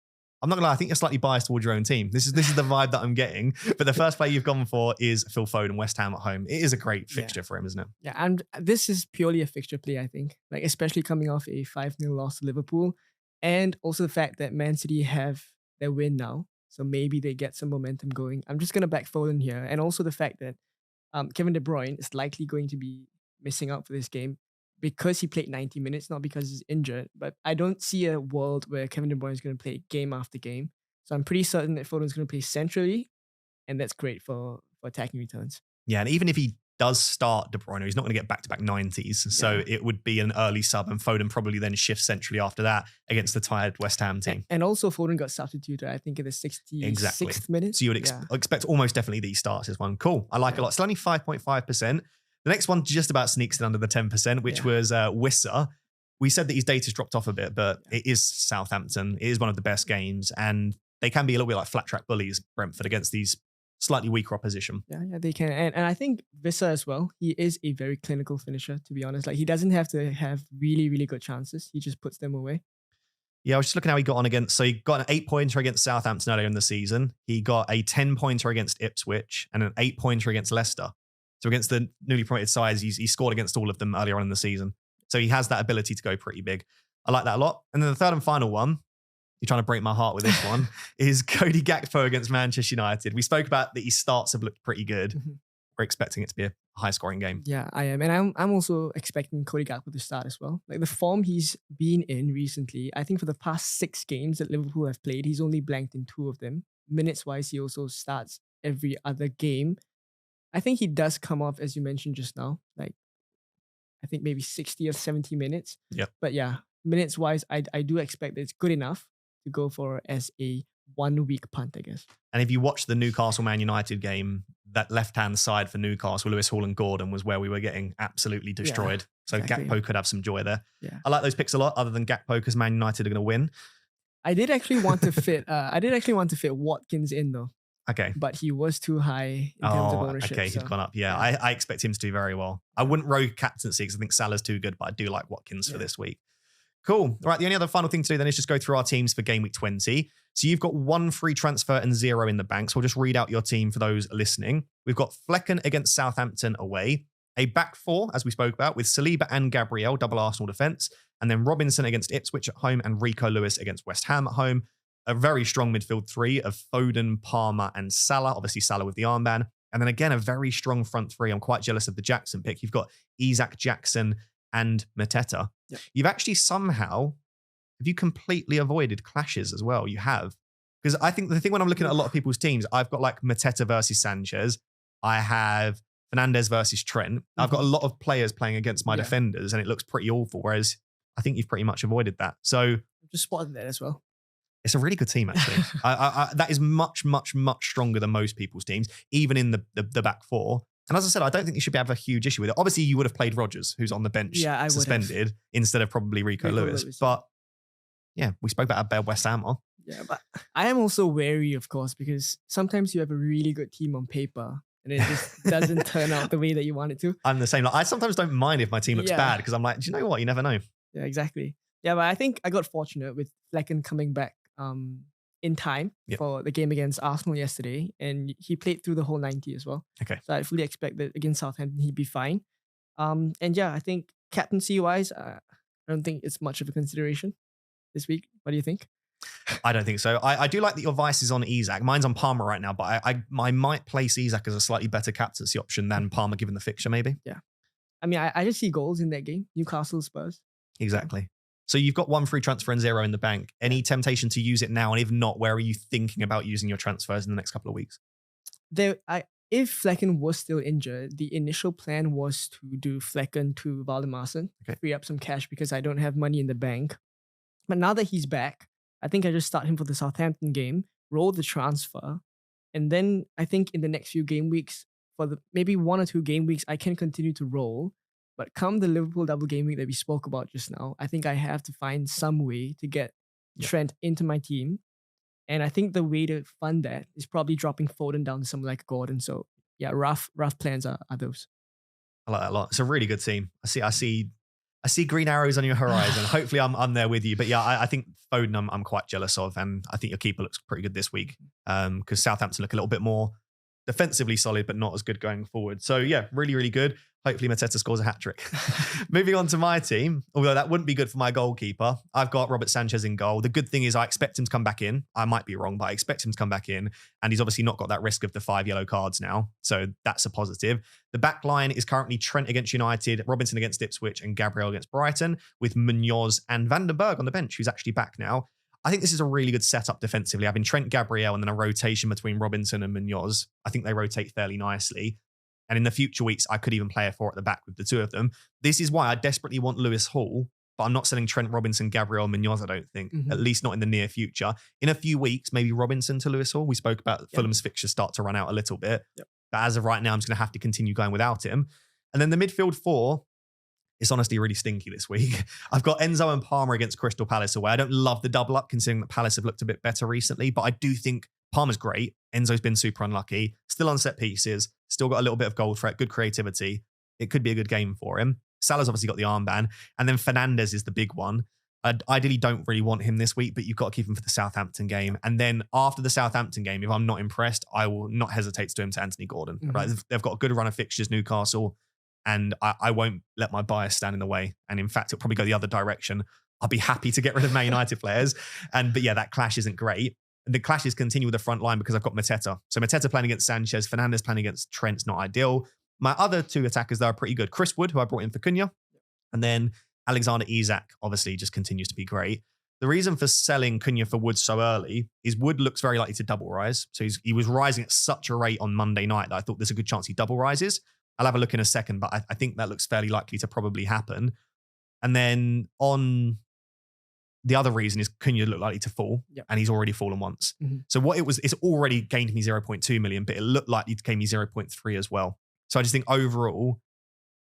I'm not gonna lie, I think you're slightly biased towards your own team. This is the vibe that I'm getting. But the first player you've gone for is Phil Foden, West Ham at home. It is a great fixture for him, isn't it? Yeah, and this is purely a fixture play, I think. Like, especially coming off a 5-0 loss to Liverpool. And also the fact that Man City have their win now. So maybe they get some momentum going. I'm just going to back Foden here. And also the fact that Kevin De Bruyne is likely going to be missing out for this game because he played 90 minutes, not because he's injured. But I don't see a world where Kevin De Bruyne is going to play game after game. So I'm pretty certain that Foden is going to play centrally. And that's great for attacking returns. Yeah, and even if he does start De Bruyne, he's not going to get back-to-back 90s. So it would be an early sub, and Foden probably then shifts centrally after that against the tired West Ham team. And also Foden got substituted, I think, in the 66th minute. So you would expect almost definitely these starts as one. Cool. I like it a lot. It's only 5.5%. The next one just about sneaks in under the 10%, which was Wissa. We said that his data's dropped off a bit, but it is Southampton. It is one of the best games, and they can be a little bit like flat track bullies, Brentford, against these slightly weaker opposition. Yeah, they can. And I think Wissa as well, he is a very clinical finisher, to be honest. Like, he doesn't have to have really, really good chances. He just puts them away. Yeah, I was just looking how he got on against. So he got an 8-pointer against Southampton earlier in the season. He got a 10-pointer against Ipswich and an 8-pointer against Leicester. So against the newly promoted sides, he scored against all of them earlier on in the season. So he has that ability to go pretty big. I like that a lot. And then the third and final one, you're trying to break my heart with this one, is Cody Gakpo against Manchester United. We spoke about that his starts have looked pretty good. Mm-hmm. We're expecting it to be a high-scoring game. Yeah, I am. And I'm also expecting Cody Gakpo to start as well. Like, the form he's been in recently, I think for the past 6 games that Liverpool have played, he's only blanked in 2 of them. Minutes-wise, he also starts every other game. I think he does come off, as you mentioned just now, like, I think maybe 60 or 70 minutes. Yep. But yeah, minutes-wise, I do expect that it's good enough to go for as a 1-week punt, I guess. And if you watch the Newcastle Man United game, that left-hand side for Newcastle, Lewis Hall and Gordon, was where we were getting absolutely destroyed. So exactly. Gakpo could have some joy there. Yeah. I like those picks a lot, other than Gakpo, because Man United are going to win. I did actually want to fit Watkins in, though. Okay. But he was too high in terms of ownership. Okay, he's gone up. Yeah, I expect him to do very well. I wouldn't rogue captaincy because I think Salah's too good, but I do like Watkins for this week. Cool. All right, the only other final thing to do then is just go through our teams for Game Week 20. So you've got 1 free transfer and 0 in the bank. So we'll just read out your team for those listening. We've got Flecken against Southampton away. A back 4, as we spoke about, with Saliba and Gabriel, double Arsenal defence. And then Robinson against Ipswich at home and Rico Lewis against West Ham at home. A very strong midfield 3 of Foden, Palmer, and Salah. Obviously, Salah with the armband. And then again, a very strong front 3. I'm quite jealous of the Jackson pick. You've got Isak, Jackson, and Mateta. Yep. You've actually somehow, have you completely avoided clashes as well? You have. Because I think the thing when I'm looking at a lot of people's teams, I've got like Mateta versus Sanchez. I have Fernandes versus Trent. I've got a lot of players playing against my defenders, and it looks pretty awful. Whereas I think you've pretty much avoided that. So just spotted that as well. It's a really good team, actually. That is much, much, much stronger than most people's teams, even in the back 4. And as I said, I don't think you should have a huge issue with it. Obviously, you would have played Rodgers, who's on the bench suspended, instead of probably Rico Lewis. But yeah, we spoke about how bad West Ham are. Yeah, but I am also wary, of course, because sometimes you have a really good team on paper and it just doesn't turn out the way that you want it to. I'm the same. Like, I sometimes don't mind if my team looks bad because I'm like, do you know what? You never know. Yeah, exactly. Yeah, but I think I got fortunate with Flecken coming back in time for the game against Arsenal yesterday, and he played through the whole 90 as well. Okay. So I fully expect that against Southampton he'd be fine. And yeah, I think captaincy wise, I don't think it's much of a consideration this week. What do you think? I don't think so. I do like that your vice is on Isak. Mine's on Palmer right now, but I might place Isak as a slightly better captaincy option than Palmer given the fixture, maybe. Yeah. I mean, I just see goals in that game. Newcastle, Spurs. Exactly. So you've got 1 free transfer and 0 in the bank. Any temptation to use it now? And if not, where are you thinking about using your transfers in the next couple of weeks? If Flecken was still injured, the initial plan was to do Flecken to Valdemarsson, free up some cash because I don't have money in the bank. But now that he's back, I think I just start him for the Southampton game, roll the transfer, and then I think in the next few game weeks, for maybe 1 or 2 game weeks, I can continue to roll. But come the Liverpool double game week that we spoke about just now, I think I have to find some way to get Trent into my team. And I think the way to fund that is probably dropping Foden down to someone like Gordon. So yeah, rough plans are those. I like that a lot. It's a really good team. I see green arrows on your horizon. Hopefully I'm there with you. But yeah, I think Foden I'm quite jealous of. And I think your keeper looks pretty good this week because Southampton look a little bit more defensively solid, but not as good going forward. So yeah, really, really good. Hopefully Mateta scores a hat-trick. Moving on to my team, although that wouldn't be good for my goalkeeper. I've got Robert Sanchez in goal. The good thing is I expect him to come back in. I might be wrong, but I expect him to come back in. And he's obviously not got that risk of the 5 yellow cards now. So that's a positive. The back line is currently Trent against United, Robinson against Ipswich, and Gabriel against Brighton, with Munoz and Van den Berg on the bench, who's actually back now. I think this is a really good setup defensively, having Trent, Gabriel, and then a rotation between Robinson and Munoz. I think they rotate fairly nicely. And in the future weeks, I could even play a 4 at the back with the two of them. This is why I desperately want Lewis Hall, but I'm not selling Trent Robinson, Gabriel Munoz, I don't think, at least not in the near future. In a few weeks, maybe Robinson to Lewis Hall. We spoke about Fulham's fixtures start to run out a little bit. But as of right now, I'm just going to have to continue going without him. And then the midfield 4, it's honestly really stinky this week. I've got Enzo and Palmer against Crystal Palace away. I don't love the double up considering that Palace have looked a bit better recently, but I do think Palmer's great. Enzo's been super unlucky. Still on set pieces. Still got a little bit of goal threat, good creativity. It could be a good game for him. Salah's obviously got the armband. And then Fernandes is the big one. I ideally don't really want him this week, but you've got to keep him for the Southampton game. And then after the Southampton game, if I'm not impressed, I will not hesitate to do him to Anthony Gordon. Right? They've got a good run of fixtures, Newcastle. And I won't let my bias stand in the way. And in fact, it'll probably go the other direction. I'll be happy to get rid of Man United players. But yeah, that clash isn't great. And the clashes continue with the front line because I've got Mateta. So Mateta playing against Sanchez, Fernandes playing against Trent's not ideal. My other 2 attackers, though, are pretty good. Chris Wood, who I brought in for Cunha. And then Alexander Isak, obviously, just continues to be great. The reason for selling Cunha for Wood so early is Wood looks very likely to double rise. So he was rising at such a rate on Monday night that I thought there's a good chance he double rises. I'll have a look in a second, but I think that looks fairly likely to probably happen. And then on the other reason is Cunha looked likely to fall, and he's already fallen once. So what it's already gained me 0.2 million, but it looked likely to gain me 0.3 as well. So I just think overall,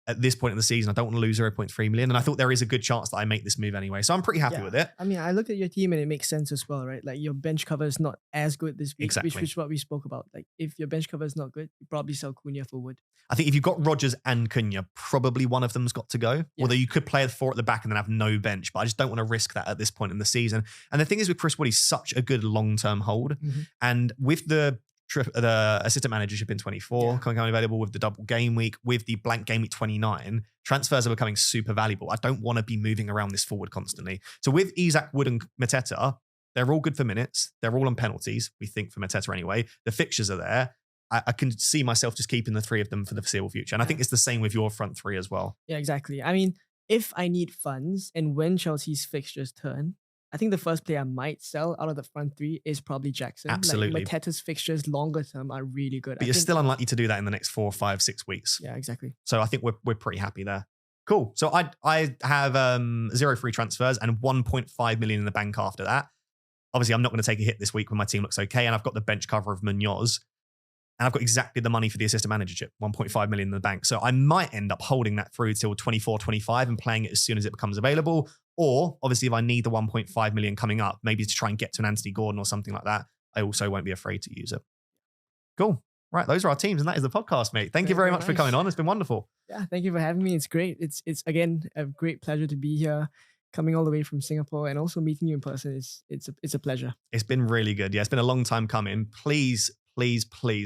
at this point in the season, I don't want to lose 0.3 million. And I thought there is a good chance that I make this move anyway. So I'm pretty happy with it. I mean, I looked at your team and it makes sense as well, right? Like your bench cover is not as good this week, which is what we spoke about. Like if your bench cover is not good, you probably sell Cunha for Wood. I think if you've got Rodgers and Cunha, probably one of them's got to go. Although you could play a 4 at the back and then have no bench, but I just don't want to risk that at this point in the season. And the thing is with Chris Wood, he's such a good long-term hold. And with the assistant managership in 24 coming available, with the double game week, with the blank game week 29, transfers are becoming super valuable. I don't want to be moving around this forward constantly. So with Isak, Wood and Mateta, they're all good for minutes. They're all on penalties, we think, for Mateta anyway. The fixtures are there. I can see myself just keeping the 3 of them for the foreseeable future. And I think it's the same with your front 3 as well. Yeah, exactly. I mean, if I need funds and when Chelsea's fixtures turn, I think the first player I might sell out of the front 3 is probably Jackson. Absolutely. Like Mateta's fixtures longer term are really good. But you're still unlikely to do that in the next 4, 5, 6 weeks. Yeah, exactly. So I think we're pretty happy there. Cool. So I have 0 free transfers and 1.5 million in the bank after that. Obviously, I'm not going to take a hit this week when my team looks okay. And I've got the bench cover of Munoz. And I've got exactly the money for the assistant managership, 1.5 million in the bank. So I might end up holding that through till 24, 25 and playing it as soon as it becomes available. Or obviously, if I need the 1.5 million coming up, maybe to try and get to an Anthony Gordon or something like that, I also won't be afraid to use it. Cool. Right. Those are our teams. And that is the podcast, mate. Thank you very much for coming on. It's been wonderful. Yeah. Thank you for having me. It's great. It's again, a great pleasure to be here, coming all the way from Singapore and also meeting you in person. It's a pleasure. It's been really good. Yeah. It's been a long time coming. Please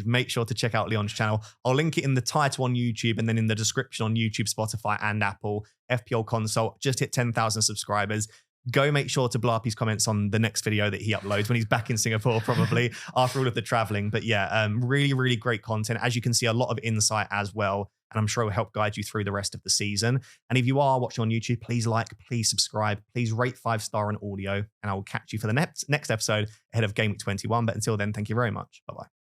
make sure to check out Leon's channel. I'll link it in the title on YouTube and then in the description on YouTube, Spotify and Apple. FPL Consult just hit 10,000 subscribers. Go make sure to blow up his comments on the next video that he uploads when he's back in Singapore, probably after all of the traveling. But yeah, really, really great content. As you can see, a lot of insight as well. And I'm sure it will help guide you through the rest of the season. And if you are watching on YouTube, please like, please subscribe, please rate 5-star on audio. And I will catch you for the next episode ahead of Game Week 21. But until then, thank you very much. Bye-bye.